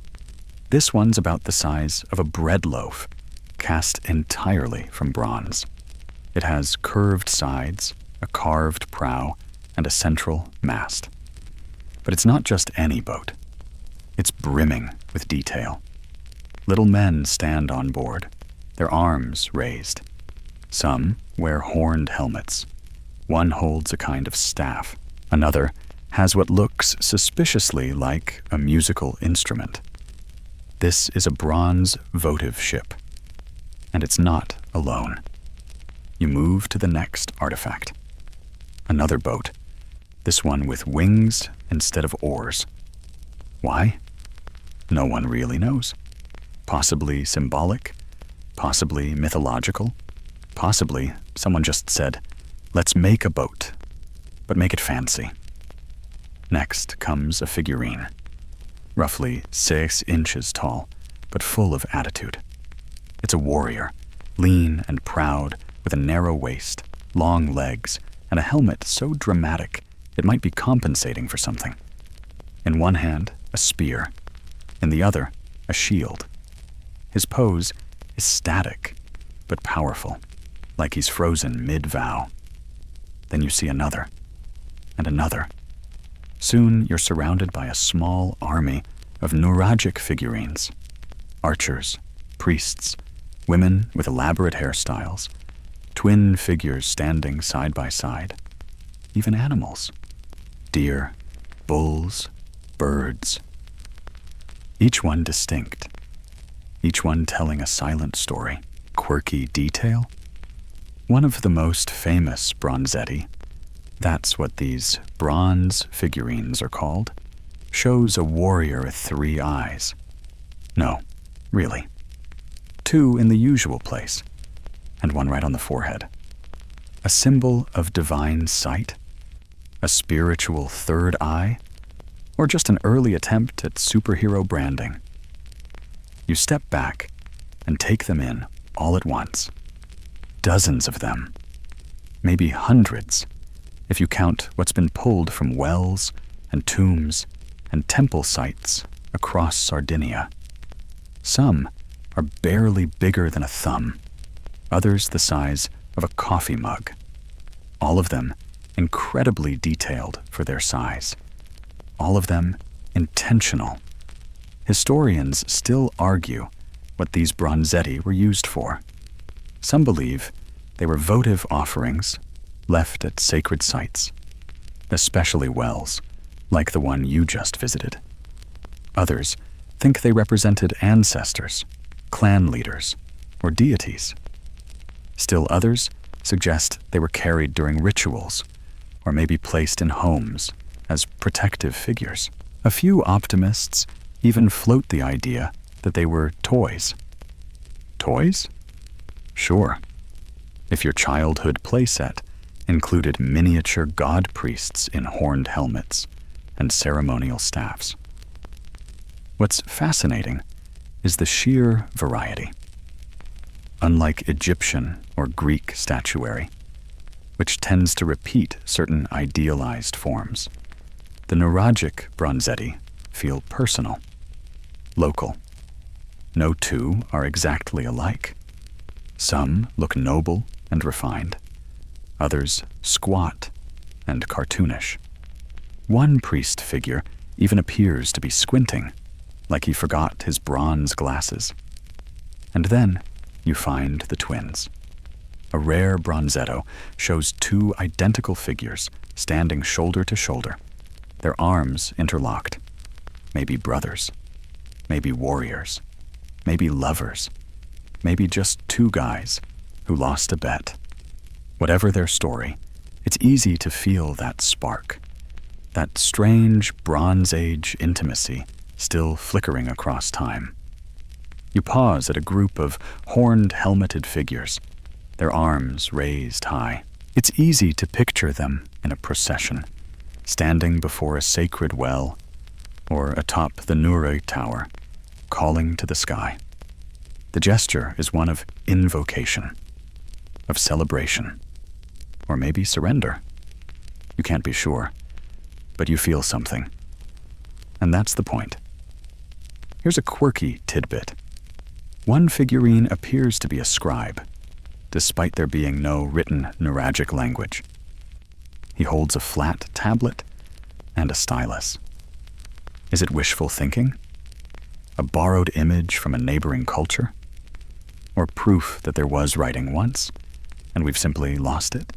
This one's about the size of a bread loaf, cast entirely from bronze. It has curved sides, a carved prow, and a central mast. But it's not just any boat. It's brimming with detail. Little men stand on board, their arms raised. Some wear horned helmets. One holds a kind of staff. Another has what looks suspiciously like a musical instrument. This is a bronze votive ship, and it's not alone. You move to the next artifact. Another boat, this one with wings instead of oars. Why? No one really knows. Possibly symbolic, possibly mythological, possibly someone just said, "Let's make a boat, but make it fancy." Next comes a figurine, roughly 6 inches tall, but full of attitude. It's a warrior, lean and proud, with a narrow waist, long legs, and a helmet so dramatic it might be compensating for something. In one hand, a spear. In the other, a shield. His pose is static, but powerful, like he's frozen mid-vow. Then you see another, and another. Soon you're surrounded by a small army of Nuragic figurines. Archers, priests, women with elaborate hairstyles, twin figures standing side by side, even animals. Deer, bulls, birds. Each one distinct. Each one telling a silent story. Quirky detail. One of the most famous bronzetti, that's what these bronze figurines are called, shows a warrior with 3 eyes. No, really. 2 in the usual place, and 1 right on the forehead. A symbol of divine sight? A spiritual third eye? or just an early attempt at superhero branding. You step back and take them in all at once. Dozens of them, maybe hundreds, if you count what's been pulled from wells and tombs and temple sites across Sardinia. Some are barely bigger than a thumb, others the size of a coffee mug. All of them incredibly detailed for their size. All of them intentional. Historians still argue what these bronzetti were used for. Some believe they were votive offerings left at sacred sites, especially wells, like the one you just visited. Others think they represented ancestors, clan leaders, or deities. Still others suggest they were carried during rituals, or maybe placed in homes as protective figures. A few optimists even float the idea that they were toys. Toys? Sure. If your childhood playset included miniature god priests in horned helmets and ceremonial staffs. What's fascinating is the sheer variety. Unlike Egyptian or Greek statuary, which tends to repeat certain idealized forms, the Nuragic bronzetti feel personal, local. No two are exactly alike. Some look noble and refined, others squat and cartoonish. One priest figure even appears to be squinting, like he forgot his bronze glasses. And then you find the twins. A rare bronzetto shows two identical figures standing shoulder to shoulder, their arms interlocked. Maybe brothers, maybe warriors, maybe lovers, maybe just two guys who lost a bet. Whatever their story, it's easy to feel that spark, that strange Bronze Age intimacy still flickering across time. You pause at a group of horned, helmeted figures, their arms raised high. It's easy to picture them in a procession, standing before a sacred well or atop the Nuraghe tower, calling to the sky. The gesture is one of invocation, of celebration, or maybe surrender. You can't be sure, but you feel something. And that's the point. Here's a quirky tidbit. One figurine appears to be a scribe, despite there being no written Nuragic language. He holds a flat tablet and a stylus. Is it wishful thinking? A borrowed image from a neighboring culture? Or proof that there was writing once, and we've simply lost it?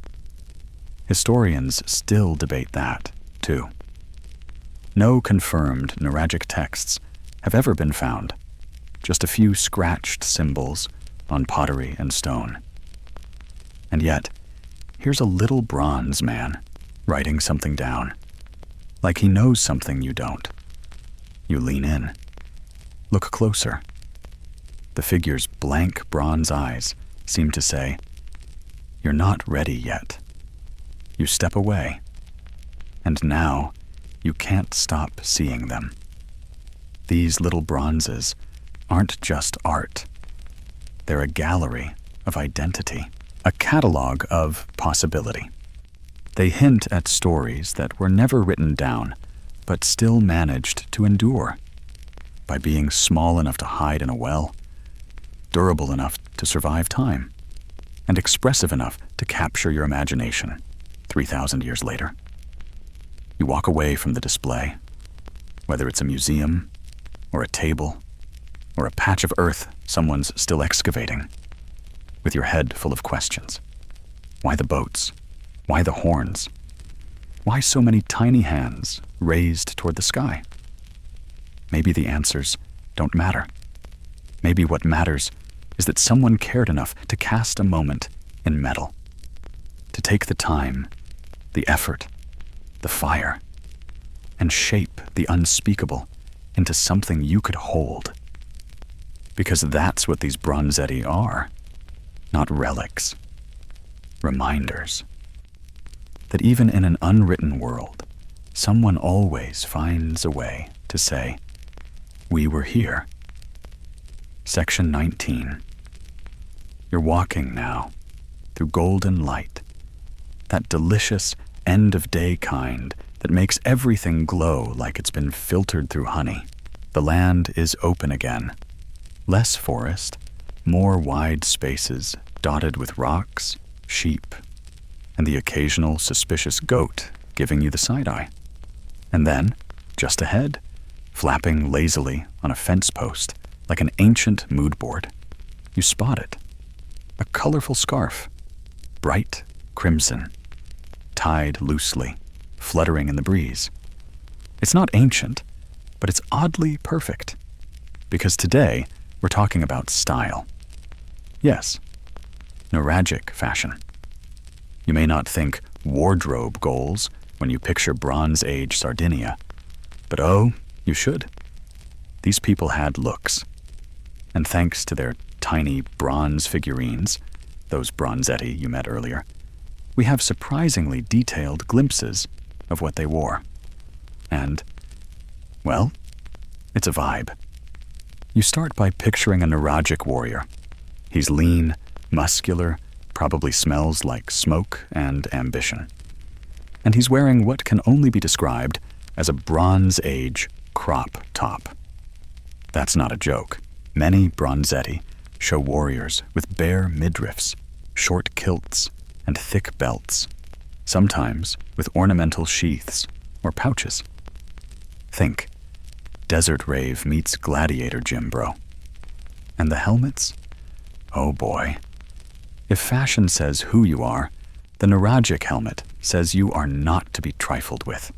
Historians still debate that, too. No confirmed Nuragic texts have ever been found, just a few scratched symbols on pottery and stone. And yet, here's a little bronze man writing something down, like he knows something you don't. You lean in. Look closer. The figure's blank bronze eyes seem to say, "You're not ready yet." You step away, and now you can't stop seeing them. These little bronzes aren't just art. They're a gallery of identity, a catalog of possibility. They hint at stories that were never written down, but still managed to endure by being small enough to hide in a well, durable enough to survive time, and expressive enough to capture your imagination 3,000 years later. You walk away from the display, whether it's a museum, or a table, or a patch of earth someone's still excavating, with your head full of questions. Why the boats? Why the horns? Why so many tiny hands raised toward the sky? Maybe the answers don't matter. Maybe what matters is that someone cared enough to cast a moment in metal, to take the time, the effort, the fire, and shape the unspeakable into something you could hold. Because that's what these bronzetti are, not relics, reminders that even in an unwritten world, someone always finds a way to say, "We were here." Section 19. You're walking now through golden light, that delicious end-of-day kind that makes everything glow like it's been filtered through honey. The land is open again. Less forest, more wide spaces dotted with rocks, sheep, and the occasional suspicious goat giving you the side-eye. And then, just ahead, flapping lazily on a fence post like an ancient mood board, you spot it. A colorful scarf, bright crimson, tied loosely, fluttering in the breeze. It's not ancient, but it's oddly perfect, because today we're talking about style. Yes, Nuragic fashion. You may not think wardrobe goals when you picture Bronze Age Sardinia, but oh, you should. These people had looks, and thanks to their tiny bronze figurines, those bronzetti you met earlier, we have surprisingly detailed glimpses of what they wore. And, well, it's a vibe. You start by picturing a Nuragic warrior. He's lean, muscular, probably smells like smoke and ambition. And he's wearing what can only be described as a Bronze Age crop top. That's not a joke. Many bronzetti show warriors with bare midriffs, short kilts, and thick belts, sometimes with ornamental sheaths or pouches. Think, desert rave meets gladiator gym, bro. And the helmets? Oh boy. If fashion says who you are, the Nuragic helmet says you are not to be trifled with.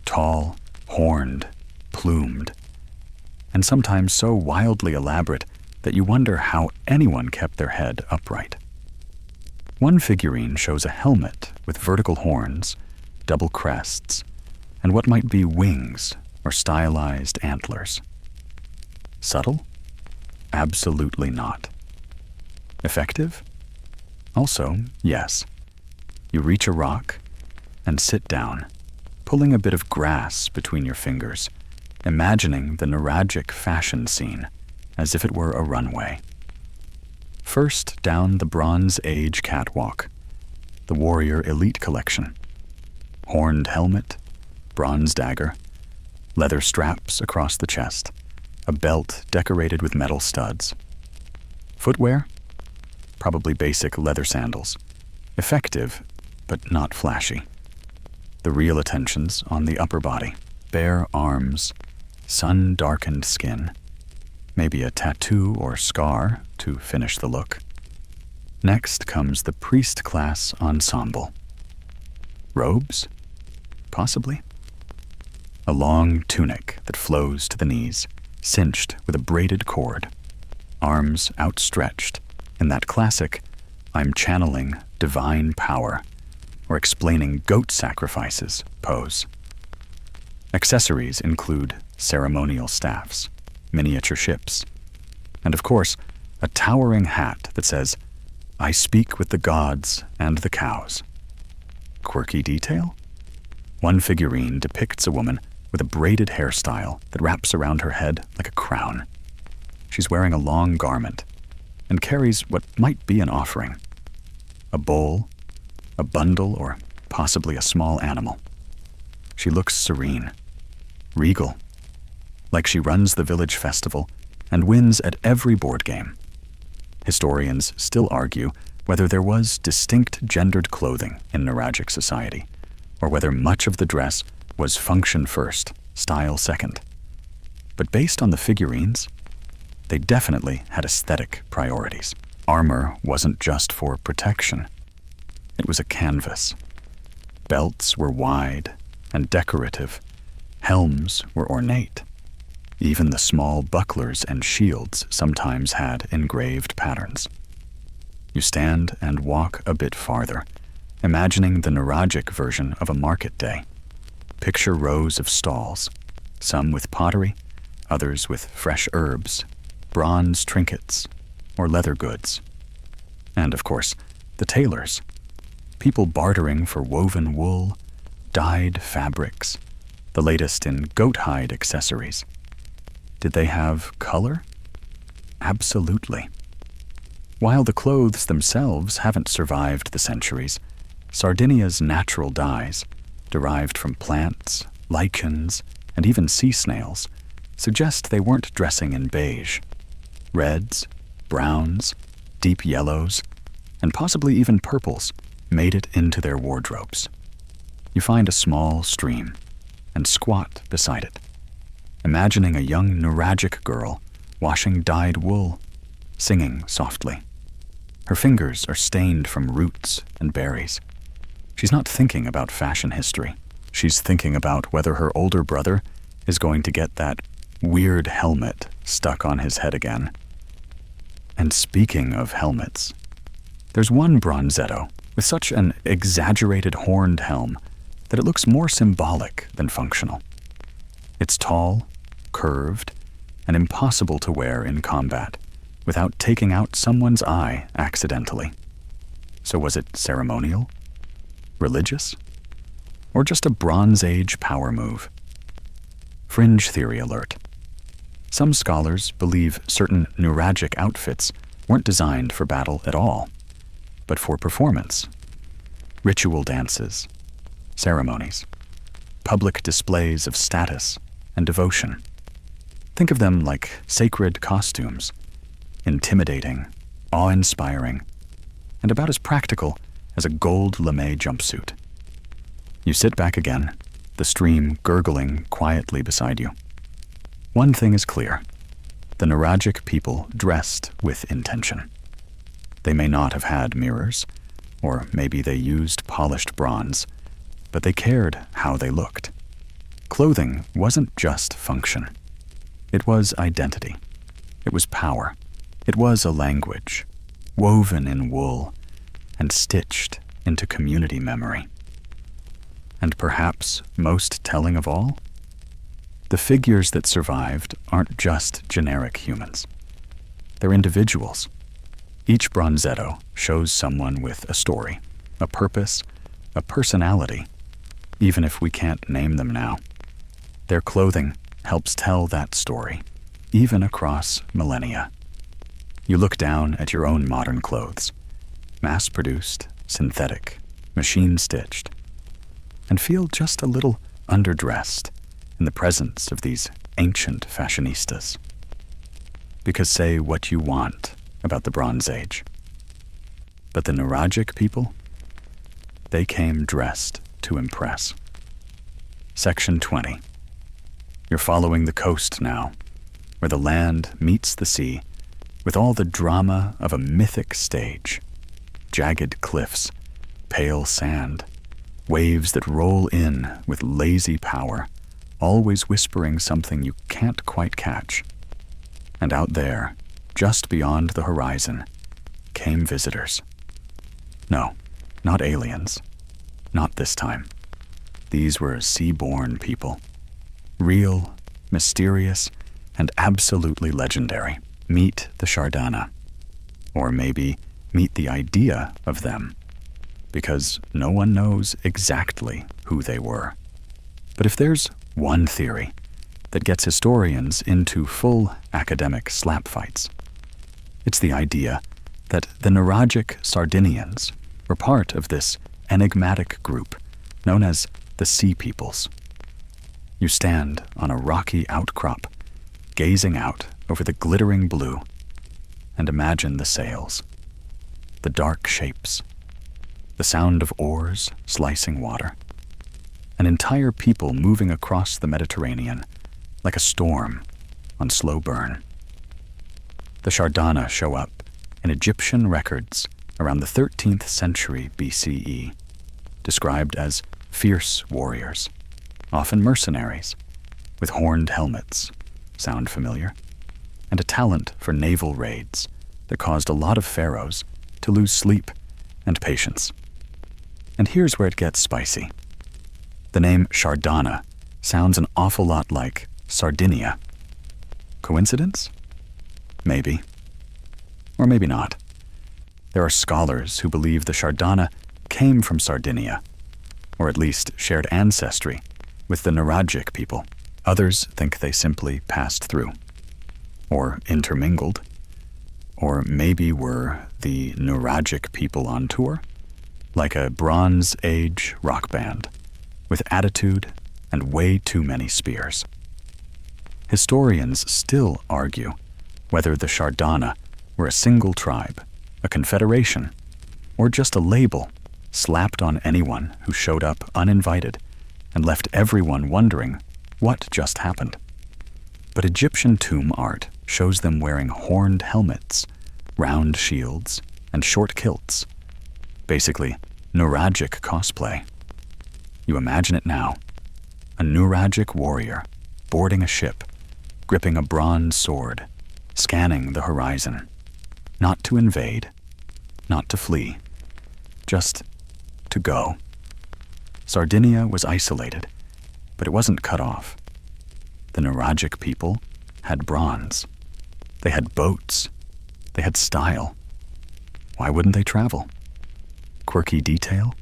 Tall, horned, plumed, and sometimes so wildly elaborate that you wonder how anyone kept their head upright. One figurine shows a helmet with vertical horns, double crests, and what might be wings or stylized antlers. Subtle? Absolutely not. Effective? Also, yes. You reach a rock and sit down, pulling a bit of grass between your fingers, imagining the Nuragic fashion scene as if it were a runway. First down the Bronze Age catwalk, the Warrior Elite Collection. Horned helmet, bronze dagger, leather straps across the chest, a belt decorated with metal studs. Footwear? Probably basic leather sandals. Effective, but not flashy. The real attention's on the upper body. Bare arms, sun-darkened skin, maybe a tattoo or scar to finish the look. Next comes the priest class ensemble. Robes? Possibly. A long tunic that flows to the knees, cinched with a braided cord, arms outstretched in that classic "I'm channeling divine power" or explaining goat sacrifices pose. Accessories include ceremonial staffs, miniature ships, and of course, a towering hat that says, "I speak with the gods and the cows." Quirky detail? One figurine depicts a woman with a braided hairstyle that wraps around her head like a crown. She's wearing a long garment and carries what might be an offering: a bowl, a bundle, or possibly a small animal. She looks serene, regal, like she runs the village festival and wins at every board game. Historians still argue whether there was distinct gendered clothing in Nuragic society, or whether much of the dress was function first, style second. But based on the figurines, they definitely had aesthetic priorities. Armor wasn't just for protection. It was a canvas. Belts were wide and decorative. Helms were ornate. Even the small bucklers and shields sometimes had engraved patterns. You stand and walk a bit farther, imagining the Nuragic version of a market day. Picture rows of stalls, some with pottery, others with fresh herbs, bronze trinkets, or leather goods. And of course, the tailors. People bartering for woven wool, dyed fabrics, the latest in goat hide accessories. Did they have color? Absolutely. While the clothes themselves haven't survived the centuries, Sardinia's natural dyes, derived from plants, lichens, and even sea snails, suggest they weren't dressing in beige. Reds, browns, deep yellows, and possibly even purples made it into their wardrobes. You find a small stream and squat beside it, imagining a young Nuragic girl washing dyed wool, singing softly. Her fingers are stained from roots and berries. She's not thinking about fashion history. She's thinking about whether her older brother is going to get that weird helmet stuck on his head again. And speaking of helmets, there's one bronzetto with such an exaggerated horned helm that it looks more symbolic than functional. It's tall, curved, and impossible to wear in combat without taking out someone's eye accidentally. So was it ceremonial? Religious? Or just a Bronze Age power move? Fringe theory alert. Some scholars believe certain Nuragic outfits weren't designed for battle at all, but for performance. Ritual dances, ceremonies, public displays of status and devotion. Think of them like sacred costumes, intimidating, awe-inspiring, and about as practical as a gold lame jumpsuit. You sit back again, the stream gurgling quietly beside you. One thing is clear. The Nuragic people dressed with intention. They may not have had mirrors, or maybe they used polished bronze, but they cared how they looked. Clothing wasn't just function. It was identity. It was power. It was a language, woven in wool and stitched into community memory. And perhaps most telling of all, the figures that survived aren't just generic humans. They're individuals. Each bronzetto shows someone with a story, a purpose, a personality, even if we can't name them now. Their clothing helps tell that story, even across millennia. You look down at your own modern clothes, mass-produced, synthetic, machine-stitched, and feel just a little underdressed in the presence of these ancient fashionistas. Because say what you want about the Bronze Age, but the Nuragic people, they came dressed to impress. Section 20. You're following the coast now, where the land meets the sea with all the drama of a mythic stage. Jagged cliffs, pale sand, waves that roll in with lazy power, always whispering something you can't quite catch. And out there, just beyond the horizon, came visitors. No, not aliens. Not this time. These were sea-born people. Real, mysterious, and absolutely legendary. Meet the Shardana. Or maybe meet the idea of them, because no one knows exactly who they were. But if there's one theory that gets historians into full academic slap fights, it's the idea that the Nuragic Sardinians were part of this enigmatic group known as the Sea Peoples. You stand on a rocky outcrop, gazing out over the glittering blue, and imagine the sails, the dark shapes, the sound of oars slicing water, an entire people moving across the Mediterranean like a storm on slow burn. The Shardana show up in Egyptian records around the 13th century BCE, described as fierce warriors, often mercenaries, with horned helmets, sound familiar, and a talent for naval raids that caused a lot of pharaohs to lose sleep and patience. And here's where it gets spicy. The name Shardana sounds an awful lot like Sardinia. Coincidence? Maybe. Or maybe not. There are scholars who believe the Shardana came from Sardinia, or at least shared ancestry with the Nuragic people. Others think they simply passed through, or intermingled, or maybe were the Nuragic people on tour, like a Bronze Age rock band, with attitude and way too many spears. Historians still argue whether the Sardana were a single tribe, a confederation, or just a label slapped on anyone who showed up uninvited and left everyone wondering what just happened. But Egyptian tomb art shows them wearing horned helmets, round shields, and short kilts. Basically, Nuragic cosplay. You imagine it now. A Nuragic warrior boarding a ship, gripping a bronze sword, scanning the horizon. Not to invade, not to flee, just to go. Sardinia was isolated, but it wasn't cut off. The Nuragic people had bronze. They had boats. They had style. Why wouldn't they travel? Quirky detail?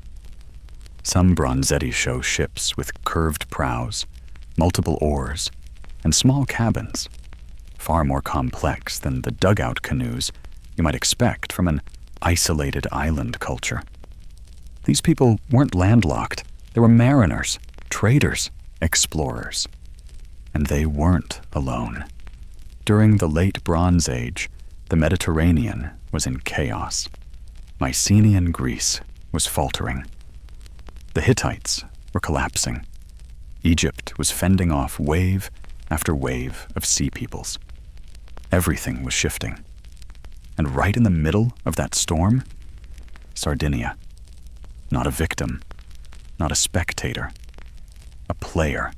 Some bronzetti show ships with curved prows, multiple oars, and small cabins, far more complex than the dugout canoes you might expect from an isolated island culture. These people weren't landlocked. They were mariners, traders, explorers. And they weren't alone. During the late Bronze Age, the Mediterranean was in chaos. Mycenaean Greece was faltering. The Hittites were collapsing. Egypt was fending off wave after wave of sea peoples. Everything was shifting. And right in the middle of that storm, Sardinia. Not a victim, not a spectator, a player.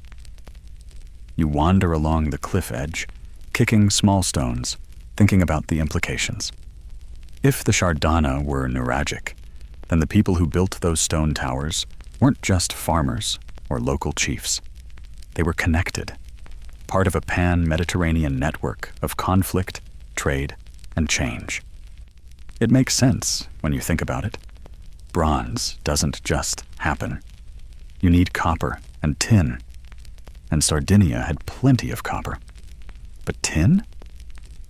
You wander along the cliff edge, kicking small stones, thinking about the implications. If the Sardana were Nuragic, then the people who built those stone towers weren't just farmers or local chiefs. They were connected, part of a pan-Mediterranean network of conflict, trade, and change. It makes sense when you think about it. Bronze doesn't just happen. You need copper and tin, and Sardinia had plenty of copper. But tin?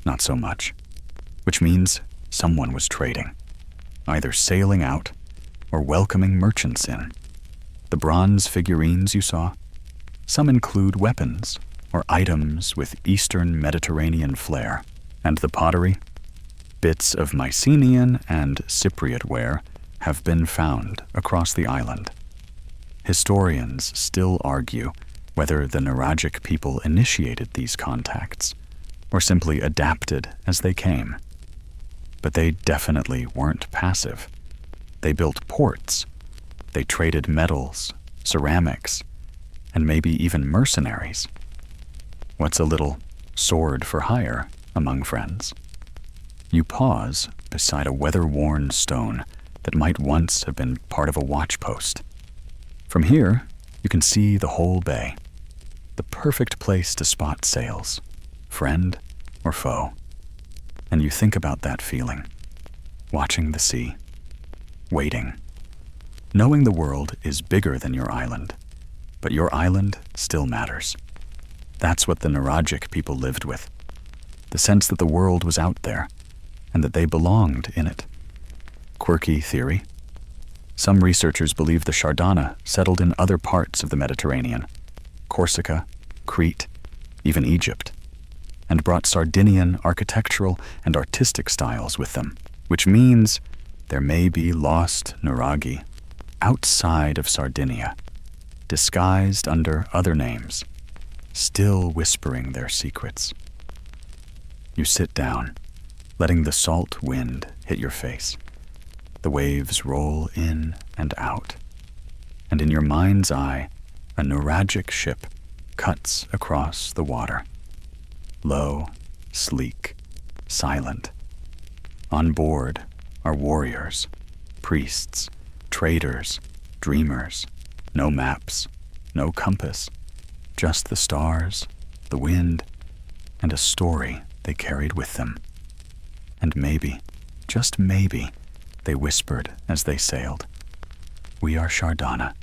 Not so much, which means someone was trading, either sailing out or welcoming merchants in. The bronze figurines you saw, some include weapons or items with Eastern Mediterranean flair, and the pottery, bits of Mycenaean and Cypriot ware have been found across the island. Historians still argue whether the Nuragic people initiated these contacts or simply adapted as they came. But they definitely weren't passive. They built ports. They traded metals, ceramics, and maybe even mercenaries. What's a little sword for hire among friends? You pause beside a weather-worn stone that might once have been part of a watchpost. From here, you can see the whole bay, the perfect place to spot sails, friend or foe. And you think about that feeling, watching the sea, waiting, knowing the world is bigger than your island, but your island still matters. That's what the Nuragic people lived with, the sense that the world was out there and that they belonged in it. Quirky theory. Some researchers believe the Sardana settled in other parts of the Mediterranean, Corsica, Crete, even Egypt, and brought Sardinian architectural and artistic styles with them, which means there may be lost Nuraghe outside of Sardinia, disguised under other names, still whispering their secrets. You sit down, letting the salt wind hit your face. The waves roll in and out, and in your mind's eye, a Nuragic ship cuts across the water. Low, sleek, silent. On board are warriors, priests, traders, dreamers. No maps, no compass, just the stars, the wind, and a story they carried with them. And maybe, just maybe, they whispered as they sailed, "We are Sardana,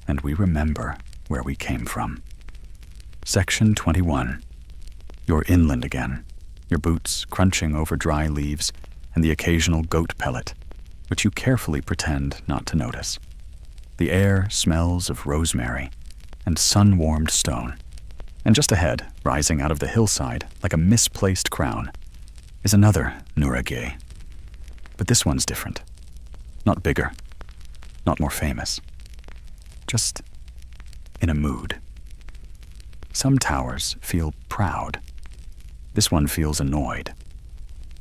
and we remember where where we came from. Section 21. You're inland again, your boots crunching over dry leaves and the occasional goat pellet, which you carefully pretend not to notice. The air smells of rosemary and sun-warmed stone. And just ahead, rising out of the hillside like a misplaced crown, is another Nuraghe. But this one's different. Not bigger, not more famous. Just in a mood. Some towers feel proud. This one feels annoyed.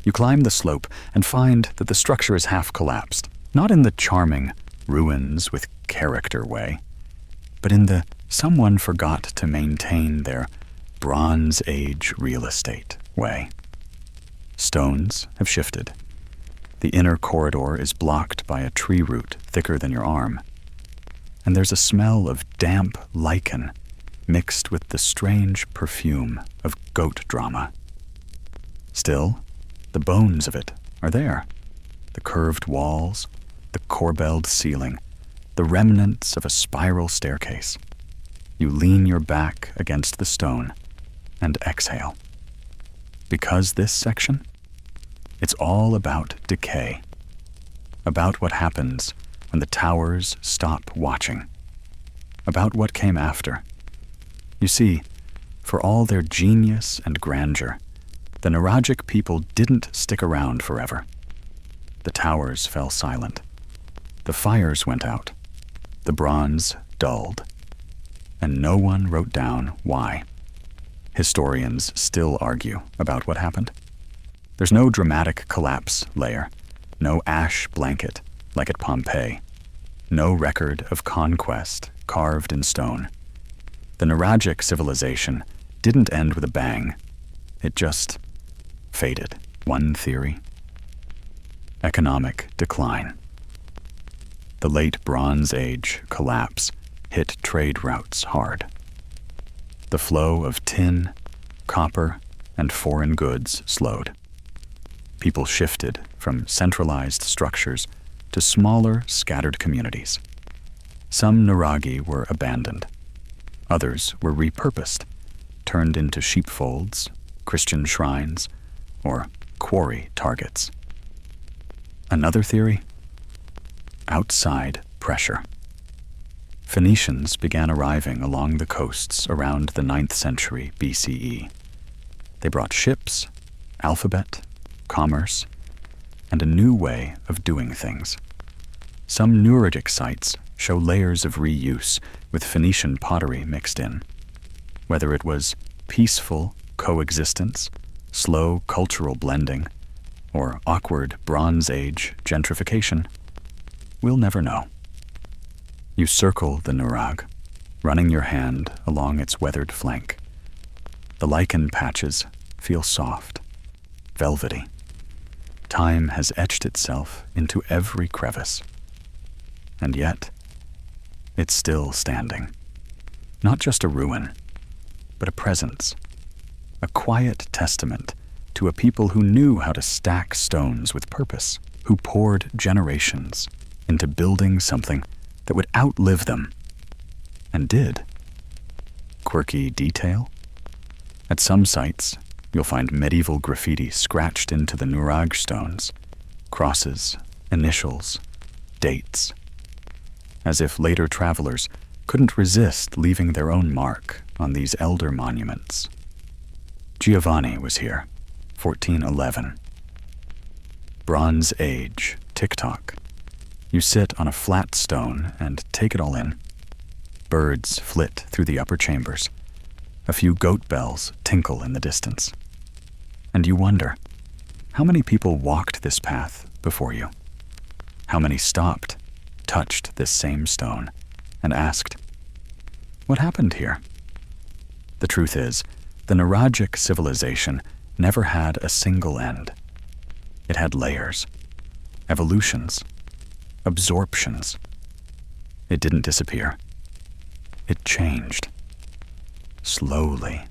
You climb the slope and find that the structure is half collapsed, not in the charming ruins with character way, but in the someone forgot to maintain their Bronze Age real estate way. Stones have shifted. The inner corridor is blocked by a tree root thicker than your arm, and there's a smell of damp lichen mixed with the strange perfume of goat drama. Still, the bones of it are there. The curved walls, the corbelled ceiling, the remnants of a spiral staircase. You lean your back against the stone and exhale. Because this section, it's all about decay. About what happens when the towers stop watching. About what came after. You see, for all their genius and grandeur, the Nuragic people didn't stick around forever. The towers fell silent. The fires went out. The bronze dulled. And no one wrote down why. Historians still argue about what happened. There's no dramatic collapse layer, no ash blanket like at Pompeii, no record of conquest carved in stone. The Nuragic civilization didn't end with a bang. It just faded. One theory: economic decline. The late Bronze Age collapse hit trade routes hard. The flow of tin, copper, and foreign goods slowed. People shifted from centralized structures to smaller, scattered communities. Some Nuraghe were abandoned. Others were repurposed, turned into sheepfolds, Christian shrines, or quarry targets. Another theory: outside pressure. Phoenicians began arriving along the coasts around the 9th century BCE. They brought ships, alphabet, commerce, and a new way of doing things. Some Nuragic sites show layers of reuse with Phoenician pottery mixed in. Whether it was peaceful coexistence, slow cultural blending, or awkward Bronze Age gentrification, we'll never know. You circle the Nuraghe, running your hand along its weathered flank. The lichen patches feel soft, velvety. Time has etched itself into every crevice. And yet, it's still standing. Not just a ruin, but a presence. A quiet testament to a people who knew how to stack stones with purpose, who poured generations into building something that would outlive them, and did. Quirky detail? At some sites, you'll find medieval graffiti scratched into the Nuraghe stones, crosses, initials, dates, as if later travelers couldn't resist leaving their own mark on these elder monuments. Giovanni was here, 1411. Bronze Age, tick-tock. You sit on a flat stone and take it all in. Birds flit through the upper chambers. A few goat bells tinkle in the distance. And you wonder, how many people walked this path before you? How many stopped, touched this same stone, and asked, what happened here? The truth is, the Nuragic civilization never had a single end. It had layers, evolutions, absorptions. It didn't disappear. It changed. Slowly,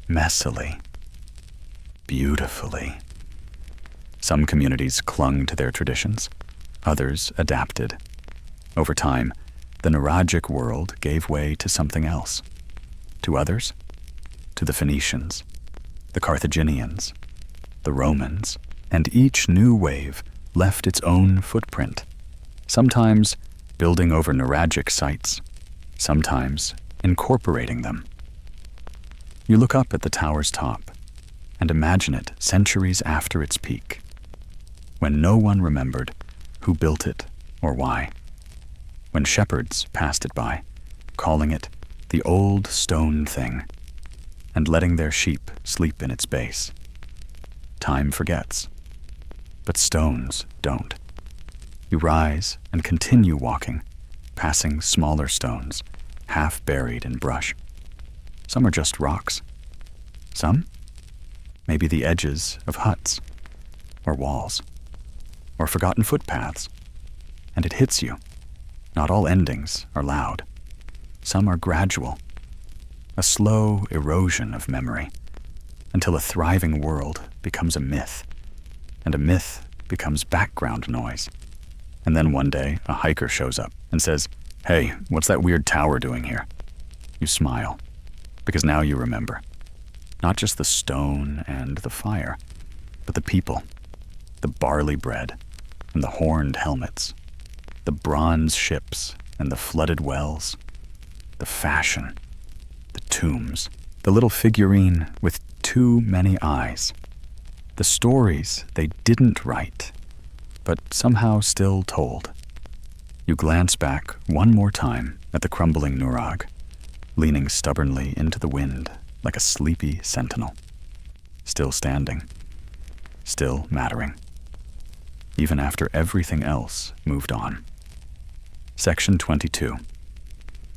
messily, beautifully. Some communities clung to their traditions. Others adapted. Over time, the Nuragic world gave way to something else. To others, to the Phoenicians, the Carthaginians, the Romans, and each new wave left its own footprint, sometimes building over Nuragic sites, sometimes incorporating them. You look up at the tower's top and imagine it centuries after its peak, when no one remembered who built it or why, when shepherds passed it by, calling it the old stone thing, and letting their sheep sleep in its base. Time forgets, but stones don't. You rise and continue walking, passing smaller stones, half buried in brush. Some are just rocks. Some, maybe the edges of huts, or walls, or forgotten footpaths. And it hits you. Not all endings are loud. Some are gradual, a slow erosion of memory, until a thriving world becomes a myth, and a myth becomes background noise. And then one day, a hiker shows up and says, "Hey, what's that weird tower doing here?" You smile, because now you remember. Not just the stone and the fire, but the people, the barley bread and the horned helmets, the bronze ships and the flooded wells, the fashion, the tombs, the little figurine with too many eyes, the stories they didn't write, but somehow still told. You glance back one more time at the crumbling Nuraghe, leaning stubbornly into the wind like a sleepy sentinel. Still standing, still mattering, even after everything else moved on. Section 22.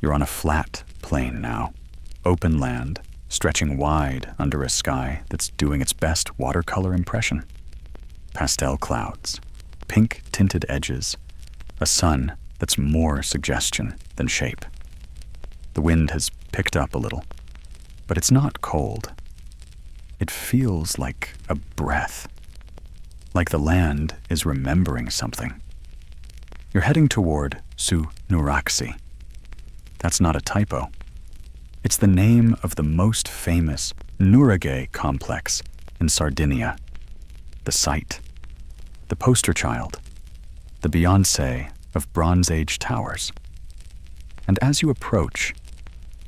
You're on a flat plain now, open land, stretching wide under a sky that's doing its best watercolor impression. Pastel clouds, pink-tinted edges, a sun that's more suggestion than shape. The wind has picked up a little, but it's not cold. It feels like a breath, like the land is remembering something. You're heading toward Nuragic. That's not a typo. It's the name of the most famous Nuraghe complex in Sardinia, the site, the poster child, the Beyoncé of Bronze Age towers. And as you approach,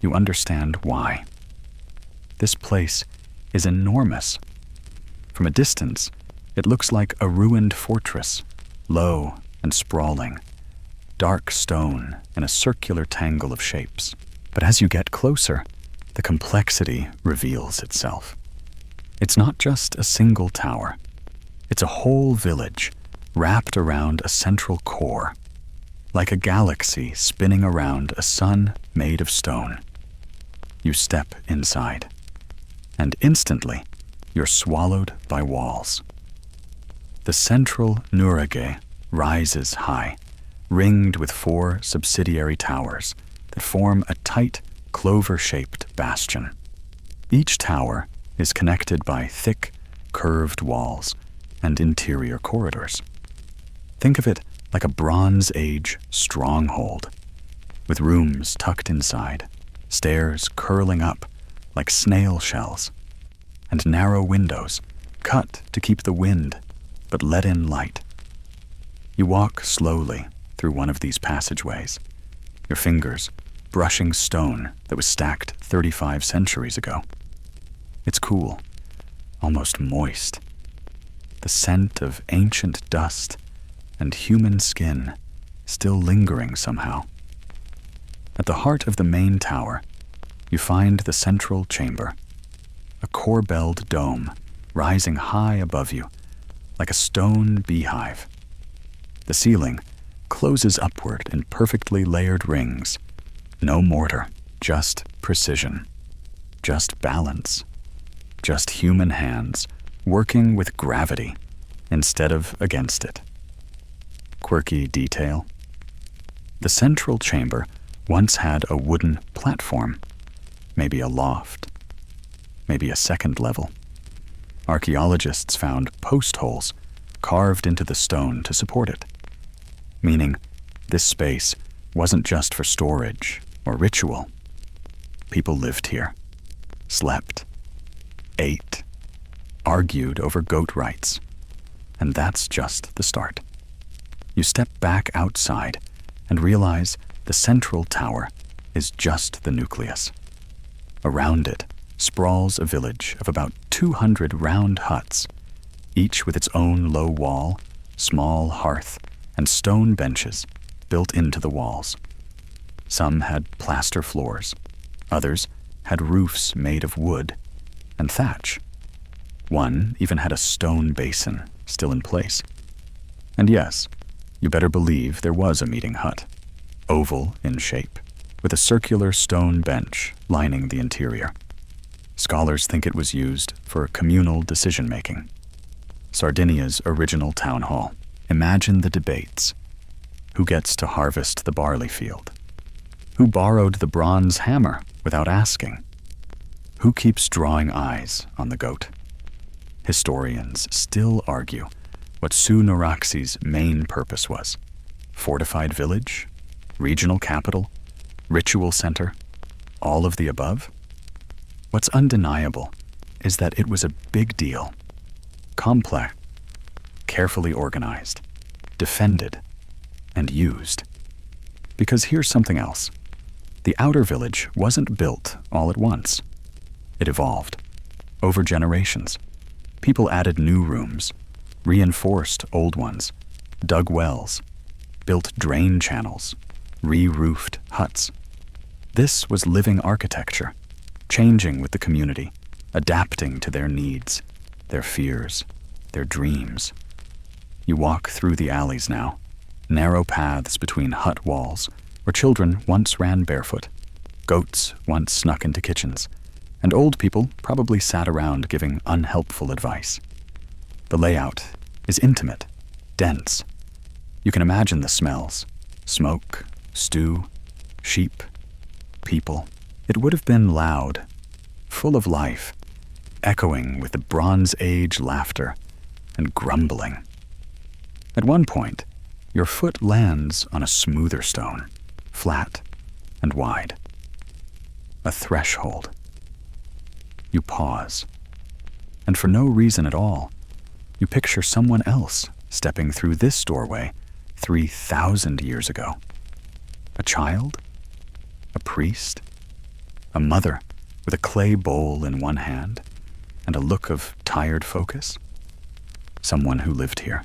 you understand why. This place is enormous. From a distance, it looks like a ruined fortress, low and sprawling, dark stone in a circular tangle of shapes. But as you get closer, the complexity reveals itself. It's not just a single tower. It's a whole village wrapped around a central core, like a galaxy spinning around a sun made of stone. You step inside, and instantly you're swallowed by walls. The central Nuraghe rises high, ringed with 4 subsidiary towers that form a tight, clover-shaped bastion. Each tower is connected by thick, curved walls and interior corridors. Think of it like a Bronze Age stronghold, with rooms tucked inside, stairs curling up like snail shells, and narrow windows cut to keep the wind but let in light. You walk slowly through one of these passageways, your fingers brushing stone that was stacked 35 centuries ago. It's cool, almost moist, the scent of ancient dust and human skin still lingering somehow. At the heart of the main tower, you find the central chamber, a corbelled dome rising high above you like a stone beehive. The ceiling closes upward in perfectly layered rings. No mortar, just precision, just balance, just human hands working with gravity instead of against it. Quirky detail. The central chamber once had a wooden platform, maybe a loft, maybe a second level. Archaeologists found post holes carved into the stone to support it, meaning this space wasn't just for storage or ritual. People lived here, slept, ate, argued over goat rights, and that's just the start. You step back outside and realize the central tower is just the nucleus. Around it sprawls a village of about 200 round huts, each with its own low wall, small hearth, and stone benches built into the walls. Some had plaster floors, others had roofs made of wood and thatch. One even had a stone basin still in place. And yes, you better believe there was a meeting hut, oval in shape, with a circular stone bench lining the interior. Scholars think it was used for communal decision-making. Sardinia's original town hall. Imagine the debates. Who gets to harvest the barley field? Who borrowed the bronze hammer without asking? Who keeps drawing eyes on the goat? Historians still argue what Nuraghe's main purpose was. Fortified village, regional capital, ritual center, all of the above? What's undeniable is that it was a big deal, complex, carefully organized, defended, and used. Because here's something else. The outer village wasn't built all at once. It evolved over generations. People added new rooms, reinforced old ones, dug wells, built drain channels, re-roofed huts. This was living architecture, changing with the community, adapting to their needs, their fears, their dreams. You walk through the alleys now, narrow paths between hut walls, where children once ran barefoot, goats once snuck into kitchens, and old people probably sat around giving unhelpful advice. The layout is intimate, dense. You can imagine the smells: smoke, stew, sheep, people. It would have been loud, full of life, echoing with the Bronze Age laughter and grumbling. At one point, your foot lands on a smoother stone, flat and wide. A threshold. You pause, and for no reason at all, you picture someone else stepping through this doorway 3,000 years ago. A child? A priest? A mother with a clay bowl in one hand and a look of tired focus? Someone who lived here,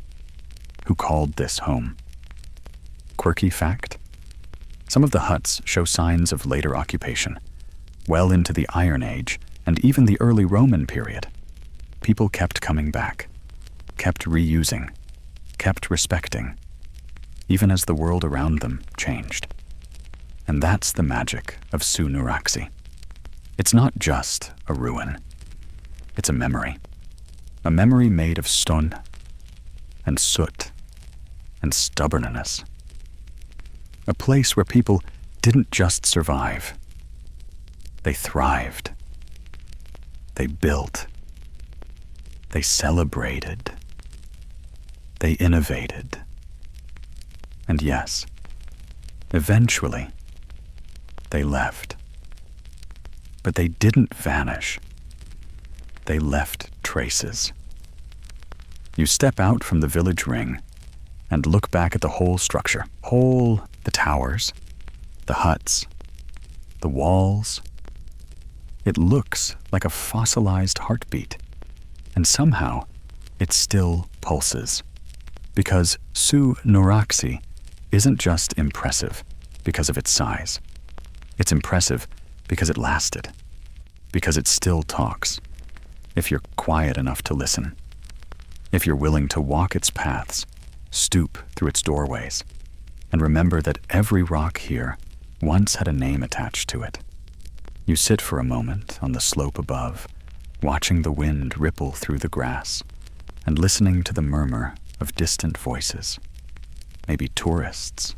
who called this home. Quirky fact: some of the huts show signs of later occupation, well into the Iron Age and even the early Roman period. People kept coming back, kept reusing, kept respecting, even as the world around them changed. And that's the magic of Nuraghe. It's not just a ruin. It's a memory made of stone and soot and stubbornness. A place where people didn't just survive. They thrived. They built. They celebrated. They innovated. And yes, eventually, they left. But they didn't vanish. They left traces. You step out from the village ring and look back at the whole structure. The towers, the huts, the walls. It looks like a fossilized heartbeat. And somehow, it still pulses. Because Nuraghe isn't just impressive because of its size. It's impressive because it lasted. Because it still talks. If you're quiet enough to listen. If you're willing to walk its paths, stoop through its doorways, and remember that every rock here once had a name attached to it. You sit for a moment on the slope above, watching the wind ripple through the grass and listening to the murmur of distant voices. Maybe tourists,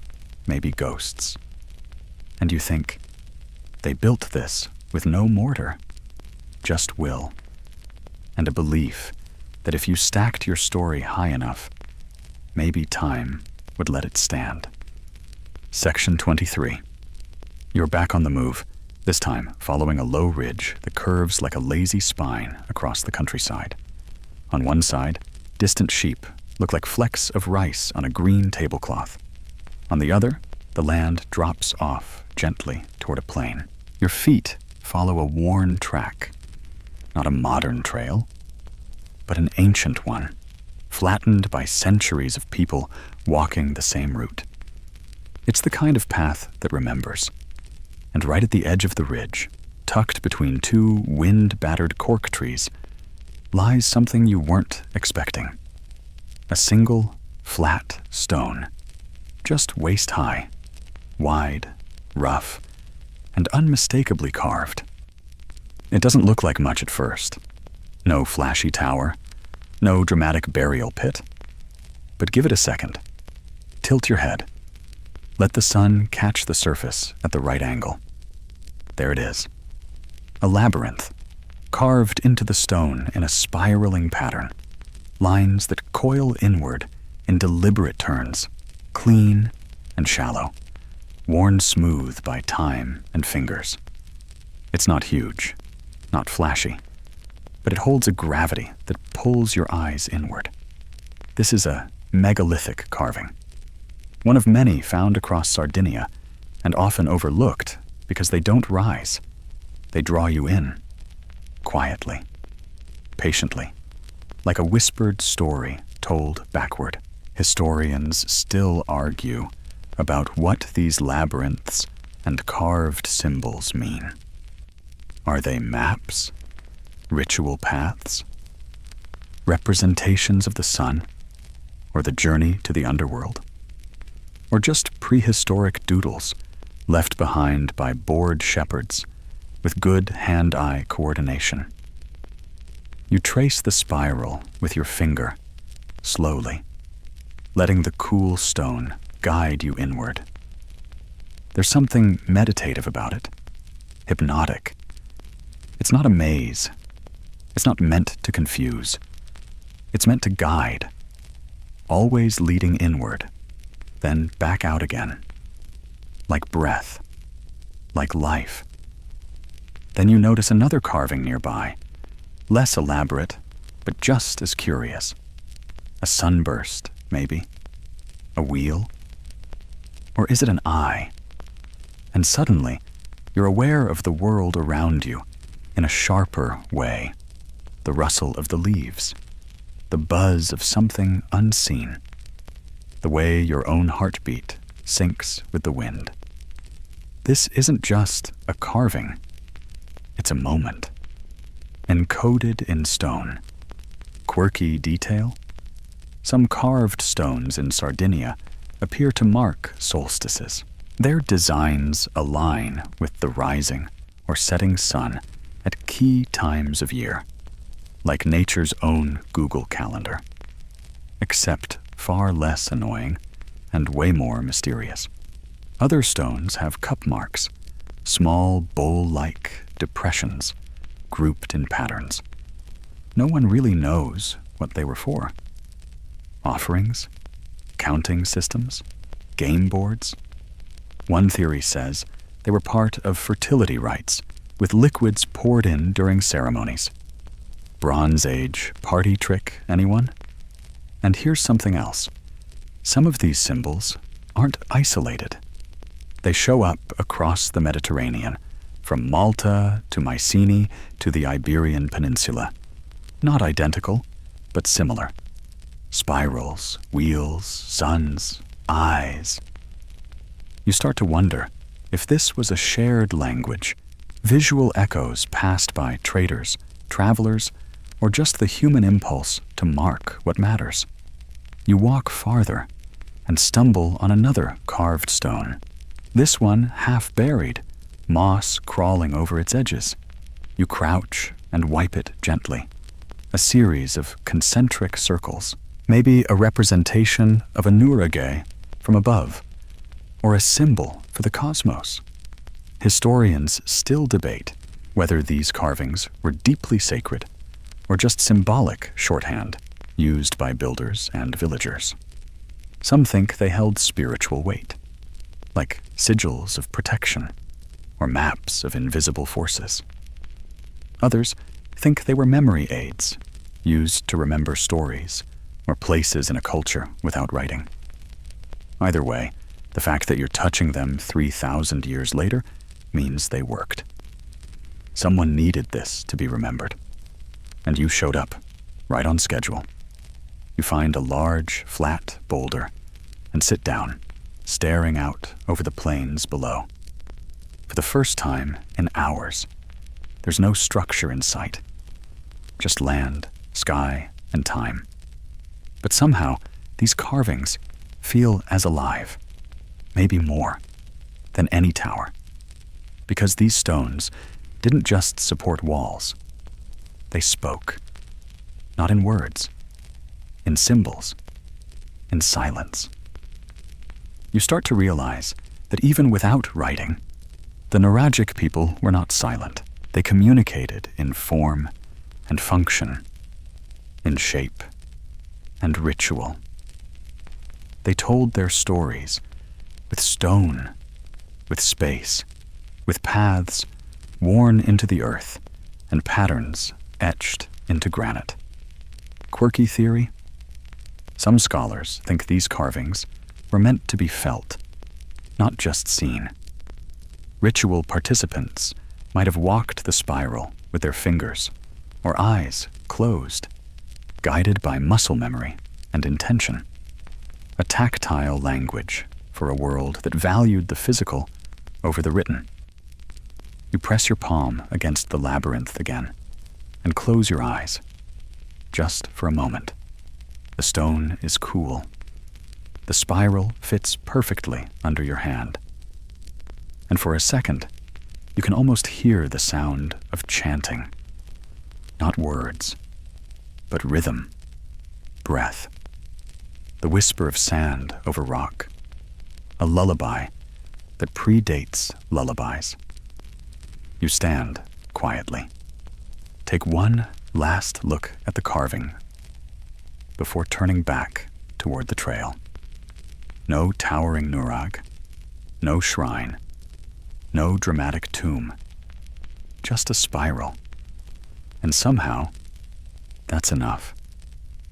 maybe ghosts. And you think, they built this with no mortar, just will, and a belief that if you stacked your story high enough, maybe time would let it stand. Section 23. You're back on the move, this time following a low ridge that curves like a lazy spine across the countryside. On one side, distant sheep look like flecks of rice on a green tablecloth. On the other, the land drops off gently toward a plain. Your feet follow a worn track, not a modern trail, but an ancient one, flattened by centuries of people walking the same route. It's the kind of path that remembers. And right at the edge of the ridge, tucked between two wind-battered cork trees, lies something you weren't expecting. A single, flat stone, just waist-high, wide, rough, and unmistakably carved. It doesn't look like much at first. No flashy tower, no dramatic burial pit. But give it a second. Tilt your head. Let the sun catch the surface at the right angle. There it is. A labyrinth, carved into the stone in a spiraling pattern. Lines that coil inward in deliberate turns, clean and shallow, worn smooth by time and fingers. It's not huge, not flashy, but it holds a gravity that pulls your eyes inward. This is a megalithic carving, one of many found across Sardinia and often overlooked because they don't rise. They draw you in, quietly, patiently, like a whispered story told backward. Historians still argue about what these labyrinths and carved symbols mean. Are they maps, ritual paths, representations of the sun, or the journey to the underworld? Or just prehistoric doodles left behind by bored shepherds with good hand-eye coordination? You trace the spiral with your finger, slowly, letting the cool stone guide you inward. There's something meditative about it, hypnotic. It's not a maze. It's not meant to confuse. It's meant to guide, always leading inward, then back out again, like breath, like life. Then you notice another carving nearby, less elaborate, but just as curious. A sunburst, maybe. A wheel. Or is it an eye? And suddenly, you're aware of the world around you in a sharper way. The rustle of the leaves, the buzz of something unseen, the way your own heartbeat syncs with the wind. This isn't just a carving. It's a moment, encoded in stone. Quirky detail? Some carved stones in Sardinia appear to mark solstices. Their designs align with the rising or setting sun at key times of year, like nature's own Google Calendar, except far less annoying and way more mysterious. Other stones have cup marks, small bowl-like depressions grouped in patterns. No one really knows what they were for. Offerings? Counting systems? Game boards? One theory says they were part of fertility rites, with liquids poured in during ceremonies. Bronze Age party trick, anyone? And here's something else. Some of these symbols aren't isolated. They show up across the Mediterranean, from Malta to Mycenae to the Iberian Peninsula. Not identical, but similar. Spirals, wheels, suns, eyes. You start to wonder if this was a shared language, visual echoes passed by traders, travelers, or just the human impulse to mark what matters. You walk farther and stumble on another carved stone. This one half buried, moss crawling over its edges. You crouch and wipe it gently. A series of concentric circles, maybe a representation of a Nuraghe from above, or a symbol for the cosmos. Historians still debate whether these carvings were deeply sacred or just symbolic shorthand used by builders and villagers. Some think they held spiritual weight, like sigils of protection or maps of invisible forces. Others think they were memory aids, used to remember stories or places in a culture without writing. Either way, the fact that you're touching them 3,000 years later means they worked. Someone needed this to be remembered. And you showed up, right on schedule. You find a large, flat boulder and sit down, staring out over the plains below. For the first time in hours, there's no structure in sight. Just land, sky, and time. But somehow, these carvings feel as alive, maybe more, than any tower. Because these stones didn't just support walls. They spoke. Not in words. In symbols. In silence. You start to realize that even without writing, the Nuragic people were not silent. They communicated in form and function, in shape and ritual. They told their stories with stone, with space, with paths worn into the earth and patterns etched into granite. Quirky theory? Some scholars think these carvings were meant to be felt, not just seen. Ritual participants might have walked the spiral with their fingers or eyes closed, guided by muscle memory and intention. A tactile language for a world that valued the physical over the written. You press your palm against the labyrinth again and close your eyes, just for a moment. The stone is cool. The spiral fits perfectly under your hand. And for a second, you can almost hear the sound of chanting. Not words, but rhythm, breath, the whisper of sand over rock, a lullaby that predates lullabies. You stand quietly. Take one last look at the carving before turning back toward the trail. No towering Nuraghe, no shrine, no dramatic tomb, just a spiral. And somehow, that's enough.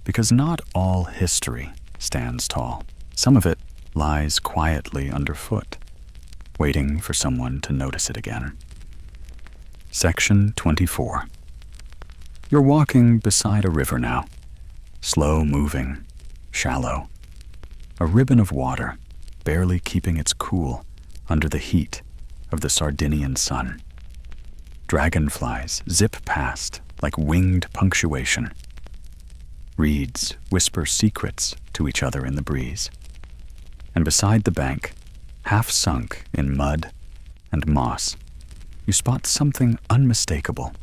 Because not all history stands tall. Some of it lies quietly underfoot, waiting for someone to notice it again. Section 24. You're walking beside a river now, slow-moving, shallow. A ribbon of water, barely keeping its cool under the heat of the Sardinian sun. Dragonflies zip past like winged punctuation. Reeds whisper secrets to each other in the breeze. And beside the bank, half sunk in mud and moss, you spot something unmistakable.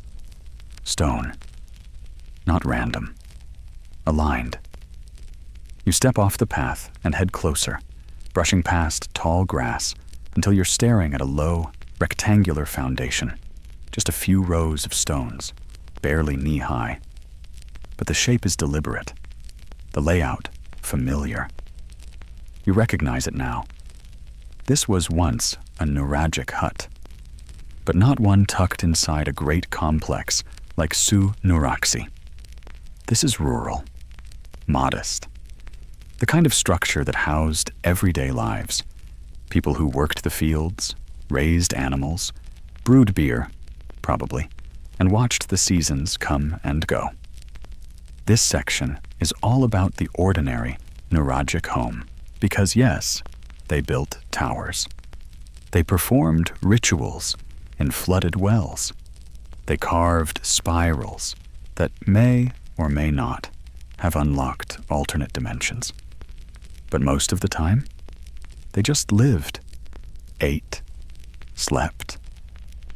Stone. Not random. Aligned. You step off the path and head closer, brushing past tall grass until you're staring at a low, rectangular foundation. Just a few rows of stones, barely knee-high. But the shape is deliberate. The layout, familiar. You recognize it now. This was once a Nuragic hut, but not one tucked inside a great complex like Nuraghe. This is rural, modest. The kind of structure that housed everyday lives. People who worked the fields, raised animals, brewed beer, probably, and watched the seasons come and go. This section is all about the ordinary Nuragic home, because yes, they built towers. They performed rituals in flooded wells. They carved spirals that may or may not have unlocked alternate dimensions. But most of the time, they just lived, ate, slept,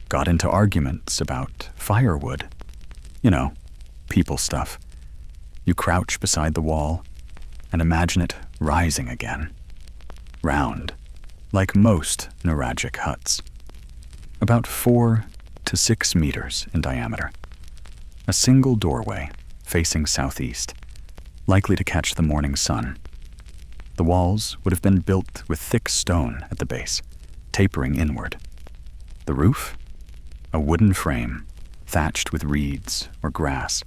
got into arguments about firewood. You know, people stuff. You crouch beside the wall and imagine it rising again. Round, like most Nuragic huts. About 4 to 6 meters in diameter. A single doorway facing southeast, likely to catch the morning sun. The walls would have been built with thick stone at the base, tapering inward. The roof? A wooden frame, thatched with reeds or grass,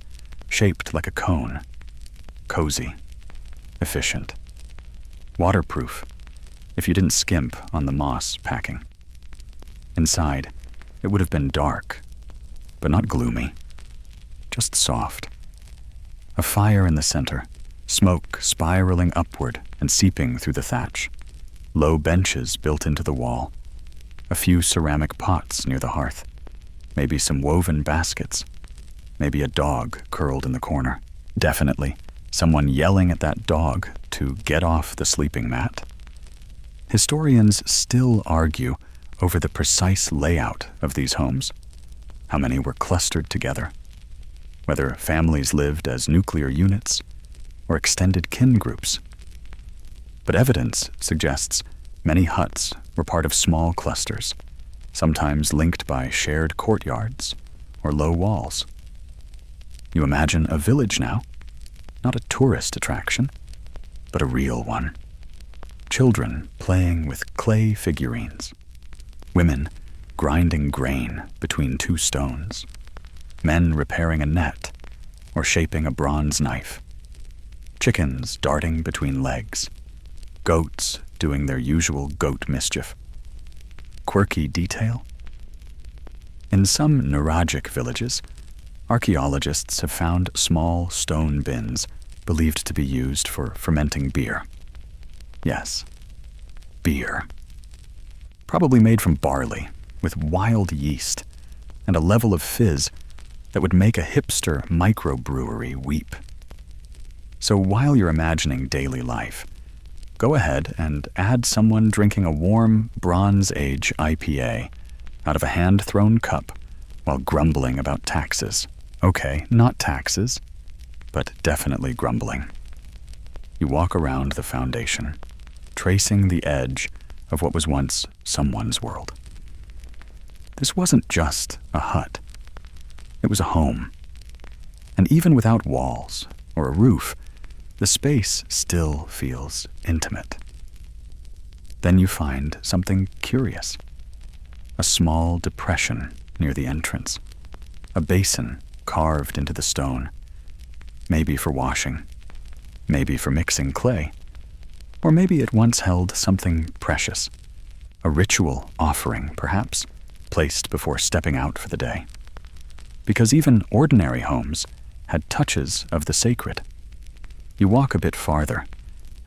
shaped like a cone. Cozy. Efficient. Waterproof, if you didn't skimp on the moss packing. Inside, it would have been dark, but not gloomy, just soft. A fire in the center, smoke spiraling upward and seeping through the thatch. Low benches built into the wall. A few ceramic pots near the hearth. Maybe some woven baskets. Maybe a dog curled in the corner. Definitely someone yelling at that dog to get off the sleeping mat. Historians still argue over the precise layout of these homes, how many were clustered together, whether families lived as nuclear units or extended kin groups. But evidence suggests many huts were part of small clusters, sometimes linked by shared courtyards or low walls. You imagine a village now, not a tourist attraction, but a real one. Children playing with clay figurines. Women grinding grain between two stones. Men repairing a net or shaping a bronze knife. Chickens darting between legs. Goats doing their usual goat mischief. Quirky detail? In some Nuragic villages, archaeologists have found small stone bins believed to be used for fermenting beer. Yes, beer. Probably made from barley, with wild yeast, and a level of fizz that would make a hipster microbrewery weep. So while you're imagining daily life, go ahead and add someone drinking a warm Bronze Age IPA out of a hand-thrown cup while grumbling about taxes. Okay, not taxes, but definitely grumbling. You walk around the foundation, tracing the edge of what was once someone's world. This wasn't just a hut. It was a home. And even without walls or a roof, the space still feels intimate. Then you find something curious. A small depression near the entrance. A basin carved into the stone. Maybe for washing. Maybe for mixing clay. Or maybe it once held something precious. A ritual offering, perhaps, placed before stepping out for the day. Because even ordinary homes had touches of the sacred. You walk a bit farther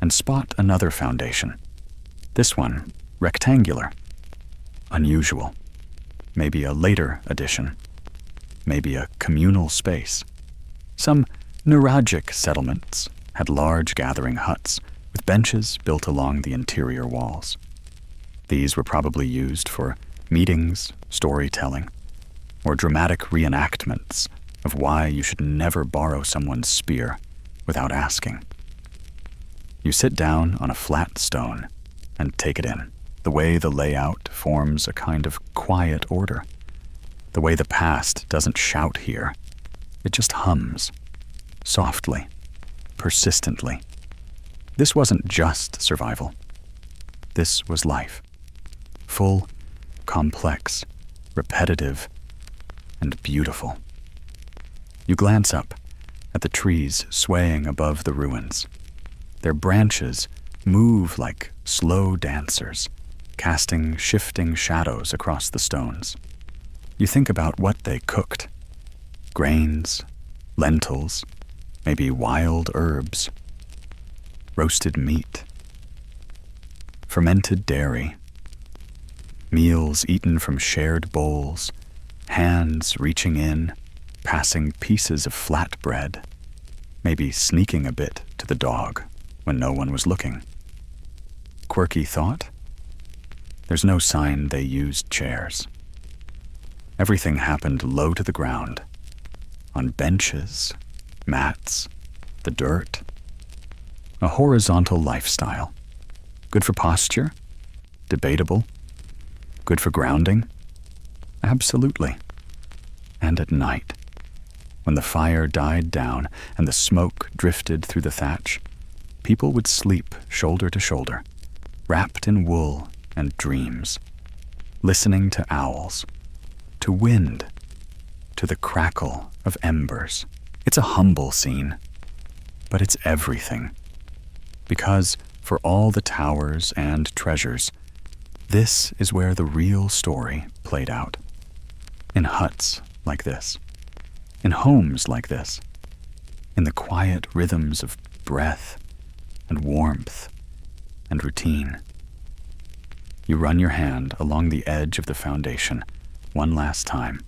and spot another foundation. This one, rectangular. Unusual. Maybe a later addition. Maybe a communal space. Some Nuragic settlements had large gathering huts with benches built along the interior walls. These were probably used for meetings, storytelling, or dramatic reenactments of why you should never borrow someone's spear without asking. You sit down on a flat stone and take it in, the way the layout forms a kind of quiet order, the way the past doesn't shout here, it just hums, softly, persistently. This wasn't just survival. This was life. Full, complex, repetitive, and beautiful. You glance up at the trees swaying above the ruins. Their branches move like slow dancers, casting shifting shadows across the stones. You think about what they cooked. Grains, lentils, maybe wild herbs, roasted meat, fermented dairy, meals eaten from shared bowls, hands reaching in, passing pieces of flat bread, maybe sneaking a bit to the dog when no one was looking. Quirky thought? There's no sign they used chairs. Everything happened low to the ground, on benches, mats, the dirt. A horizontal lifestyle. Good for posture? Debatable. Good for grounding? Absolutely. And at night, when the fire died down and the smoke drifted through the thatch, people would sleep shoulder to shoulder, wrapped in wool and dreams, listening to owls, to wind, to the crackle of embers. It's a humble scene, but it's everything. Because for all the towers and treasures, this is where the real story played out. In huts like this, in homes like this, in the quiet rhythms of breath and warmth and routine. You run your hand along the edge of the foundation one last time,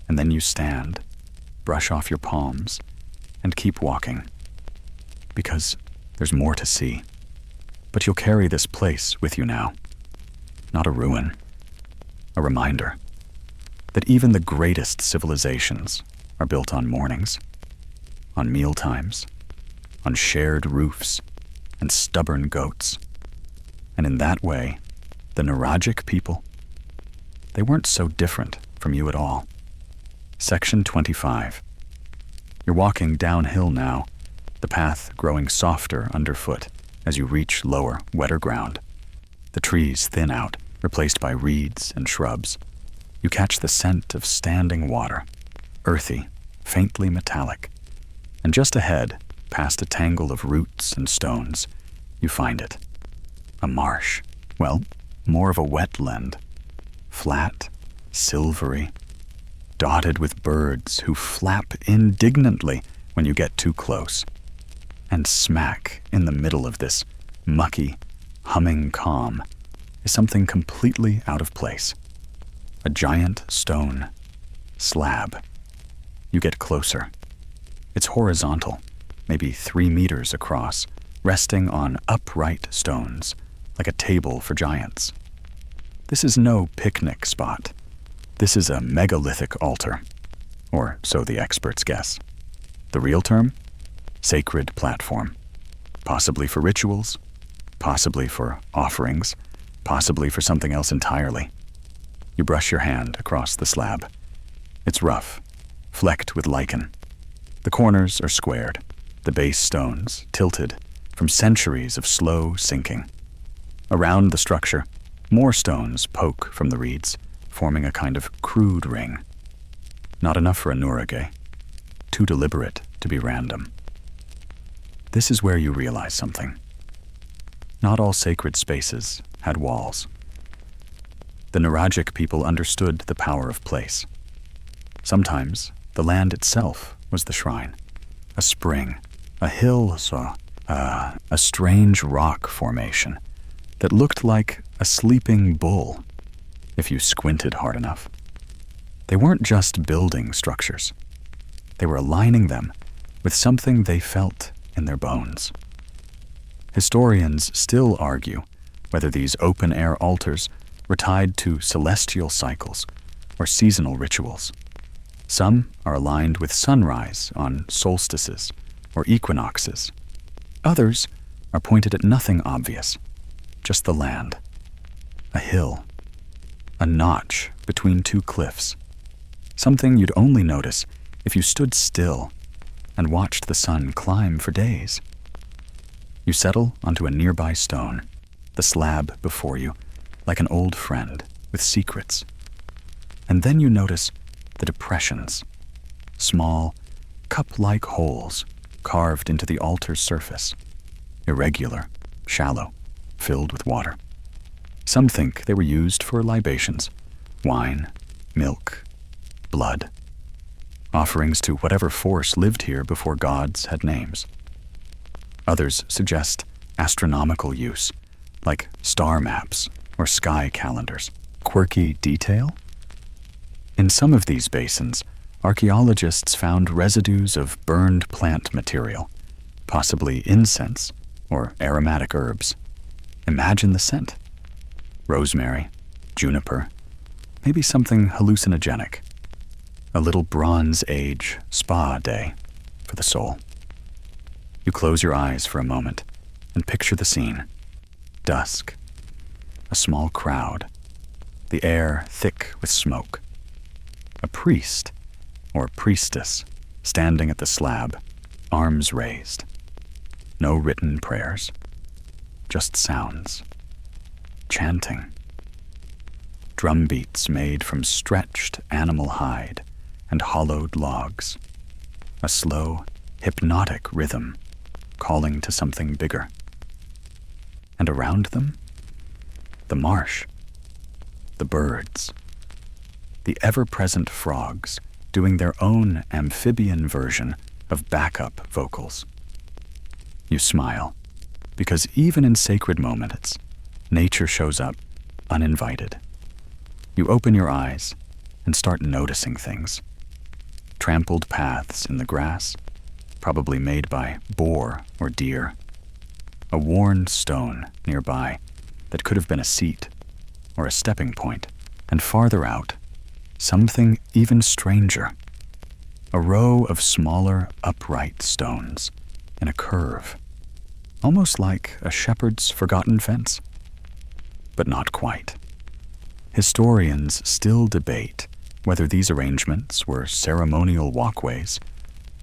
and then you stand, brush off your palms, and keep walking. Because there's more to see. But you'll carry this place with you now. Not a ruin, a reminder that even the greatest civilizations are built on mornings, on mealtimes, on shared roofs, and stubborn goats. And in that way, the Nuragic people, they weren't so different from you at all. Section 25. You're walking downhill now, the path growing softer underfoot as you reach lower, wetter ground. The trees thin out, replaced by reeds and shrubs. You catch the scent of standing water, earthy, faintly metallic. And just ahead, past a tangle of roots and stones, you find it. A marsh. Well, more of a wetland. Flat, silvery, dotted with birds who flap indignantly when you get too close. And smack in the middle of this mucky, humming calm is something completely out of place. A giant stone slab. You get closer. It's horizontal, maybe 3 meters across, resting on upright stones, like a table for giants. This is no picnic spot. This is a megalithic altar, or so the experts guess. The real term? Sacred platform. Possibly for rituals, possibly for offerings, possibly for something else entirely. You brush your hand across the slab. It's rough, flecked with lichen. The corners are squared, the base stones tilted from centuries of slow sinking. Around the structure, more stones poke from the reeds, forming a kind of crude ring. Not enough for a Nuraghe, too deliberate to be random. This is where you realize something. Not all sacred spaces had walls. The Nuragic people understood the power of place. Sometimes the land itself was the shrine, a spring, a hill, a strange rock formation that looked like a sleeping bull, if you squinted hard enough. They weren't just building structures. They were aligning them with something they felt in their bones. Historians still argue whether these open-air altars were tied to celestial cycles or seasonal rituals. Some are aligned with sunrise on solstices or equinoxes. Others are pointed at nothing obvious, just the land. A hill. A notch between 2 cliffs. Something you'd only notice if you stood still and watched the sun climb for days. You settle onto a nearby stone, the slab before you, like an old friend with secrets. And then you notice the depressions, small, cup-like holes carved into the altar's surface, irregular, shallow, filled with water. Some think they were used for libations, wine, milk, blood, offerings to whatever force lived here before gods had names. Others suggest astronomical use, like star maps or sky calendars. Quirky detail? In some of these basins, archaeologists found residues of burned plant material, possibly incense or aromatic herbs. Imagine the scent. Rosemary, juniper, maybe something hallucinogenic. A little Bronze Age spa day for the soul. You close your eyes for a moment and picture the scene. Dusk. A small crowd. The air thick with smoke. A priest or priestess standing at the slab, arms raised. No written prayers, just sounds. Chanting. Drum beats made from stretched animal hide and hollowed logs. A slow, hypnotic rhythm calling to something bigger. And around them, the marsh, the birds, the ever-present frogs doing their own amphibian version of backup vocals. You smile, because even in sacred moments, nature shows up uninvited. You open your eyes and start noticing things. Trampled paths in the grass, probably made by boar or deer. A worn stone nearby that could have been a seat or a stepping point, and farther out, something even stranger. A row of smaller, upright stones in a curve, almost like a shepherd's forgotten fence. But not quite. Historians still debate whether these arrangements were ceremonial walkways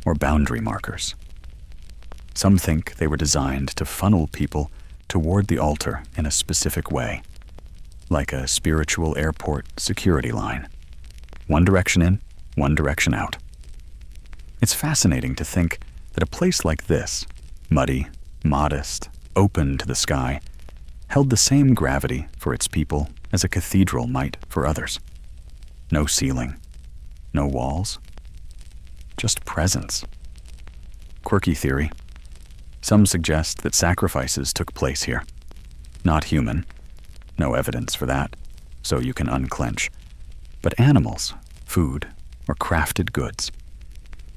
or boundary markers. Some think they were designed to funnel people toward the altar in a specific way, like a spiritual airport security line. One direction in, one direction out. It's fascinating to think that a place like this, muddy, modest, open to the sky, held the same gravity for its people as a cathedral might for others. No ceiling, no walls, just presence. Quirky theory. Some suggest that sacrifices took place here. Not human, no evidence for that, so you can unclench, but animals, food, or crafted goods.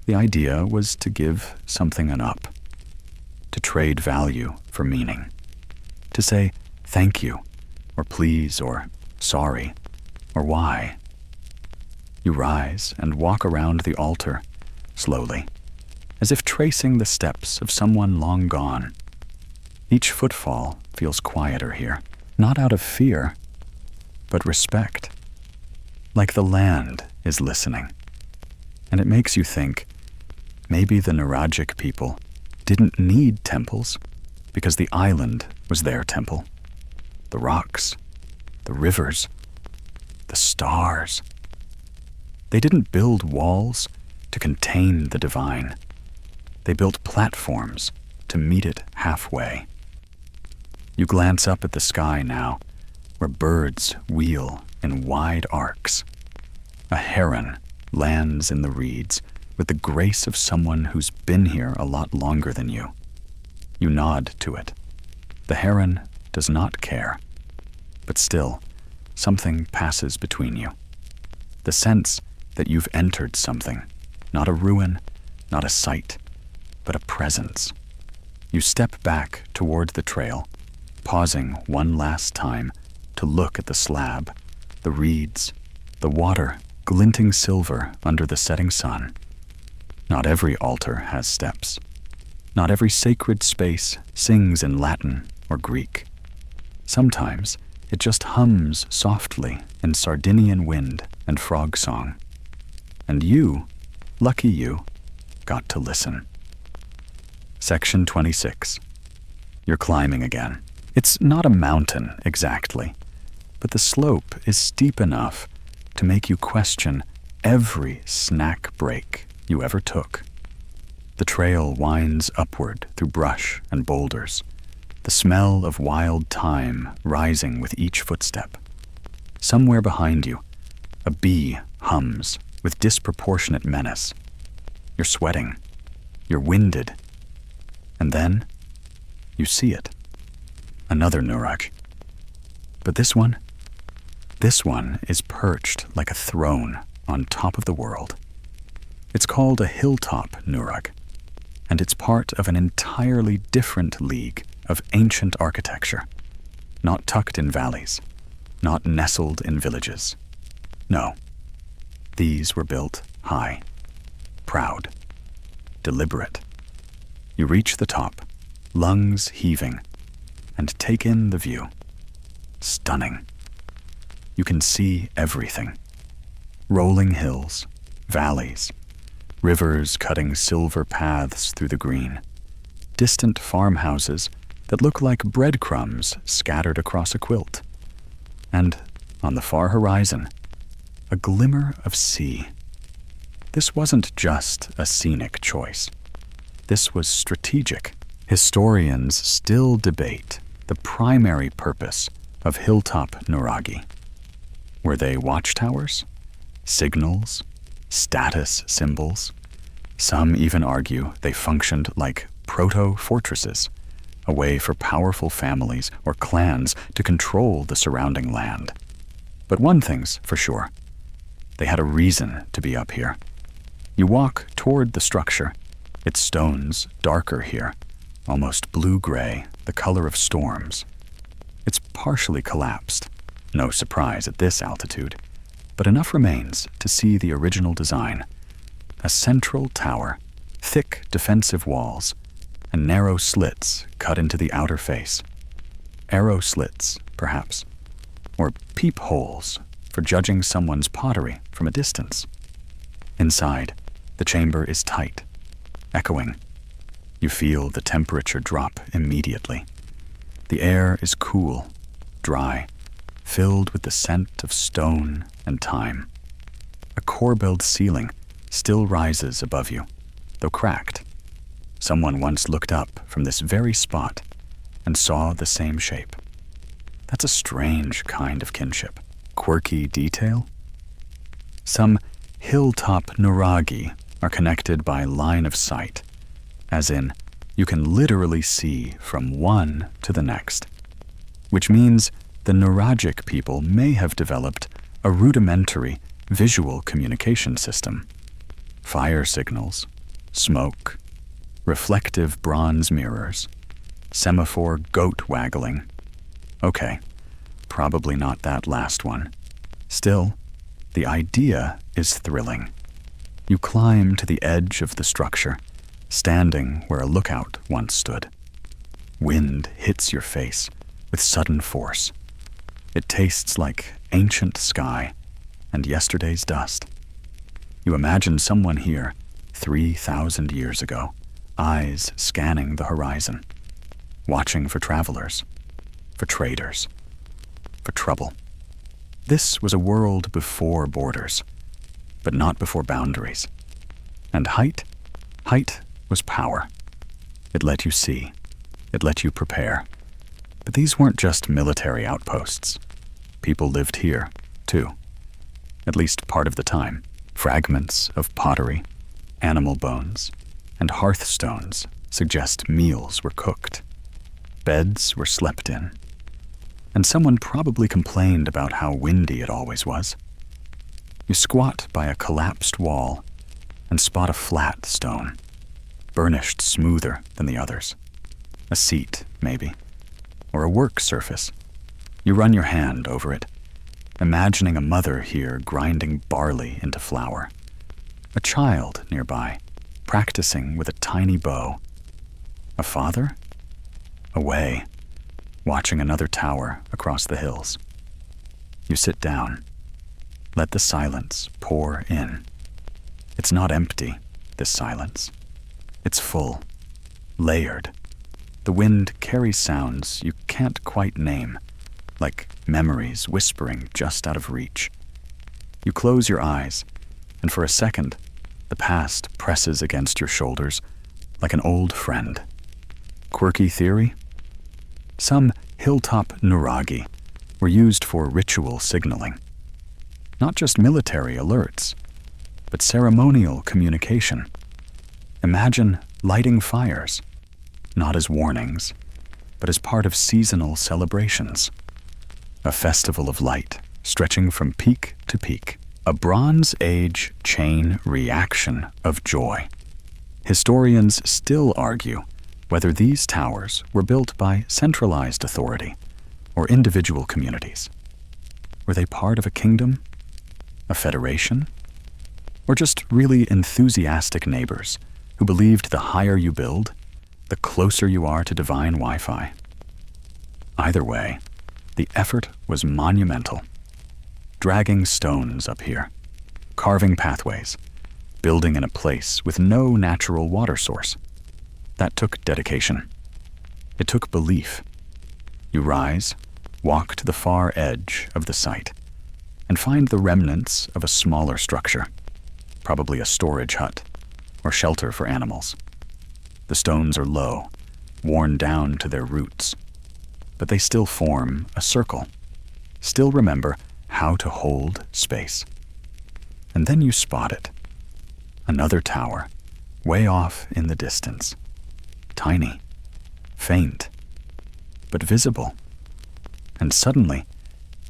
The idea was to give something an up, to trade value for meaning, to say thank you, or please, or sorry, or why. You rise and walk around the altar, slowly, as if tracing the steps of someone long gone. Each footfall feels quieter here, not out of fear, but respect. Like the land is listening. And it makes you think, maybe the Nuragic people didn't need temples because the island was their temple. The rocks, the rivers, the stars. They didn't build walls to contain the divine. They built platforms to meet it halfway. You glance up at the sky now, where birds wheel in wide arcs. A heron lands in the reeds with the grace of someone who's been here a lot longer than you. You nod to it. The heron does not care, but still, something passes between you. The sense that you've entered something, not a ruin, not a site, but a presence. You step back toward the trail, pausing one last time to look at the slab, the reeds, the water glinting silver under the setting sun. Not every altar has steps. Not every sacred space sings in Latin or Greek. Sometimes it just hums softly in Sardinian wind and frog song. And you, lucky you, got to listen. Section 26. You're climbing again. It's not a mountain exactly, but the slope is steep enough to make you question every snack break you ever took. The trail winds upward through brush and boulders, the smell of wild thyme rising with each footstep. Somewhere behind you, a bee hums with disproportionate menace. You're sweating. You're winded. And then, you see it. Another Nuraghe. But this one is perched like a throne on top of the world. It's called a hilltop Nuraghe, and it's part of an entirely different league of ancient architecture, not tucked in valleys, not nestled in villages. No, these were built high, proud, deliberate. You reach the top, lungs heaving, and take in the view. Stunning. You can see everything. Rolling hills, valleys, rivers cutting silver paths through the green, distant farmhouses that look like breadcrumbs scattered across a quilt. And, on the far horizon, a glimmer of sea. This wasn't just a scenic choice. This was strategic. Historians still debate the primary purpose of hilltop Nuraghe. Were they watchtowers? Signals? Status symbols? Some even argue they functioned like proto-fortresses, a way for powerful families or clans to control the surrounding land. But one thing's for sure. They had a reason to be up here. You walk toward the structure, its stones darker here, almost blue-gray, the color of storms. It's partially collapsed, no surprise at this altitude, but enough remains to see the original design. A central tower, thick defensive walls, and narrow slits cut into the outer face. Arrow slits, perhaps, or peepholes for judging someone's pottery from a distance. Inside, the chamber is tight, echoing. You feel the temperature drop immediately. The air is cool, dry, filled with the scent of stone and time. A core-built ceiling still rises above you, though cracked. Someone once looked up from this very spot and saw the same shape. That's a strange kind of kinship. Quirky detail? Some hilltop Nuraghe are connected by line of sight, as in, you can literally see from one to the next, which means the Nuragic people may have developed a rudimentary visual communication system. Fire signals, smoke, reflective bronze mirrors, semaphore goat waggling. Okay, probably not that last one. Still, the idea is thrilling. You climb to the edge of the structure, standing where a lookout once stood. Wind hits your face with sudden force. It tastes like ancient sky and yesterday's dust. You imagine someone here 3,000 years ago, eyes scanning the horizon, watching for travelers, for traders, for trouble. This was a world before borders, but not before boundaries. And height was power. It let you see. It let you prepare. But these weren't just military outposts. People lived here, too. At least part of the time. Fragments of pottery, animal bones, and hearthstones suggest meals were cooked. Beds were slept in. And someone probably complained about how windy it always was. You squat by a collapsed wall and spot a flat stone, burnished smoother than the others. A seat, maybe, or a work surface. You run your hand over it, imagining a mother here grinding barley into flour. A child nearby, practicing with a tiny bow. A father? Away, watching another tower across the hills. You sit down. Let the silence pour in. It's not empty, this silence. It's full, layered. The wind carries sounds you can't quite name, like memories whispering just out of reach. You close your eyes, and for a second, the past presses against your shoulders like an old friend. Quirky theory? Some hilltop Nuraghe were used for ritual signaling. Not just military alerts, but ceremonial communication. Imagine lighting fires, not as warnings, but as part of seasonal celebrations. A festival of light stretching from peak to peak. A Bronze Age chain reaction of joy. Historians still argue whether these towers were built by centralized authority or individual communities. Were they part of a kingdom? A federation? Or just really enthusiastic neighbors who believed the higher you build, the closer you are to divine Wi-Fi? Either way, the effort was monumental. Dragging stones up here, carving pathways, building in a place with no natural water source. That took dedication. It took belief. You rise, walk to the far edge of the site, and find the remnants of a smaller structure, probably a storage hut or shelter for animals. The stones are low, worn down to their roots, but they still form a circle, still remember how to hold space. And then you spot it. Another tower, way off in the distance. Tiny, faint, but visible. And suddenly,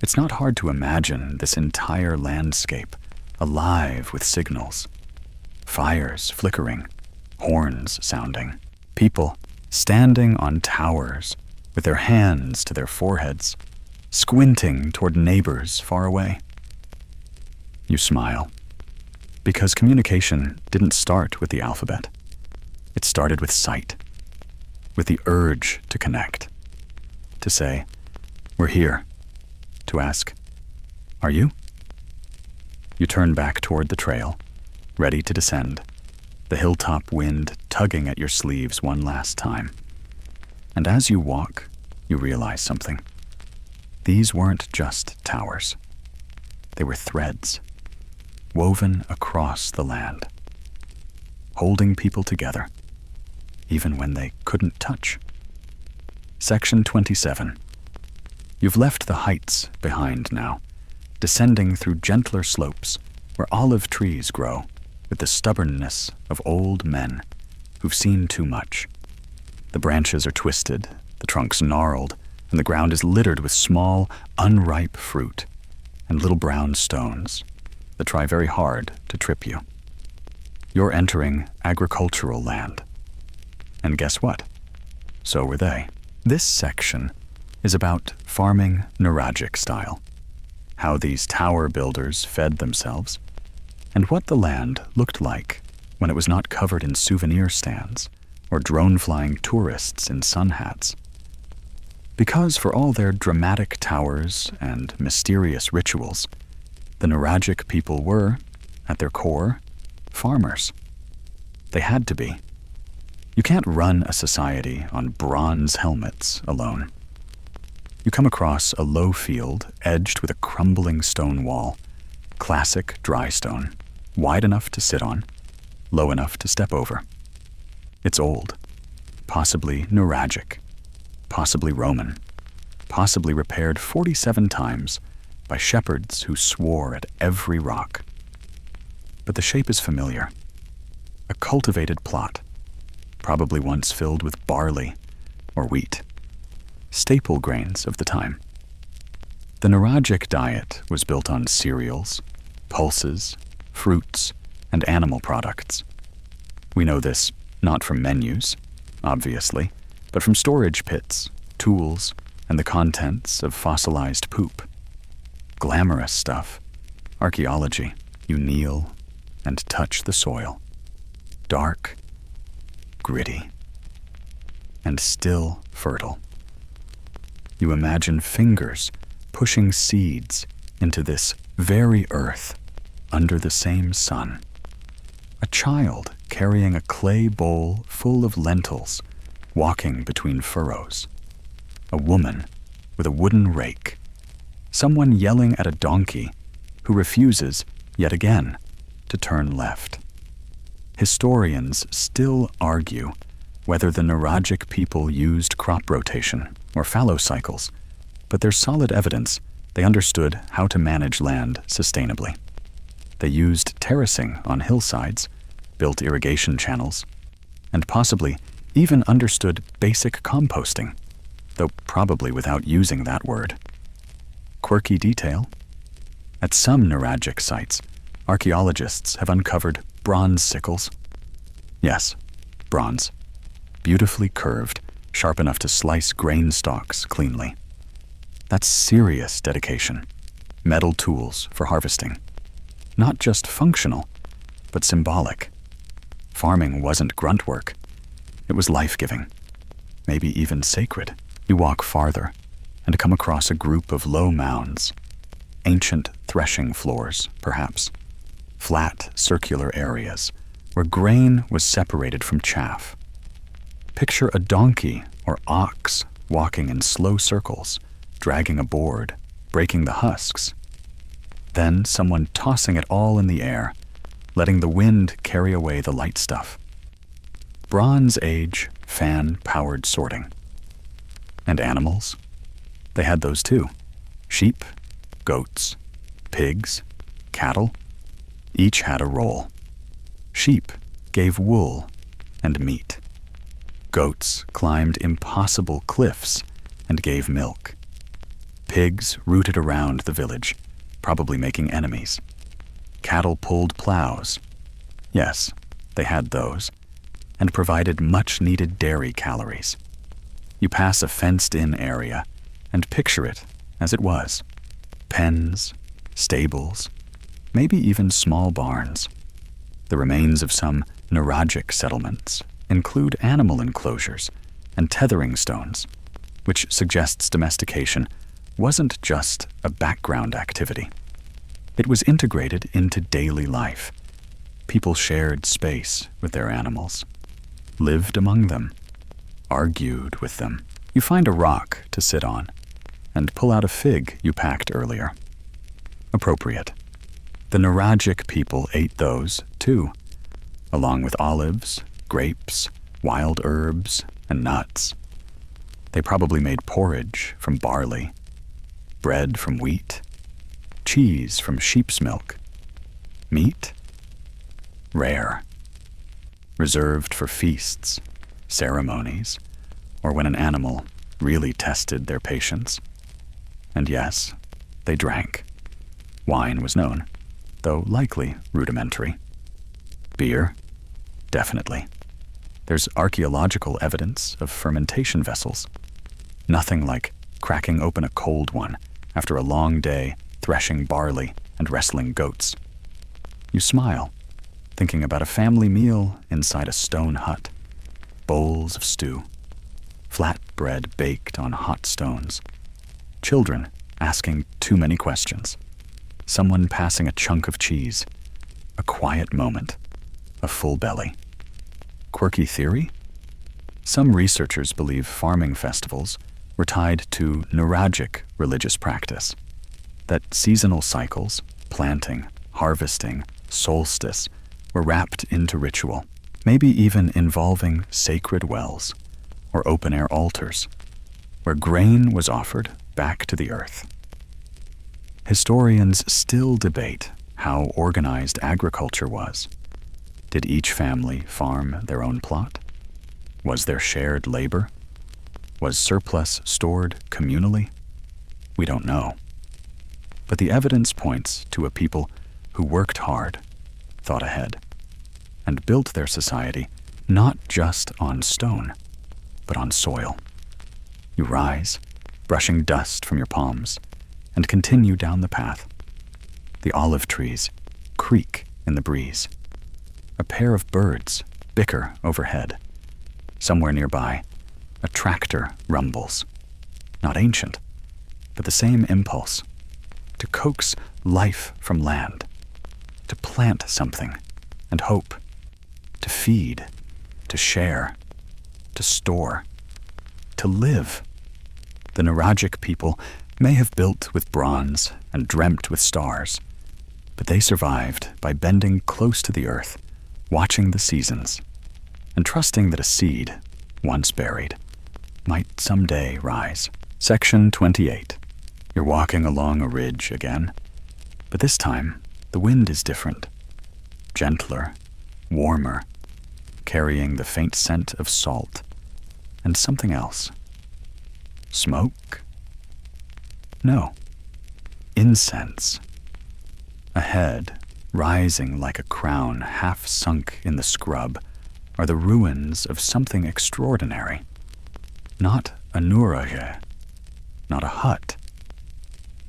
it's not hard to imagine this entire landscape alive with signals. Fires flickering, horns sounding, people standing on towers with their hands to their foreheads, squinting toward neighbors far away. You smile, because communication didn't start with the alphabet. It started with sight, with the urge to connect, to say, "We're here," to ask, "Are you?" You turn back toward the trail, ready to descend, the hilltop wind tugging at your sleeves one last time. And as you walk, you realize something. These weren't just towers. They were threads, woven across the land, holding people together, even when they couldn't touch. Section 27. You've left the heights behind now, descending through gentler slopes where olive trees grow with the stubbornness of old men who've seen too much. The branches are twisted, the trunks gnarled, and the ground is littered with small, unripe fruit and little brown stones that try very hard to trip you. You're entering agricultural land. And guess what? So were they. This section is about farming Nuragic style, how these tower builders fed themselves, and what the land looked like when it was not covered in souvenir stands or drone-flying tourists in sun hats. Because for all their dramatic towers and mysterious rituals, the Nuragic people were, at their core, farmers. They had to be. You can't run a society on bronze helmets alone. You come across a low field edged with a crumbling stone wall, classic dry stone, wide enough to sit on, low enough to step over. It's old, possibly Nuragic, possibly Roman, possibly repaired 47 times by shepherds who swore at every rock. But the shape is familiar. A cultivated plot, probably once filled with barley or wheat, staple grains of the time. The Nuragic diet was built on cereals, pulses, fruits, and animal products. We know this not from menus, obviously, but from storage pits, tools, and the contents of fossilized poop. Glamorous stuff. Archaeology. You kneel and touch the soil. Dark, gritty, and still fertile. You imagine fingers pushing seeds into this very earth under the same sun. A child carrying a clay bowl full of lentils, walking between furrows. A woman with a wooden rake. Someone yelling at a donkey who refuses, yet again, to turn left. Historians still argue whether the Nuragic people used crop rotation or fallow cycles, but there's solid evidence they understood how to manage land sustainably. They used terracing on hillsides, built irrigation channels, and possibly even understood basic composting, though probably without using that word. Quirky detail? At some Nuragic sites, archaeologists have uncovered bronze sickles. Yes, bronze. Beautifully curved, sharp enough to slice grain stalks cleanly. That's serious dedication. Metal tools for harvesting. Not just functional, but symbolic. Farming wasn't grunt work. It was life-giving, maybe even sacred. You walk farther and come across a group of low mounds, ancient threshing floors, perhaps, flat, circular areas where grain was separated from chaff. Picture a donkey or ox walking in slow circles, dragging a board, breaking the husks. Then someone tossing it all in the air, letting the wind carry away the light stuff. Bronze Age, fan-powered sorting. And animals? They had those too. Sheep, goats, pigs, cattle. Each had a role. Sheep gave wool and meat. Goats climbed impossible cliffs and gave milk. Pigs rooted around the village, probably making enemies. Cattle pulled plows. Yes, they had those, and provided much-needed dairy calories. You pass a fenced-in area and picture it as it was. Pens, stables, maybe even small barns. The remains of some Nuragic settlements include animal enclosures and tethering stones, which suggests domestication wasn't just a background activity. It was integrated into daily life. People shared space with their animals, lived among them, argued with them. You find a rock to sit on and pull out a fig you packed earlier. Appropriate. The Nuragic people ate those, too, along with olives, grapes, wild herbs, and nuts. They probably made porridge from barley, bread from wheat, cheese from sheep's milk. Meat? Rare. Reserved for feasts, ceremonies, or when an animal really tested their patience. And yes, they drank. Wine was known, though likely rudimentary. Beer? Definitely. There's archaeological evidence of fermentation vessels. Nothing like cracking open a cold one after a long day threshing barley and wrestling goats. You smile, thinking about a family meal inside a stone hut. Bowls of stew. Flat bread baked on hot stones. Children asking too many questions. Someone passing a chunk of cheese. A quiet moment. A full belly. Quirky theory? Some researchers believe farming festivals were tied to Nuragic religious practice. That seasonal cycles, planting, harvesting, solstice, were wrapped into ritual, maybe even involving sacred wells or open-air altars, where grain was offered back to the earth. Historians still debate how organized agriculture was. Did each family farm their own plot? Was there shared labor? Was surplus stored communally? We don't know. But the evidence points to a people who worked hard, thought ahead, and built their society not just on stone, but on soil. You rise, brushing dust from your palms, and continue down the path. The olive trees creak in the breeze. A pair of birds bicker overhead. Somewhere nearby, a tractor rumbles. Not ancient, but the same impulse. To coax life from land. To plant something and hope. To feed. To share. To store. To live. The Nuragic people may have built with bronze and dreamt with stars, but they survived by bending close to the earth, watching the seasons, and trusting that a seed, once buried, might someday rise. Section 28. You're walking along a ridge again, but this time the wind is different. Gentler, warmer, carrying the faint scent of salt and something else. Smoke? No. Incense. Ahead, rising like a crown half sunk in the scrub, are the ruins of something extraordinary. Not a Nuraghe, not a hut.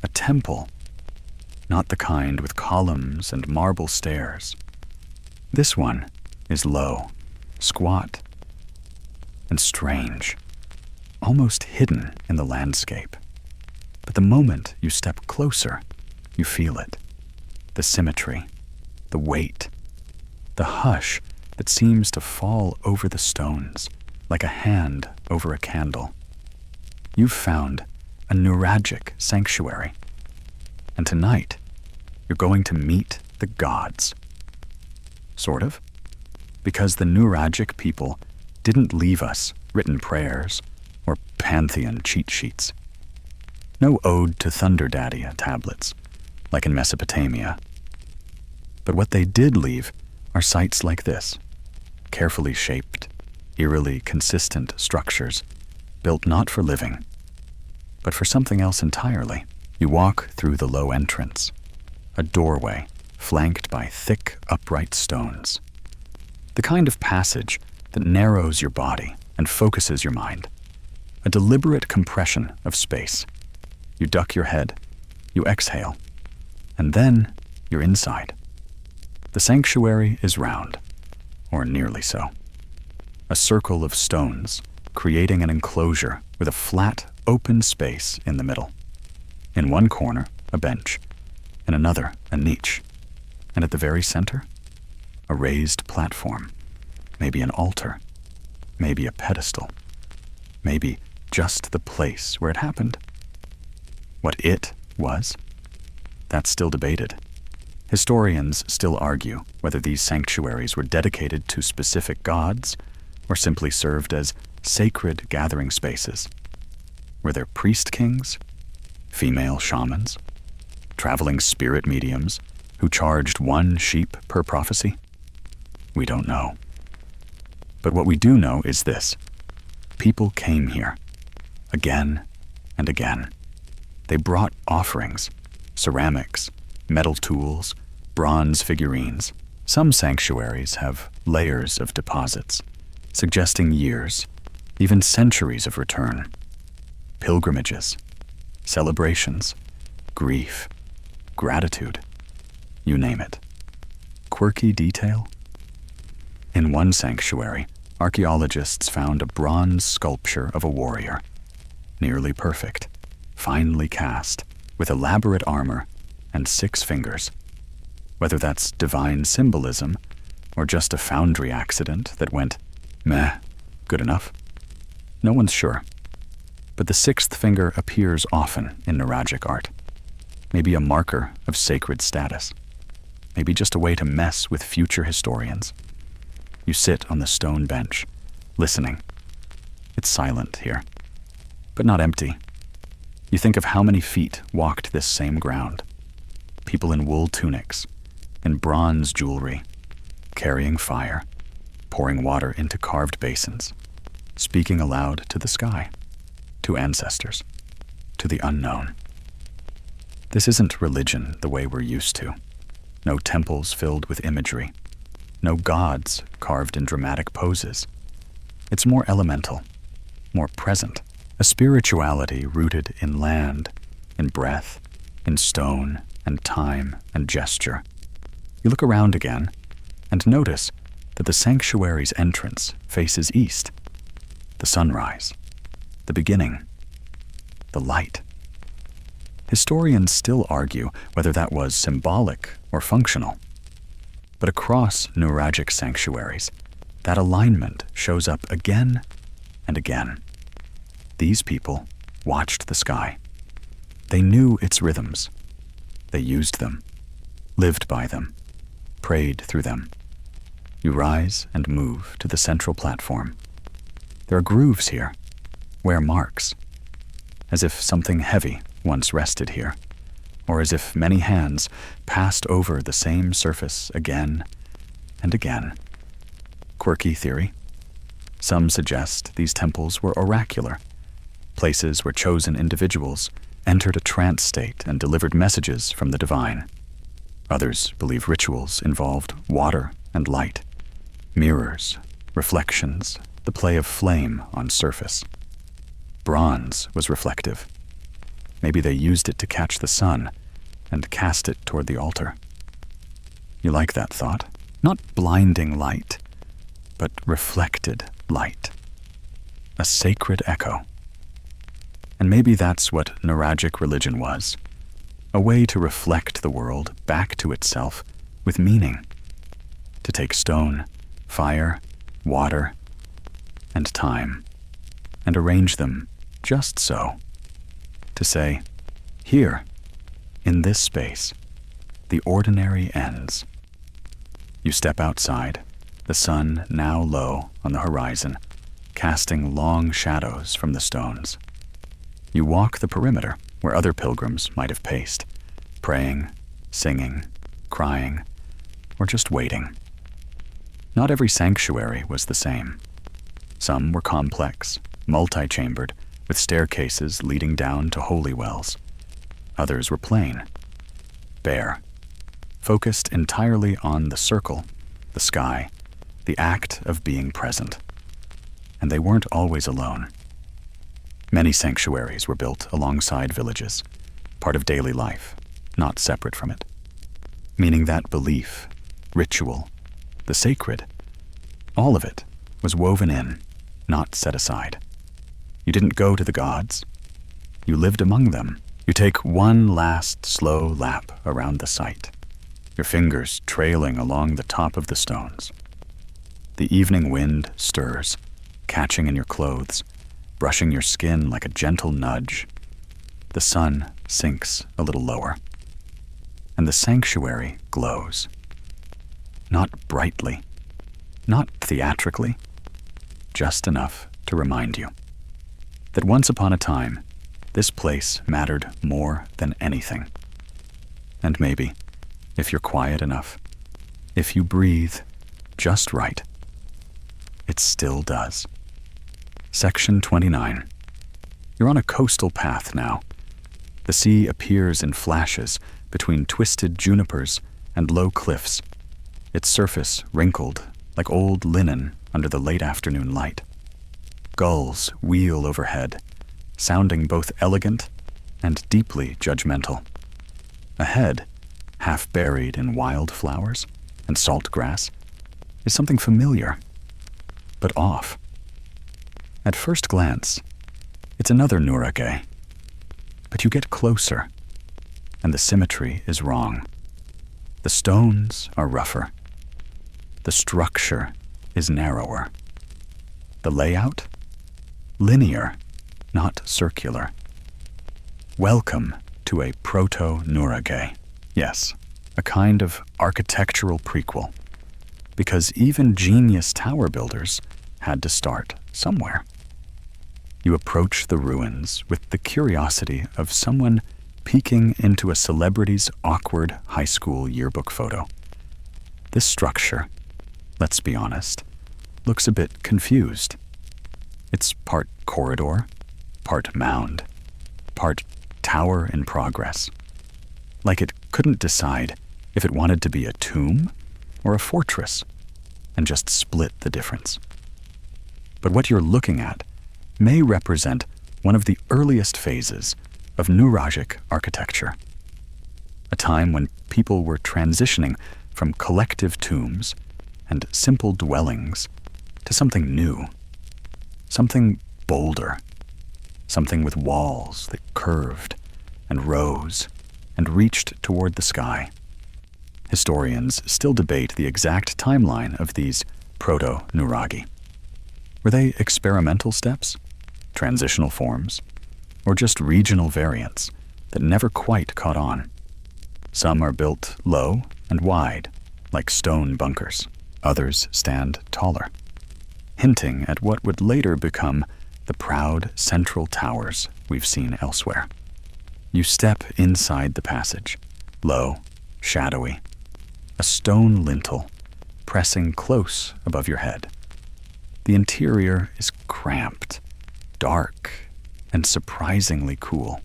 A temple, not the kind with columns and marble stairs. This one is low, squat, and strange, almost hidden in the landscape. But the moment you step closer, you feel it. The symmetry, the weight, the hush that seems to fall over the stones. like a hand over a candle. You've found a Nuragic sanctuary. And tonight, you're going to meet the gods. Sort of. Because the Nuragic people didn't leave us written prayers or pantheon cheat sheets. No ode to Thunder Daddy tablets, like in Mesopotamia. But what they did leave are sites like this, carefully shaped, eerily consistent structures, built not for living, but for something else entirely. You walk through the low entrance, a doorway flanked by thick, upright stones. The kind of passage that narrows your body and focuses your mind. A deliberate compression of space. You duck your head, you exhale, and then you're inside. The sanctuary is round, or nearly so. A circle of stones, creating an enclosure with a flat, open space in the middle. In one corner, a bench. In another, a niche. And at the very center, a raised platform. Maybe an altar. Maybe a pedestal. Maybe just the place where it happened. What it was? That's still debated. Historians still argue whether these sanctuaries were dedicated to specific gods or simply served as sacred gathering spaces. Were there priest kings, female shamans, traveling spirit mediums who charged one sheep per prophecy? We don't know. But what we do know is this. People came here, again and again. They brought offerings, ceramics, metal tools, bronze figurines. Some sanctuaries have layers of deposits, suggesting years, even centuries of return. Pilgrimages, celebrations, grief, gratitude, you name it. Quirky detail? In one sanctuary, archaeologists found a bronze sculpture of a warrior, nearly perfect, finely cast, with elaborate armor and 6 fingers. Whether that's divine symbolism or just a foundry accident that went, meh, good enough? No one's sure. But the 6th finger appears often in Nuragic art. Maybe a marker of sacred status. Maybe just a way to mess with future historians. You sit on the stone bench, listening. It's silent here, but not empty. You think of how many feet walked this same ground. People in wool tunics, in bronze jewelry, carrying fire, pouring water into carved basins, speaking aloud to the sky, to ancestors, to the unknown. This isn't religion the way we're used to. No temples filled with imagery. No gods carved in dramatic poses. It's more elemental, more present. A spirituality rooted in land, in breath, in stone, and time, and gesture. You look around again and notice that the sanctuary's entrance faces east. The sunrise, the beginning, the light. Historians still argue whether that was symbolic or functional. But across Nuragic sanctuaries, that alignment shows up again and again. These people watched the sky. They knew its rhythms. They used them, lived by them, prayed through them. You rise and move to the central platform. There are grooves here, wear marks, as if something heavy once rested here, or as if many hands passed over the same surface again and again. Quirky theory. Some suggest these temples were oracular, places where chosen individuals entered a trance state and delivered messages from the divine. Others believe rituals involved water and light, mirrors, reflections, the play of flame on surface. Bronze was reflective. Maybe they used it to catch the sun and cast it toward the altar. You like that thought? Not blinding light, but reflected light. A sacred echo. And maybe that's what Nuragic religion was. A way to reflect the world back to itself with meaning. To take stone, fire, water, and time, and arrange them just so, to say, here, in this space, the ordinary ends. You step outside, the sun now low on the horizon, casting long shadows from the stones. You walk the perimeter where other pilgrims might have paced, praying, singing, crying, or just waiting. Not every sanctuary was the same. Some were complex, multi-chambered, with staircases leading down to holy wells. Others were plain, bare, focused entirely on the circle, the sky, the act of being present. And they weren't always alone. Many sanctuaries were built alongside villages, part of daily life, not separate from it. Meaning that belief, ritual, the sacred, all of it was woven in, not set aside. You didn't go to the gods. You lived among them. You take one last slow lap around the site, your fingers trailing along the top of the stones. The evening wind stirs, catching in your clothes, brushing your skin like a gentle nudge. The sun sinks a little lower, and the sanctuary glows. Not brightly, not theatrically, just enough to remind you that once upon a time, this place mattered more than anything. And maybe, if you're quiet enough, if you breathe just right, it still does. Section 29. You're on a coastal path now. The sea appears in flashes between twisted junipers and low cliffs, its surface wrinkled like old linen under the late afternoon light. Gulls wheel overhead, sounding both elegant and deeply judgmental. Ahead, half buried in wildflowers and salt grass, is something familiar, but off. At first glance, it's another Nuraghe, but you get closer, and the symmetry is wrong. The stones are rougher. The structure is narrower. The layout? Linear, not circular. Welcome to a proto-Nuraghe. Yes, a kind of architectural prequel, because even genius tower builders had to start somewhere. You approach the ruins with the curiosity of someone peeking into a celebrity's awkward high school yearbook photo. This structure, let's be honest, looks a bit confused. It's part corridor, part mound, part tower in progress. Like it couldn't decide if it wanted to be a tomb or a fortress, and just split the difference. But what you're looking at may represent one of the earliest phases of Nuragic architecture, a time when people were transitioning from collective tombs and simple dwellings to something new, something bolder, something with walls that curved and rose and reached toward the sky. Historians still debate the exact timeline of these proto-Nuraghe. Were they experimental steps, transitional forms, or just regional variants that never quite caught on? Some are built low and wide, like stone bunkers. Others stand taller, hinting at what would later become the proud central towers we've seen elsewhere. You step inside the passage, low, shadowy, a stone lintel pressing close above your head. The interior is cramped, dark, and surprisingly cool.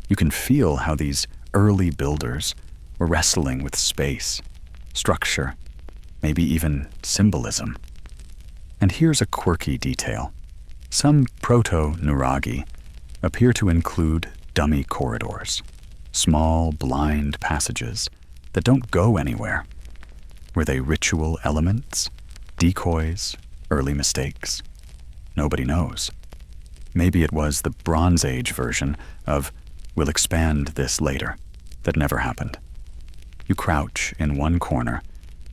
You can feel how these early builders were wrestling with space, structure, maybe even symbolism. And here's a quirky detail. Some proto-Nuraghe appear to include dummy corridors, small blind passages that don't go anywhere. Were they ritual elements, decoys, early mistakes? Nobody knows. Maybe it was the Bronze Age version of "we'll expand this later" that never happened. You crouch in one corner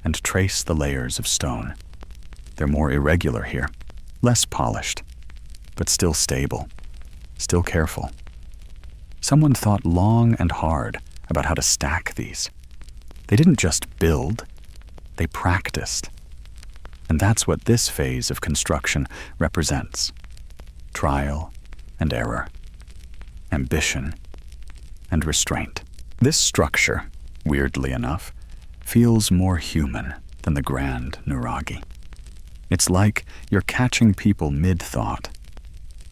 and trace the layers of stone. They're more irregular here, less polished, but still stable, still careful. Someone thought long and hard about how to stack these. They didn't just build, they practiced. And that's what this phase of construction represents. Trial and error, ambition and restraint. This structure, weirdly enough, feels more human than the grand Nuraghe. It's like you're catching people mid-thought,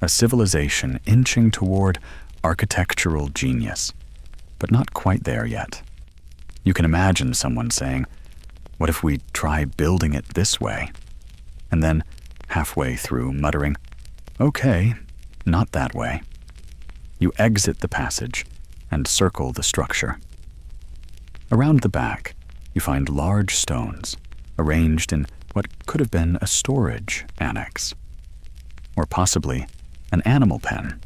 a civilization inching toward architectural genius, but not quite there yet. You can imagine someone saying, "What if we try building it this way?" And then, halfway through, muttering, "Okay, not that way." You exit the passage and circle the structure. Around the back, you find large stones arranged in what could have been a storage annex, or possibly an animal pen.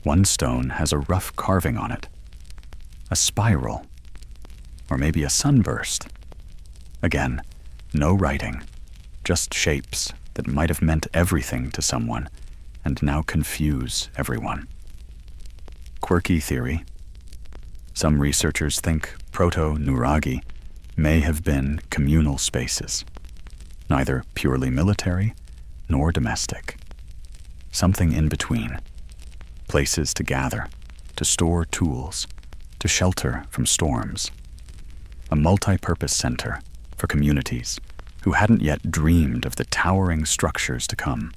One stone has a rough carving on it, a spiral, or maybe a sunburst. Again, no writing, just shapes that might have meant everything to someone and now confuse everyone. Quirky theory. Some researchers think Proto-Nuraghe may have been communal spaces, neither purely military nor domestic. Something in between. Places to gather, to store tools, to shelter from storms. A multi-purpose center for communities who hadn't yet dreamed of the towering structures to come.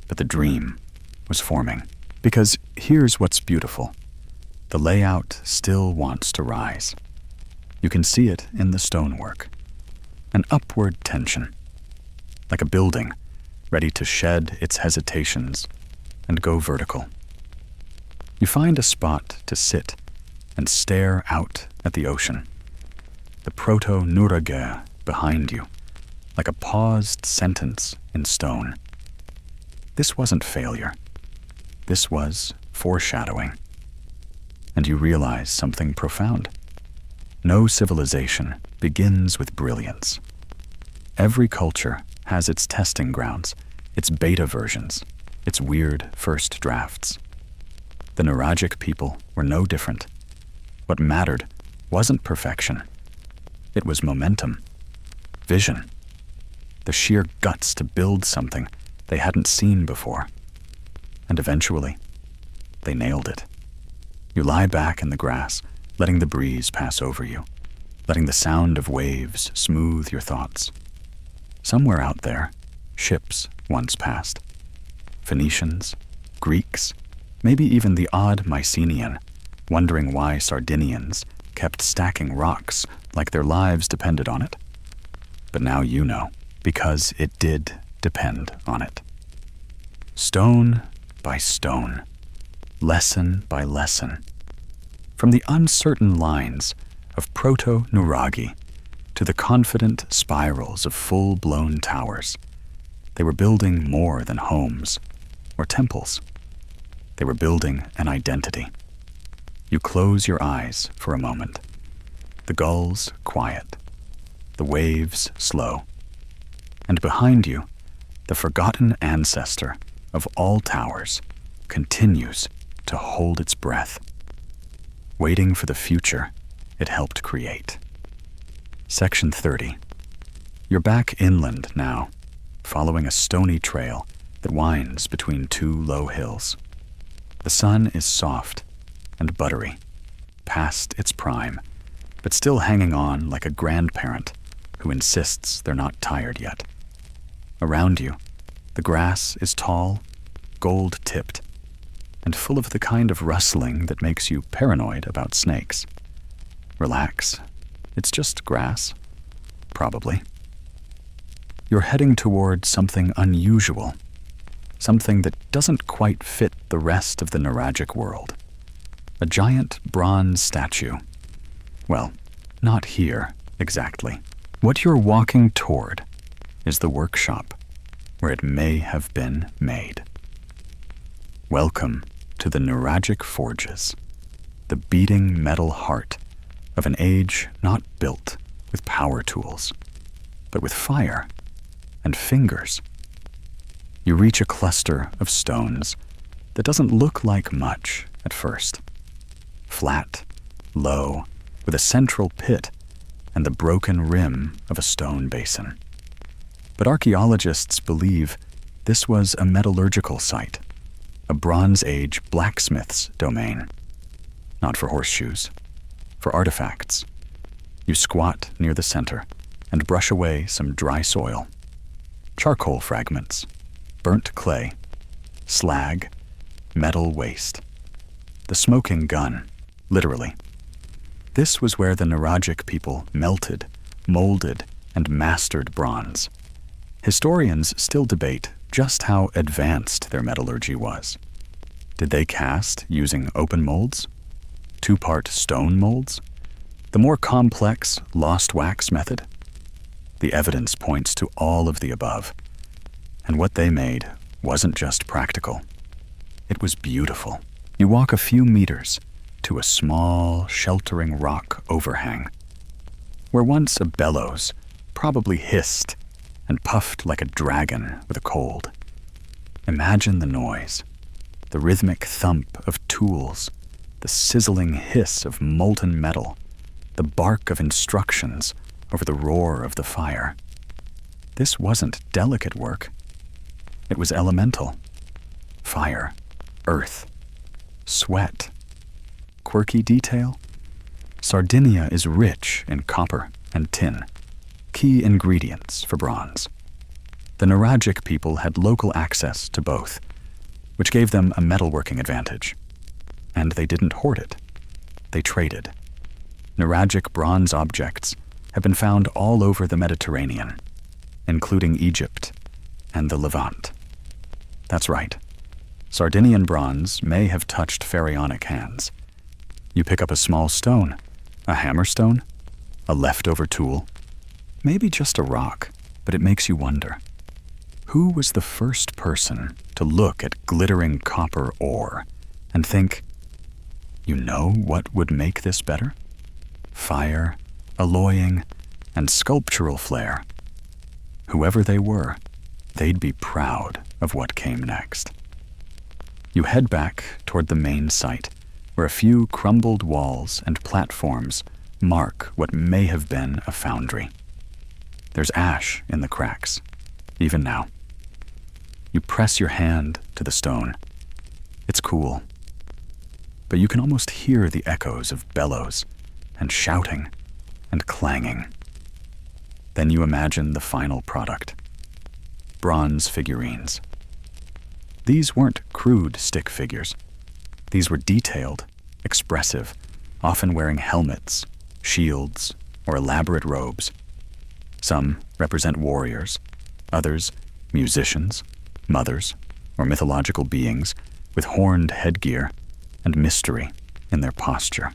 But the dream was forming. Because here's what's beautiful. The layout still wants to rise. You can see it in the stonework. An upward tension, like a building ready to shed its hesitations and go vertical. You find a spot to sit and stare out at the ocean. The Proto-Nuraghe behind you, like a paused sentence in stone. This wasn't failure. This was foreshadowing. And you realize something profound. No civilization begins with brilliance. Every culture has its testing grounds, its beta versions, its weird first drafts. The Nuragic people were no different. What mattered wasn't perfection. It was momentum, vision, the sheer guts to build something they hadn't seen before. And eventually, they nailed it. You lie back in the grass, letting the breeze pass over you, letting the sound of waves smooth your thoughts. Somewhere out there, ships once passed. Phoenicians, Greeks, maybe even the odd Mycenaean, wondering why Sardinians kept stacking rocks like their lives depended on it. But now you know, because it did depend on it. Stone by stone, lesson by lesson, from the uncertain lines of Proto-Nuraghe to the confident spirals of full-blown towers, they were building more than homes or temples. They were building an identity. You close your eyes for a moment. The gulls quiet, the waves slow, and behind you, the forgotten ancestor of all towers continues to hold its breath, waiting for the future it helped create. Section 30. You're back inland now, following a stony trail that winds between two low hills. The sun is soft and buttery, past its prime, but still hanging on like a grandparent who insists they're not tired yet. Around you, the grass is tall, gold-tipped, and full of the kind of rustling that makes you paranoid about snakes. Relax. It's just grass. Probably. You're heading toward something unusual, something that doesn't quite fit the rest of the Nuragic world. A giant bronze statue. Well, not here, exactly. What you're walking toward is the workshop where it may have been made. Welcome to the Nuragic forges, the beating metal heart of an age not built with power tools, but with fire and fingers You reach a cluster of stones that doesn't look like much at first. Flat, low, with a central pit and the broken rim of a stone basin. But archaeologists believe this was a metallurgical site, a Bronze Age blacksmith's domain. Not for horseshoes, for artifacts. You squat near the center and brush away some dry soil. Charcoal fragments, burnt clay, slag, metal waste. The smoking gun, literally. This was where the Nuragic people melted, molded, and mastered bronze. Historians still debate just how advanced their metallurgy was. Did they cast using open molds? Two-part stone molds? The more complex lost wax method? The evidence points to all of the above. And what they made wasn't just practical. It was beautiful. You walk a few meters to a small, sheltering rock overhang, where once a bellows probably hissed and puffed like a dragon with a cold. Imagine the noise, the rhythmic thump of tools, the sizzling hiss of molten metal, the bark of instructions over the roar of the fire. This wasn't delicate work. It was elemental. Fire, earth, sweat. Quirky detail? Sardinia is rich in copper and tin, key ingredients for bronze. The Nuragic people had local access to both, which gave them a metalworking advantage. And they didn't hoard it. They traded. Nuragic bronze objects have been found all over the Mediterranean, including Egypt and the Levant. That's right. Sardinian bronze may have touched pharaonic hands. You pick up a small stone, a hammerstone, a leftover tool, maybe just a rock, but it makes you wonder. Who was the first person to look at glittering copper ore and think, you know what would make this better? Fire, alloying, and sculptural flair. Whoever they were, they'd be proud of what came next. You head back toward the main site, where a few crumbled walls and platforms mark what may have been a foundry. There's ash in the cracks, even now. You press your hand to the stone. It's cool. But you can almost hear the echoes of bellows and shouting and clanging. Then you imagine the final product. Bronze figurines. These weren't crude stick figures. These were detailed, expressive, often wearing helmets, shields, or elaborate robes. Some represent warriors, others musicians, mothers, or mythological beings with horned headgear and mystery in their posture.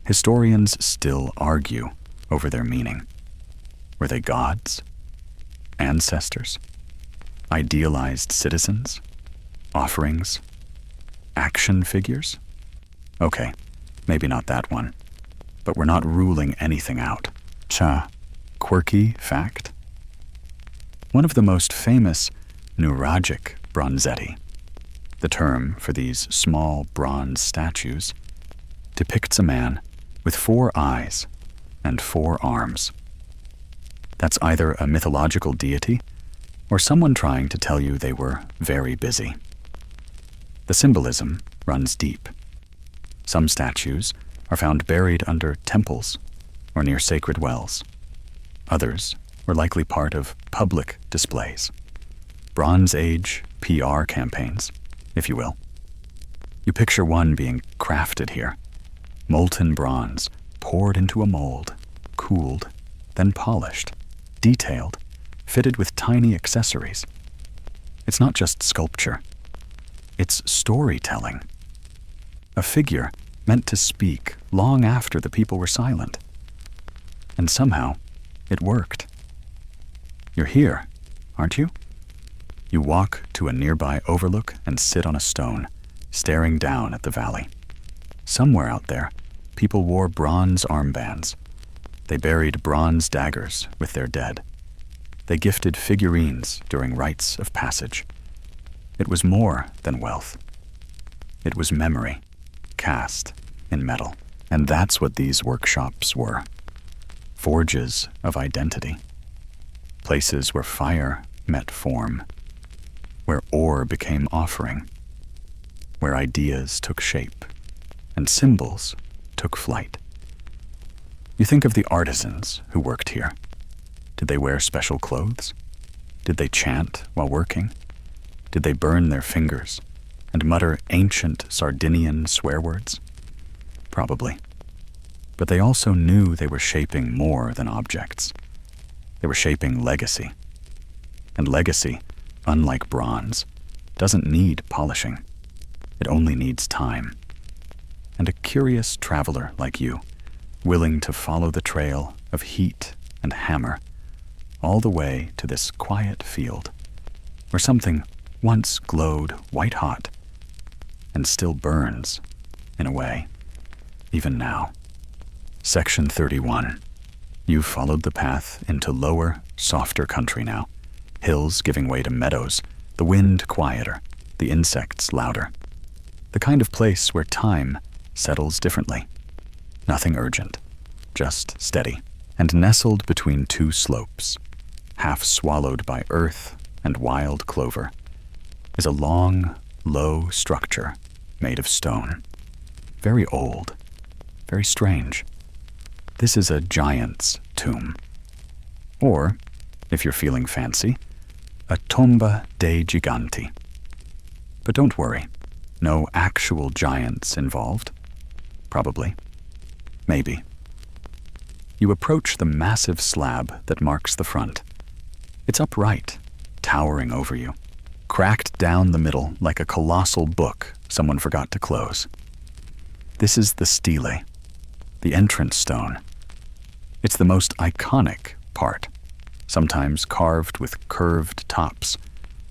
Historians still argue over their meaning. Were they gods? Ancestors? Idealized citizens? Offerings? Action figures? Okay, maybe not that one. But we're not ruling anything out. Quirky fact? One of the most famous Nuragic bronzetti, the term for these small bronze statues, depicts a man with 4 eyes and 4 arms. That's either a mythological deity or someone trying to tell you they were very busy. The symbolism runs deep. Some statues are found buried under temples or near sacred wells. Others were likely part of public displays, Bronze Age PR campaigns, if you will. You picture one being crafted here, molten bronze poured into a mold, cooled, then polished, detailed, fitted with tiny accessories. It's not just sculpture. It's storytelling. A figure meant to speak long after the people were silent. And somehow, it worked. You're here, aren't you? You walk to a nearby overlook and sit on a stone, staring down at the valley. Somewhere out there, people wore bronze armbands. They buried bronze daggers with their dead. They gifted figurines during rites of passage. It was more than wealth. It was memory, cast in metal. And that's what these workshops were. Forges of identity. Places where fire met form. Where ore became offering. Where ideas took shape. And symbols took flight. You think of the artisans who worked here. Did they wear special clothes? Did they chant while working? Did they burn their fingers and mutter ancient Sardinian swear words? Probably. But they also knew they were shaping more than objects. They were shaping legacy. And legacy, unlike bronze, doesn't need polishing. It only needs time. And a curious traveler like you, willing to follow the trail of heat and hammer, all the way to this quiet field, where something once glowed white-hot and still burns, in a way, even now. Section 31. You've followed the path into lower, softer country now, hills giving way to meadows, the wind quieter, the insects louder. The kind of place where time settles differently. Nothing urgent, just steady. And nestled between two slopes, half swallowed by earth and wild clover, is a long, low structure made of stone. Very old, very strange. This is a giant's tomb. Or, if you're feeling fancy, a tomba dei giganti. But don't worry, no actual giants involved. Probably. Maybe. You approach the massive slab that marks the front. It's upright, towering over you, cracked down the middle like a colossal book someone forgot to close. This is the stele, the entrance stone. It's the most iconic part, sometimes carved with curved tops,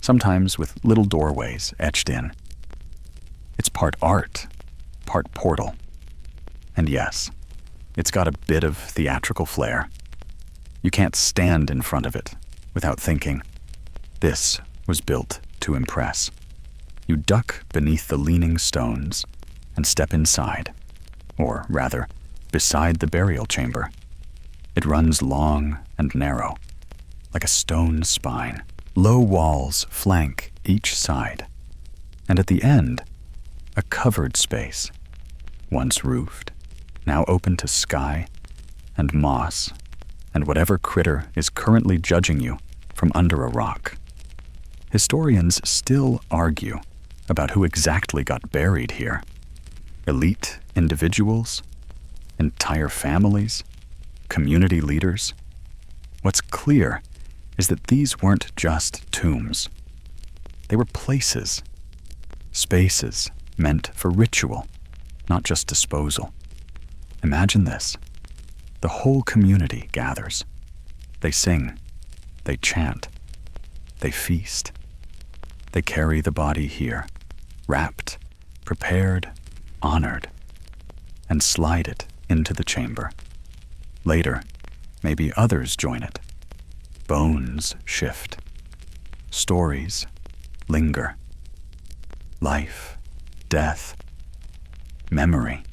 sometimes with little doorways etched in. It's part art, part portal. And yes, it's got a bit of theatrical flair. You can't stand in front of it without thinking, this was built to impress. You duck beneath the leaning stones and step inside, or rather, beside the burial chamber. It runs long and narrow, like a stone spine. Low walls flank each side, and at the end, a covered space, once roofed, now open to sky and moss and whatever critter is currently judging you from under a rock. Historians still argue about who exactly got buried here. Elite individuals, entire families, community leaders. What's clear is that these weren't just tombs. They were places, spaces meant for ritual, not just disposal. Imagine this. The whole community gathers. They sing, they chant, they feast. They carry the body here, wrapped, prepared, honored, and slide it into the chamber. Later, maybe others join it. Bones shift. Stories linger. Life, death, memory,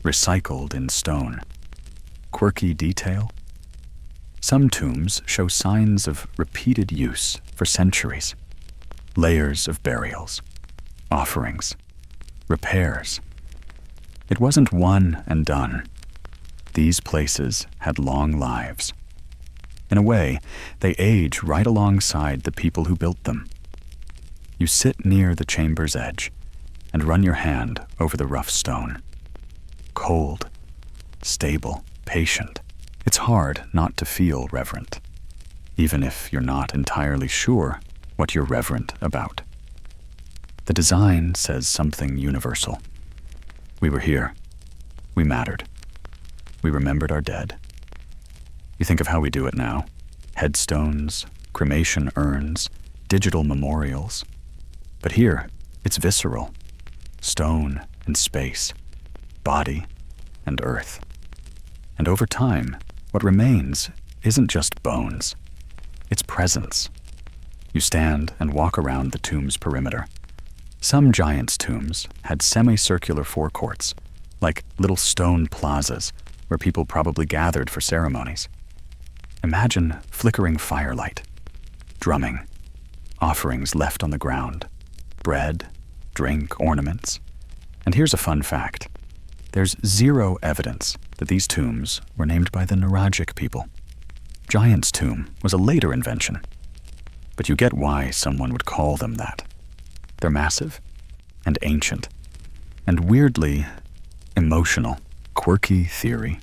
recycled in stone. Quirky detail. Some tombs show signs of repeated use for centuries. Layers of burials, offerings, repairs. It wasn't one and done. These places had long lives. In a way, they age right alongside the people who built them. You sit near the chamber's edge and run your hand over the rough stone. Cold, stable, patient. It's hard not to feel reverent, even if you're not entirely sure what you're reverent about. The design says something universal. We were here. We mattered. We remembered our dead. You think of how we do it now. Headstones, cremation urns, digital memorials. But here, it's visceral. Stone and space, body and earth. And over time, what remains isn't just bones. It's presence. You stand and walk around the tomb's perimeter. Some giants' tombs had semicircular forecourts, like little stone plazas where people probably gathered for ceremonies. Imagine flickering firelight, drumming, offerings left on the ground, bread, drink, ornaments. And here's a fun fact. There's zero evidence that these tombs were named by the Nuragic people. Giant's Tomb was a later invention, but you get why someone would call them that. They're massive and ancient, and weirdly emotional, quirky theory.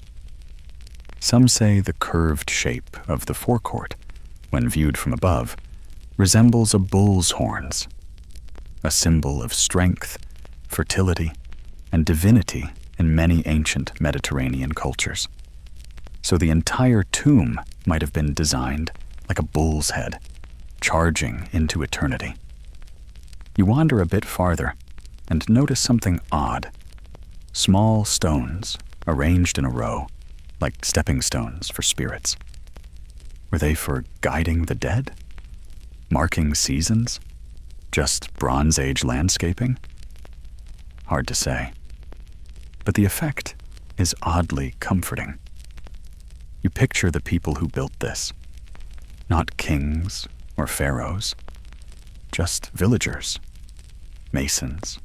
Some say the curved shape of the forecourt, when viewed from above, resembles a bull's horns, a symbol of strength, fertility, and divinity in many ancient Mediterranean cultures. So the entire tomb might have been designed like a bull's head, charging into eternity. You wander a bit farther and notice something odd. Small stones arranged in a row, like stepping stones for spirits. Were they for guiding the dead? Marking seasons? Just Bronze Age landscaping? Hard to say. But the effect is oddly comforting. You picture the people who built this. Not kings or pharaohs, just villagers, masons,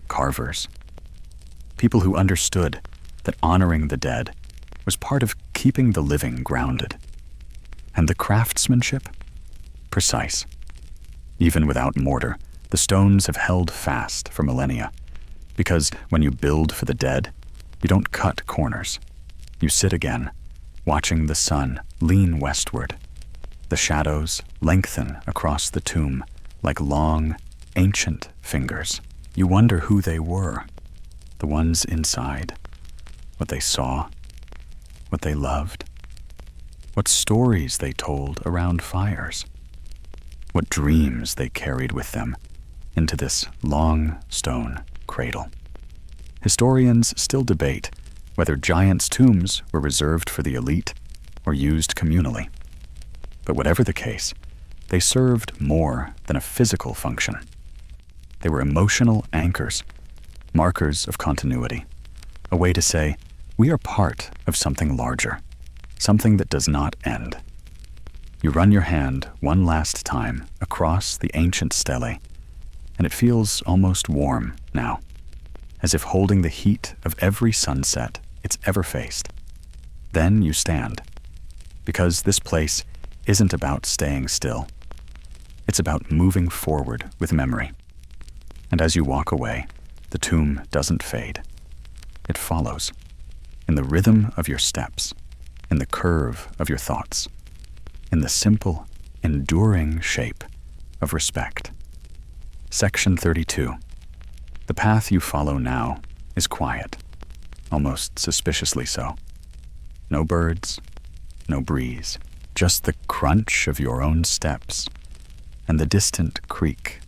carvers, people who understood that honoring the dead was part of keeping the living grounded. And the craftsmanship? Precise. Even without mortar, the stones have held fast for millennia, because when you build for the dead, you don't cut corners. You sit again, watching the sun lean westward. The shadows lengthen across the tomb like long, ancient fingers. You wonder who they were, the ones inside, what they saw, what they loved, what stories they told around fires, what dreams they carried with them into this long stone cradle. Historians still debate whether giants' tombs were reserved for the elite or used communally. But whatever the case, they served more than a physical function. They were emotional anchors, markers of continuity, a way to say, we are part of something larger, something that does not end. You run your hand one last time across the ancient stele, and it feels almost warm now, as if holding the heat of every sunset it's ever faced. Then you stand, because this place isn't about staying still. It's about moving forward with memory. And as you walk away, the tomb doesn't fade. It follows, in the rhythm of your steps, in the curve of your thoughts, in the simple, enduring shape of respect. Section 32. The path you follow now is quiet, almost suspiciously so. No birds, no breeze, just the crunch of your own steps and the distant creak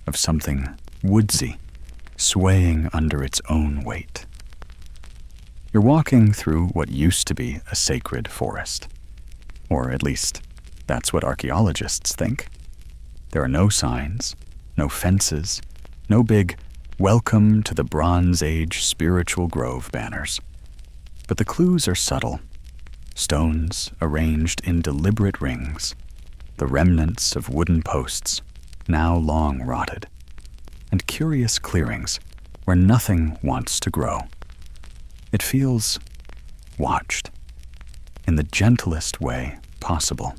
of something woodsy swaying under its own weight. You're walking through what used to be a sacred forest, or at least that's what archaeologists think. There are no signs, no fences, no big "Welcome to the Bronze Age Spiritual Grove" banners. But the clues are subtle. Stones arranged in deliberate rings, the remnants of wooden posts, now long rotted, and curious clearings where nothing wants to grow. It feels watched, in the gentlest way possible.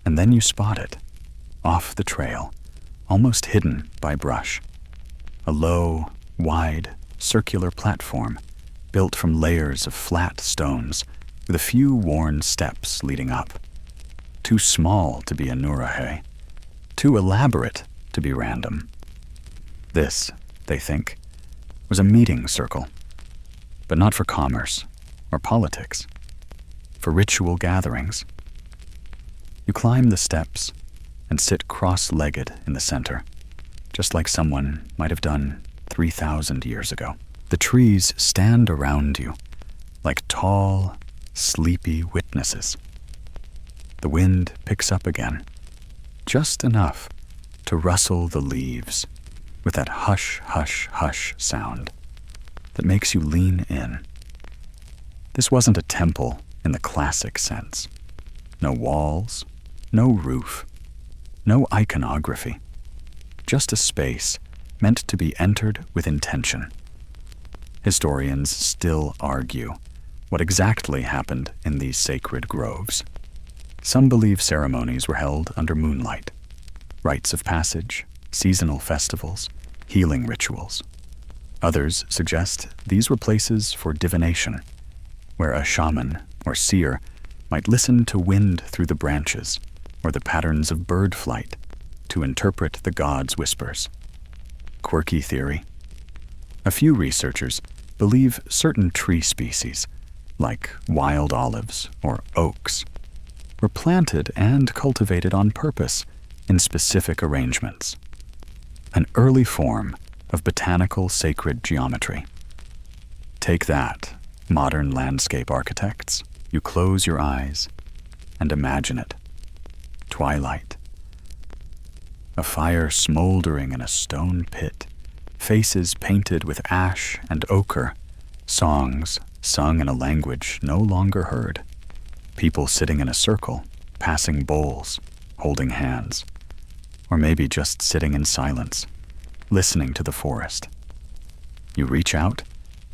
And then you spot it, off the trail, almost hidden by brush. A low, wide, circular platform built from layers of flat stones with a few worn steps leading up. Too small to be a Nuraghe, too elaborate to be random. This, they think, was a meeting circle, but not for commerce or politics, for ritual gatherings. You climb the steps and sit cross-legged in the center, just like someone might have done 3,000 years ago. The trees stand around you like tall, sleepy witnesses. The wind picks up again, just enough to rustle the leaves with that hush, hush, hush sound that makes you lean in. This wasn't a temple in the classic sense. No walls, no roof, no iconography. Just a space meant to be entered with intention. Historians still argue what exactly happened in these sacred groves. Some believe ceremonies were held under moonlight, rites of passage, seasonal festivals, healing rituals. Others suggest these were places for divination, where a shaman or seer might listen to wind through the branches or the patterns of bird flight to interpret the gods' whispers. Quirky theory. A few researchers believe certain tree species, like wild olives or oaks, were planted and cultivated on purpose in specific arrangements. An early form of botanical sacred geometry. Take that, modern landscape architects. You close your eyes and imagine it. Twilight. A fire smoldering in a stone pit, faces painted with ash and ochre, songs sung in a language no longer heard, people sitting in a circle, passing bowls, holding hands, or maybe just sitting in silence, listening to the forest. You reach out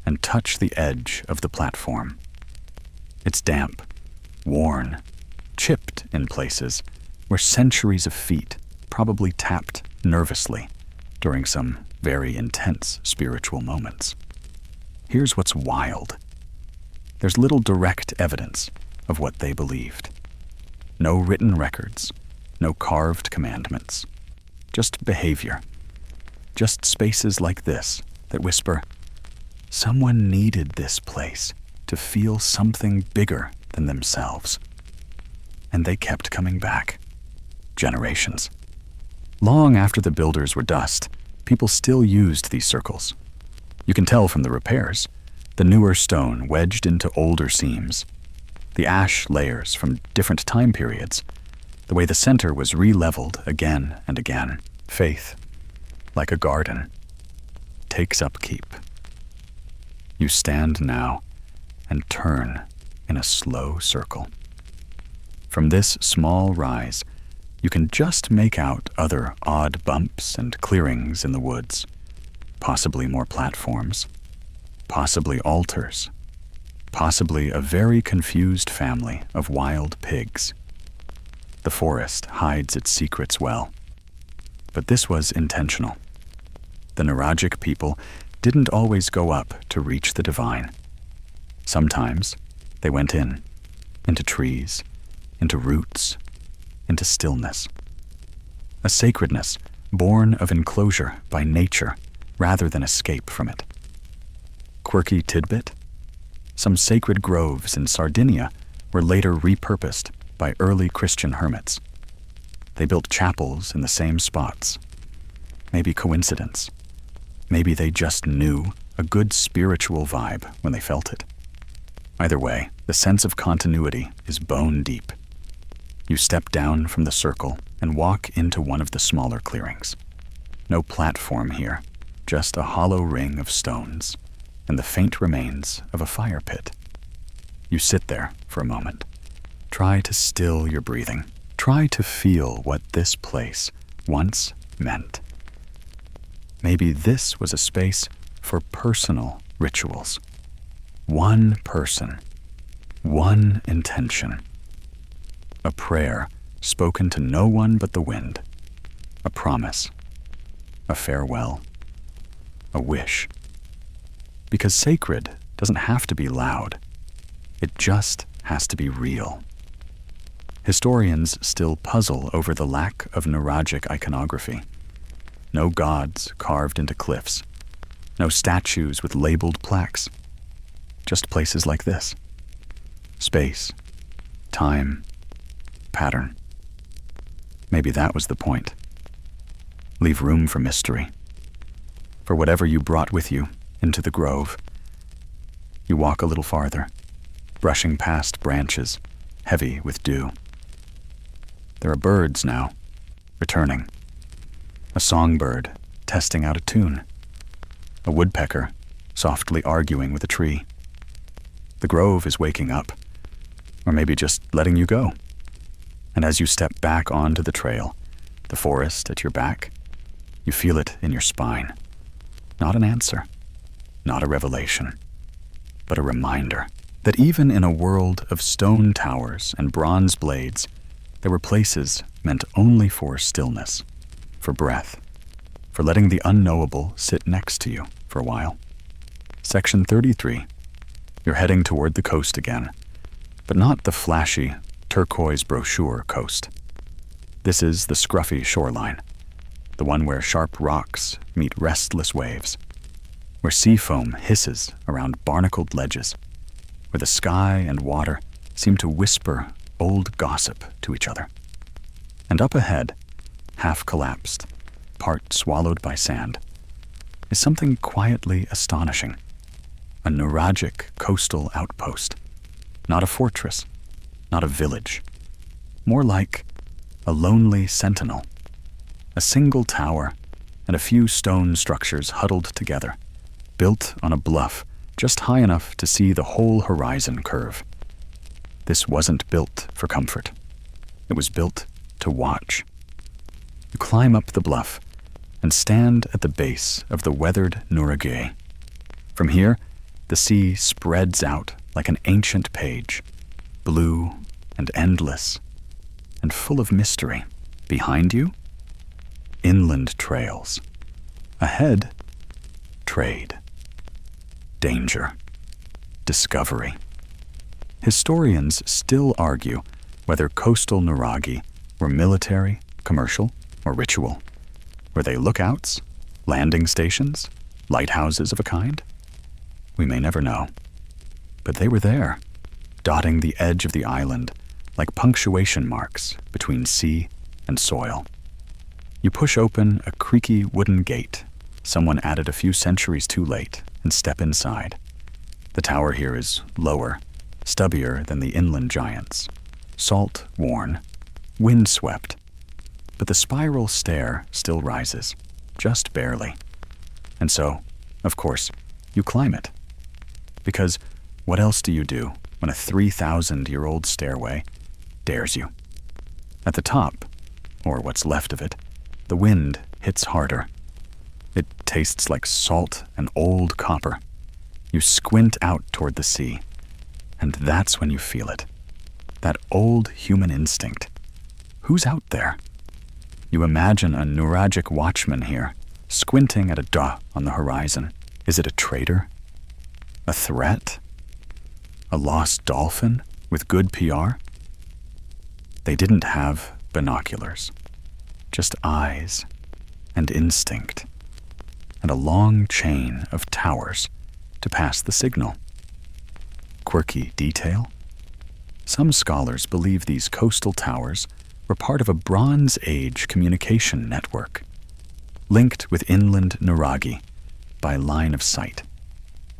and touch the edge of the platform. It's damp, worn, chipped in places where centuries of feet probably tapped nervously during some very intense spiritual moments. Here's what's wild. There's little direct evidence of what they believed. No written records, no carved commandments, just behavior. Just spaces like this that whisper, someone needed this place to feel something bigger than themselves. And they kept coming back. Generations. Long after the builders were dust, people still used these circles. You can tell from the repairs, the newer stone wedged into older seams, the ash layers from different time periods, the way the center was re-leveled again and again. Faith, like a garden, takes upkeep. You stand now and turn in a slow circle. From this small rise, you can just make out other odd bumps and clearings in the woods, possibly more platforms, possibly altars, possibly a very confused family of wild pigs. The forest hides its secrets well. But this was intentional. The Nuragic people didn't always go up to reach the divine. Sometimes they went into trees, into roots, into stillness. A sacredness born of enclosure by nature rather than escape from it. Quirky tidbit? Some sacred groves in Sardinia were later repurposed by early Christian hermits. They built chapels in the same spots. Maybe coincidence. Maybe they just knew a good spiritual vibe when they felt it. Either way, the sense of continuity is bone deep. You step down from the circle and walk into one of the smaller clearings. No platform here, just a hollow ring of stones and the faint remains of a fire pit. You sit there for a moment. Try to still your breathing. Try to feel what this place once meant. Maybe this was a space for personal rituals. One person, one intention. A prayer spoken to no one but the wind. A promise. A farewell. A wish. Because sacred doesn't have to be loud. It just has to be real. Historians still puzzle over the lack of Nuragic iconography. No gods carved into cliffs. No statues with labeled plaques. Just places like this. Space, time, pattern. Maybe that was the point. Leave room for mystery. For whatever you brought with you into the grove. You walk a little farther, brushing past branches, heavy with dew. There are birds now, returning. A songbird testing out a tune. A woodpecker softly arguing with a tree. The grove is waking up, or maybe just letting you go. And as you step back onto the trail, the forest at your back, you feel it in your spine. Not an answer, not a revelation, but a reminder that even in a world of stone towers and bronze blades, there were places meant only for stillness, for breath, for letting the unknowable sit next to you for a while. Section 33. You're heading toward the coast again, but not the flashy, turquoise brochure coast. This is the scruffy shoreline, the one where sharp rocks meet restless waves, where sea foam hisses around barnacled ledges, where the sky and water seem to whisper old gossip to each other. And up ahead, half collapsed, part swallowed by sand, is something quietly astonishing. A Nuragic coastal outpost. Not a fortress, not a village. More like a lonely sentinel. A single tower and a few stone structures huddled together, built on a bluff just high enough to see the whole horizon curve. This wasn't built for comfort. It was built to watch. You climb up the bluff and stand at the base of the weathered Nuraghe. From here, the sea spreads out like an ancient page, blue and endless, and full of mystery. Behind you, inland trails. Ahead, trade, danger, discovery. Historians still argue whether coastal Nuraghe were military, commercial, or ritual. Were they lookouts, landing stations, lighthouses of a kind? We may never know. But they were there, dotting the edge of the island like punctuation marks between sea and soil. You push open a creaky wooden gate someone added a few centuries too late and step inside. The tower here is lower, stubbier than the inland giants, salt-worn, windswept. But the spiral stair still rises, just barely. And so, of course, you climb it. Because what else do you do when a 3,000-year-old stairway dares you? At the top, or what's left of it, the wind hits harder. It tastes like salt and old copper. You squint out toward the sea, and that's when you feel it. That old human instinct. Who's out there? You imagine a Nuragic watchman here, squinting at a dot on the horizon. Is it a trader? A threat? A lost dolphin with good PR? They didn't have binoculars, just eyes and instinct, and a long chain of towers to pass the signal. Quirky detail? Some scholars believe these coastal towers were part of a Bronze Age communication network, linked with inland Nuraghe by line of sight.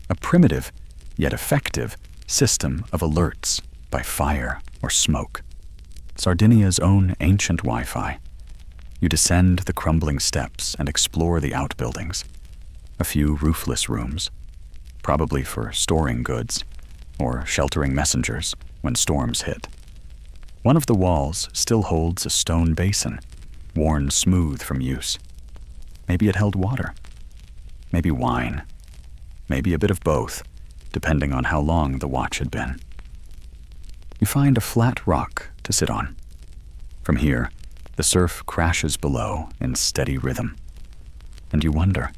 A primitive, yet effective, system of alerts by fire or smoke. Sardinia's own ancient Wi-Fi. You descend the crumbling steps and explore the outbuildings. A few roofless rooms, probably for storing goods or sheltering messengers when storms hit. One of the walls still holds a stone basin, worn smooth from use. Maybe it held water. Maybe wine. Maybe a bit of both, depending on how long the watch had been. You find a flat rock to sit on. From here, the surf crashes below in steady rhythm. And you wonder,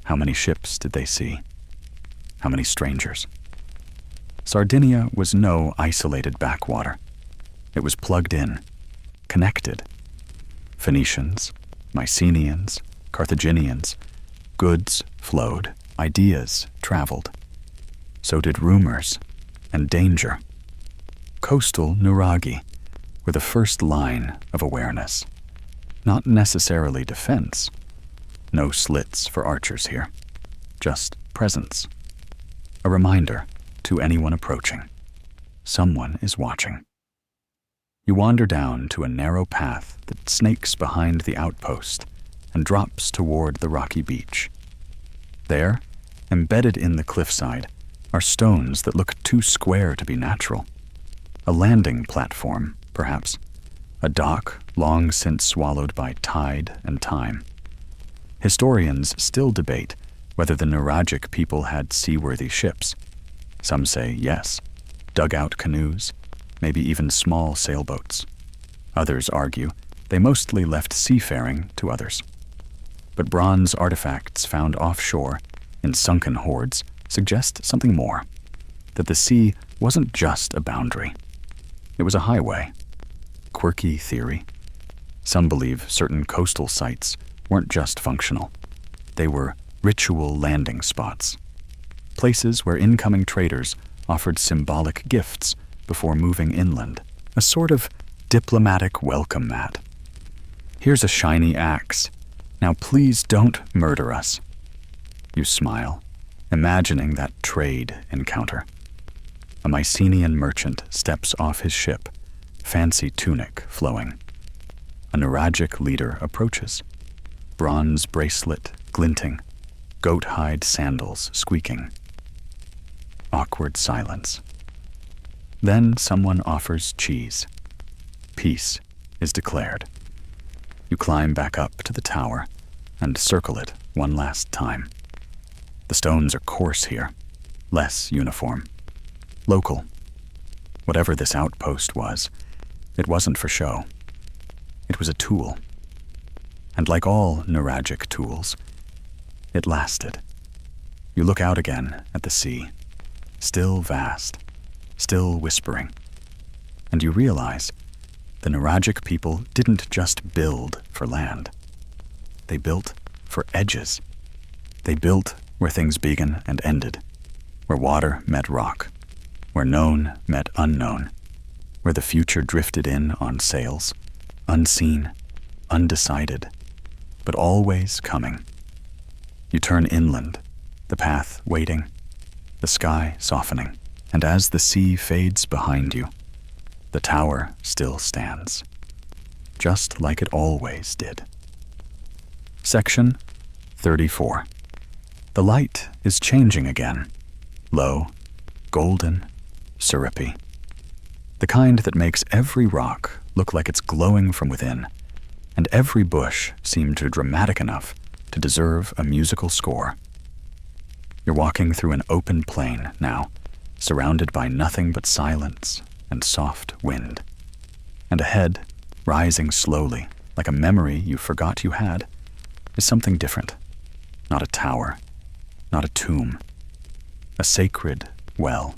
how many ships did they see? How many strangers? Sardinia was no isolated backwater. It was plugged in, connected. Phoenicians, Mycenaeans, Carthaginians, goods flowed, ideas traveled. So did rumors and danger. Coastal Nuraghe were the first line of awareness. Not necessarily defense. No slits for archers here. Just presence. A reminder to anyone approaching. Someone is watching. You wander down to a narrow path that snakes behind the outpost and drops toward the rocky beach. There, embedded in the cliffside, are stones that look too square to be natural. A landing platform, perhaps. A dock long since swallowed by tide and time. Historians still debate whether the Nuragic people had seaworthy ships. Some say yes, dugout canoes, maybe even small sailboats. Others argue they mostly left seafaring to others. But bronze artifacts found offshore in sunken hoards suggest something more, that the sea wasn't just a boundary. It was a highway. Quirky theory. Some believe certain coastal sites weren't just functional. They were ritual landing spots, places where incoming traders offered symbolic gifts before moving inland, a sort of diplomatic welcome mat. Here's a shiny axe. Now please don't murder us. You smile, imagining that trade encounter. A Mycenaean merchant steps off his ship, fancy tunic flowing. A Nuragic leader approaches, bronze bracelet glinting, goat hide sandals squeaking. Awkward silence. Then someone offers cheese. Peace is declared. You climb back up to the tower and circle it one last time. The stones are coarse here, less uniform. Local. Whatever this outpost was, it wasn't for show. It was a tool. And like all Nuragic tools, it lasted. You look out again at the sea, still vast, still whispering. And you realize the Nuragic people didn't just build for land. They built for edges. They built where things began and ended, where water met rock, where known met unknown, where the future drifted in on sails, unseen, undecided, but always coming. You turn inland, the path waiting, the sky softening, and as the sea fades behind you, the tower still stands, just like it always did. Section 34. The light is changing again, low, golden, syrupy. The kind that makes every rock look like it's glowing from within, and every bush seem dramatic enough to deserve a musical score. You're walking through an open plain now, surrounded by nothing but silence and soft wind. And ahead, rising slowly, like a memory you forgot you had, is something different. Not a tower, not a tomb, a sacred well.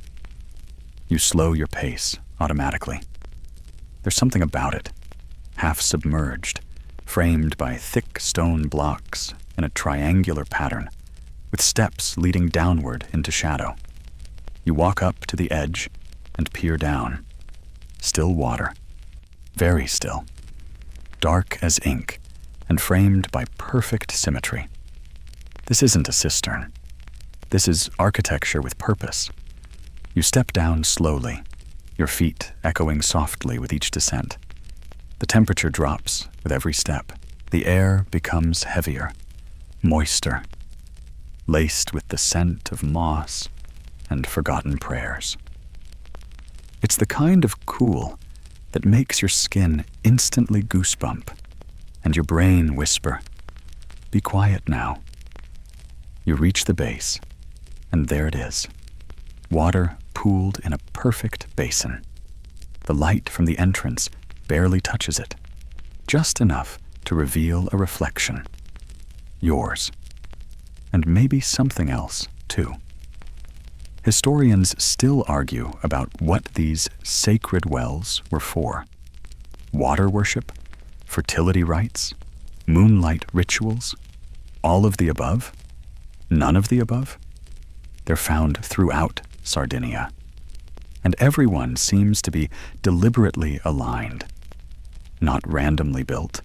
You slow your pace automatically. There's something about it, half submerged, framed by thick stone blocks in a triangular pattern, with steps leading downward into shadow. You walk up to the edge and peer down. Still water, very still, dark as ink, and framed by perfect symmetry. This isn't a cistern. This is architecture with purpose. You step down slowly, your feet echoing softly with each descent. The temperature drops with every step. The air becomes heavier, moister, laced with the scent of moss and forgotten prayers. It's the kind of cool that makes your skin instantly goosebump and your brain whisper, "Be quiet now." You reach the base, and there it is, water pooled in a perfect basin. The light from the entrance barely touches it, just enough to reveal a reflection. Yours. And maybe something else, too. Historians still argue about what these sacred wells were for. Water worship, fertility rites, moonlight rituals, all of the above? None of the above? They're found throughout Sardinia. And everyone seems to be deliberately aligned. Not randomly built,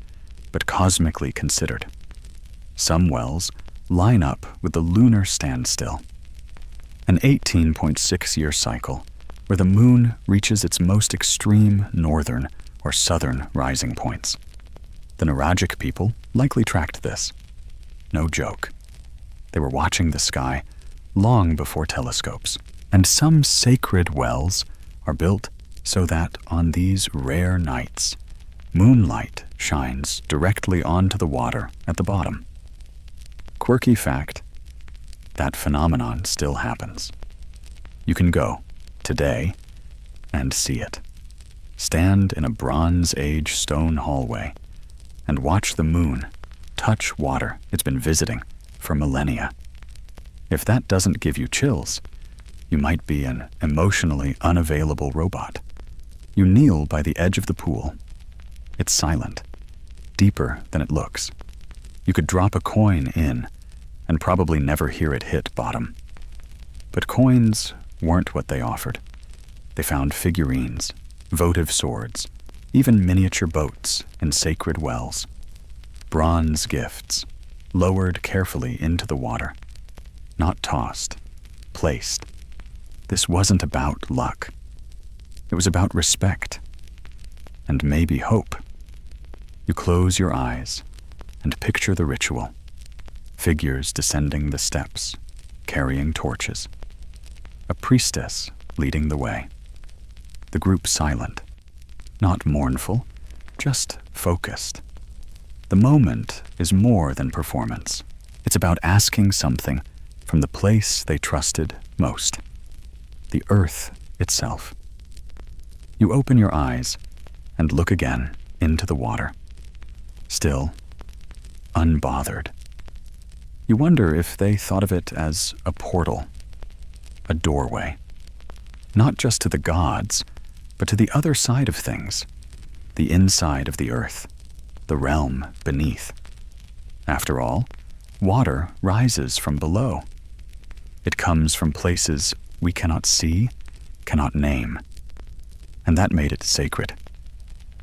but cosmically considered. Some wells line up with the lunar standstill, an 18.6-year cycle where the moon reaches its most extreme northern or southern rising points. The Nuragic people likely tracked this. No joke. They were watching the sky long before telescopes, and some sacred wells are built so that on these rare nights, moonlight shines directly onto the water at the bottom. Quirky fact, that phenomenon still happens. You can go, today, and see it. Stand in a Bronze Age stone hallway and watch the moon touch water it's been visiting for millennia. If that doesn't give you chills, you might be an emotionally unavailable robot. You kneel by the edge of the pool. It's silent, deeper than it looks. You could drop a coin in and probably never hear it hit bottom. But coins weren't what they offered. They found figurines, votive swords, even miniature boats in sacred wells. Bronze gifts, lowered carefully into the water. Not tossed, placed. This wasn't about luck. It was about respect, and maybe hope. You close your eyes and picture the ritual. Figures descending the steps, carrying torches. A priestess leading the way. The group silent, not mournful, just focused. The moment is more than performance. It's about asking something from the place they trusted most, the earth itself. You open your eyes and look again into the water. Still, unbothered. You wonder if they thought of it as a portal, a doorway, not just to the gods, but to the other side of things, the inside of the earth, the realm beneath. After all, water rises from below. It comes from places we cannot see, cannot name. And that made it sacred.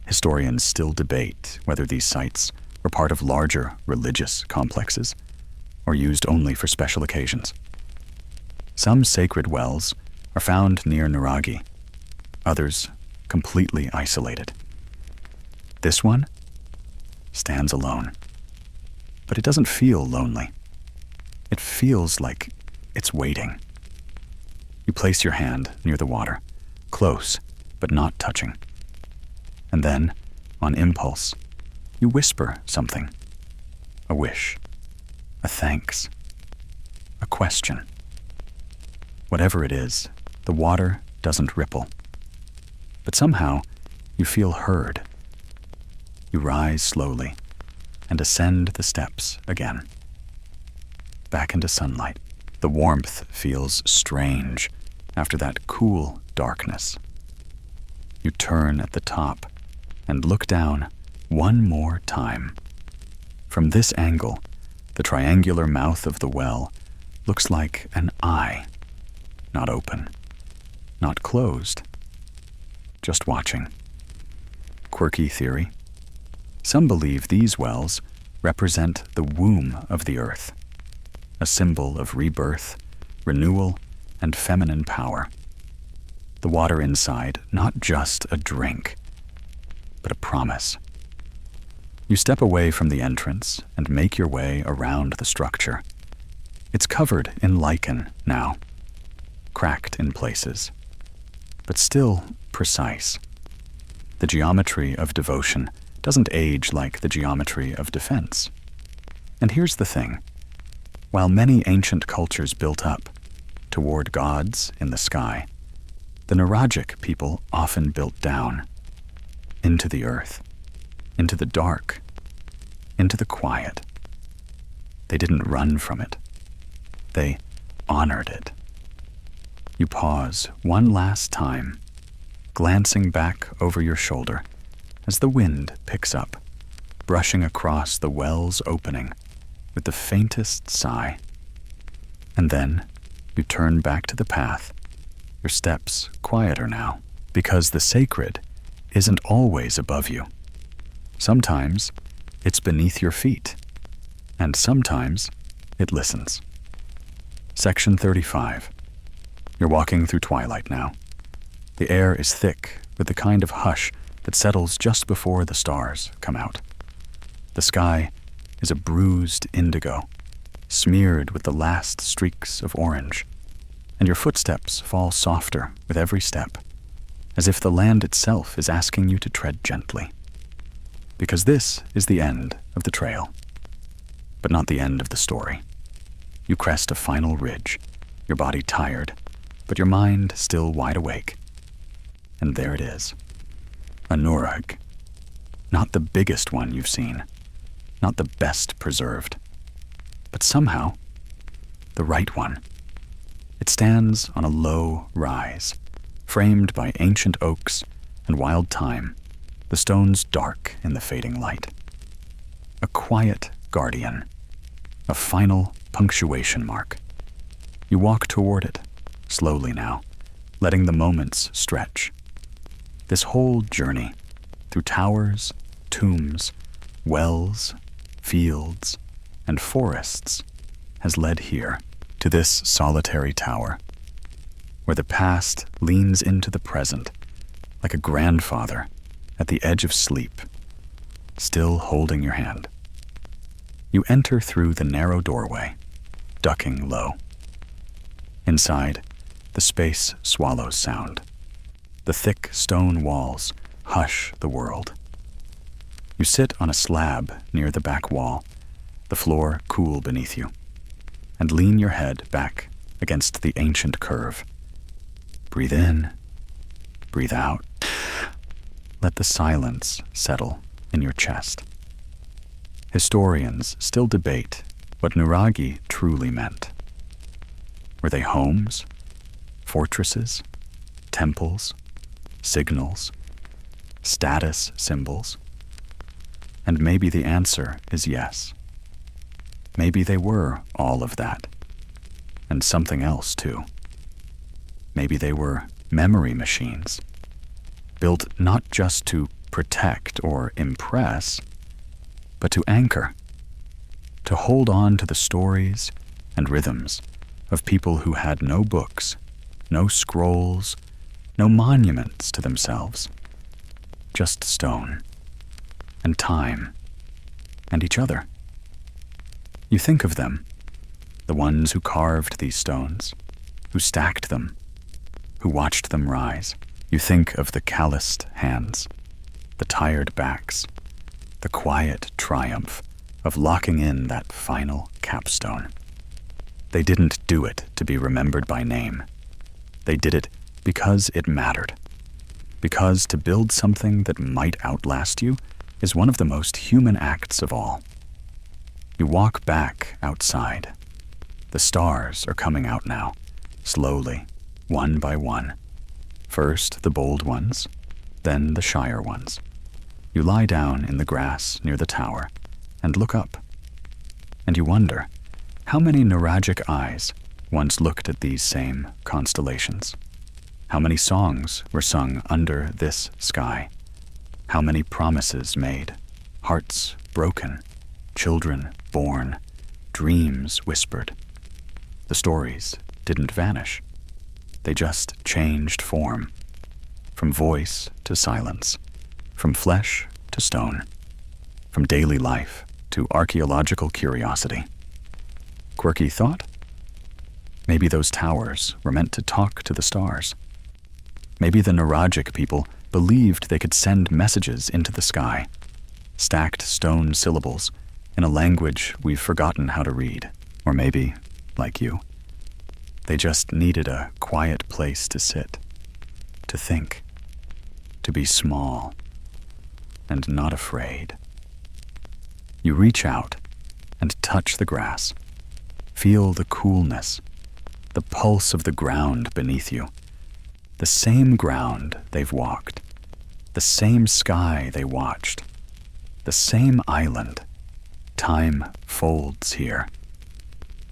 Historians still debate whether these sites were part of larger religious complexes or used only for special occasions. Some sacred wells are found near Nuraghe, others completely isolated. This one stands alone. But it doesn't feel lonely. It feels like it's waiting. You place your hand near the water, close but not touching. And then, on impulse, you whisper something. A wish, a thanks, a question. Whatever it is, the water doesn't ripple. But somehow, you feel heard. You rise slowly and ascend the steps again. Back into sunlight. The warmth feels strange after that cool darkness. You turn at the top and look down one more time. From this angle, the triangular mouth of the well looks like an eye. Not open, not closed, just watching. Quirky theory. Some believe these wells represent the womb of the earth, a symbol of rebirth, renewal, and feminine power. The water inside, not just a drink, but a promise. You step away from the entrance and make your way around the structure. It's covered in lichen now, cracked in places, but still precise. The geometry of devotion doesn't age like the geometry of defense. And here's the thing. While many ancient cultures built up toward gods in the sky, the Nuragic people often built down, into the earth, into the dark, into the quiet. They didn't run from it. They honored it. You pause one last time, glancing back over your shoulder as the wind picks up, brushing across the well's opening with the faintest sigh. And then you turn back to the path, your steps quieter now, because the sacred isn't always above you. Sometimes it's beneath your feet, and sometimes it listens. Section 35. You're walking through twilight now. The air is thick with the kind of hush that settles just before the stars come out. The sky is a bruised indigo, smeared with the last streaks of orange, and your footsteps fall softer with every step, as if the land itself is asking you to tread gently. Because this is the end of the trail, but not the end of the story. You crest a final ridge, your body tired, but your mind still wide awake. And there it is, a Nuraghe. Not the biggest one you've seen, not the best preserved, but somehow the right one. It stands on a low rise, framed by ancient oaks and wild thyme, the stones dark in the fading light. A quiet guardian, a final punctuation mark. You walk toward it, slowly now, letting the moments stretch. This whole journey, through towers, tombs, wells, fields, and forests, has led here, to this solitary tower, where the past leans into the present like a grandfather at the edge of sleep, still holding your hand. You enter through the narrow doorway, ducking low. Inside, the space swallows sound. The thick stone walls hush the world. You sit on a slab near the back wall, the floor cool beneath you, and lean your head back against the ancient curve. Breathe in, breathe out. Let the silence settle in your chest. Historians still debate what Nuraghe truly meant. Were they homes, fortresses, temples, signals, status symbols? And maybe the answer is yes. Maybe they were all of that, and something else too. Maybe they were memory machines, built not just to protect or impress, but to anchor, to hold on to the stories and rhythms of people who had no books, no scrolls, no monuments to themselves, just stone, and time, and each other. You think of them, the ones who carved these stones, who stacked them, who watched them rise. You think of the calloused hands, the tired backs, the quiet triumph of locking in that final capstone. They didn't do it to be remembered by name. They did it because it mattered. Because to build something that might outlast you is one of the most human acts of all. You walk back outside. The stars are coming out now, slowly, one by one. First the bold ones, then the shyer ones. You lie down in the grass near the tower and look up. And you wonder, how many Nuragic eyes once looked at these same constellations? How many songs were sung under this sky? How many promises made, hearts broken, children born, dreams whispered? The stories didn't vanish. They just changed form, from voice to silence, from flesh to stone, from daily life to archaeological curiosity. Quirky thought? Maybe those towers were meant to talk to the stars. Maybe the Nuragic people believed they could send messages into the sky, stacked stone syllables in a language we've forgotten how to read. Or maybe, like you, they just needed a quiet place to sit, to think, to be small, and not afraid. You reach out and touch the grass. Feel the coolness, the pulse of the ground beneath you. The same ground they've walked, the same sky they watched, the same island. Time folds here.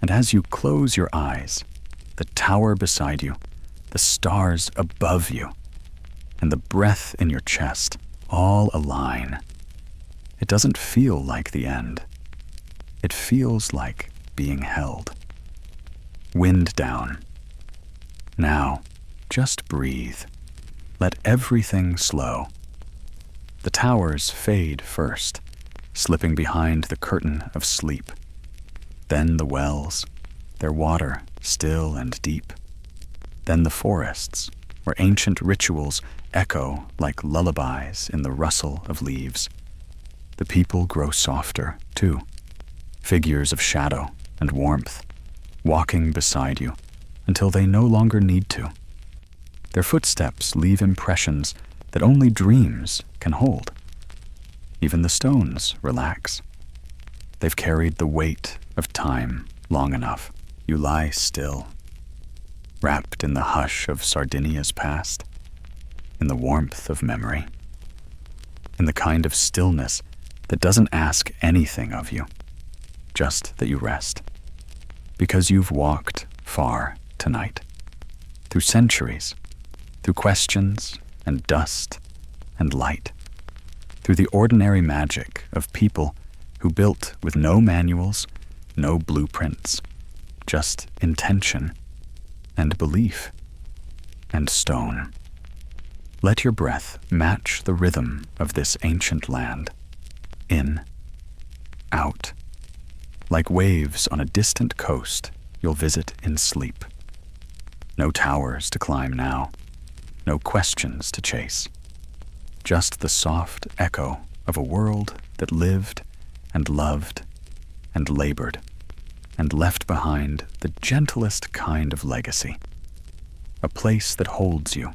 And as you close your eyes, the tower beside you, the stars above you, and the breath in your chest all align. It doesn't feel like the end. It feels like being held. Wind down. Now, just breathe. Let everything slow. The towers fade first, slipping behind the curtain of sleep. Then the wells, their water still and deep. Then the forests, where ancient rituals echo like lullabies in the rustle of leaves. The people grow softer, too, figures of shadow and warmth, walking beside you until they no longer need to. Their footsteps leave impressions that only dreams can hold. Even the stones relax. They've carried the weight of time long enough. You lie still, wrapped in the hush of Sardinia's past, in the warmth of memory, in the kind of stillness that doesn't ask anything of you, just that you rest. Because you've walked far tonight, through centuries, through questions and dust and light, through the ordinary magic of people who built with no manuals, no blueprints, just intention and belief and stone. Let your breath match the rhythm of this ancient land. In, out. Like waves on a distant coast you'll visit in sleep. No towers to climb now, no questions to chase. Just the soft echo of a world that lived and loved and labored and left behind the gentlest kind of legacy. A place that holds you,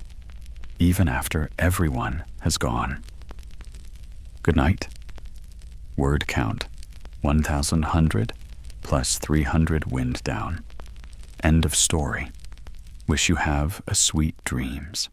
even after everyone has gone. Good night. Word count, 1,100 plus 300 wind down. End of story. Wish you have a sweet dreams.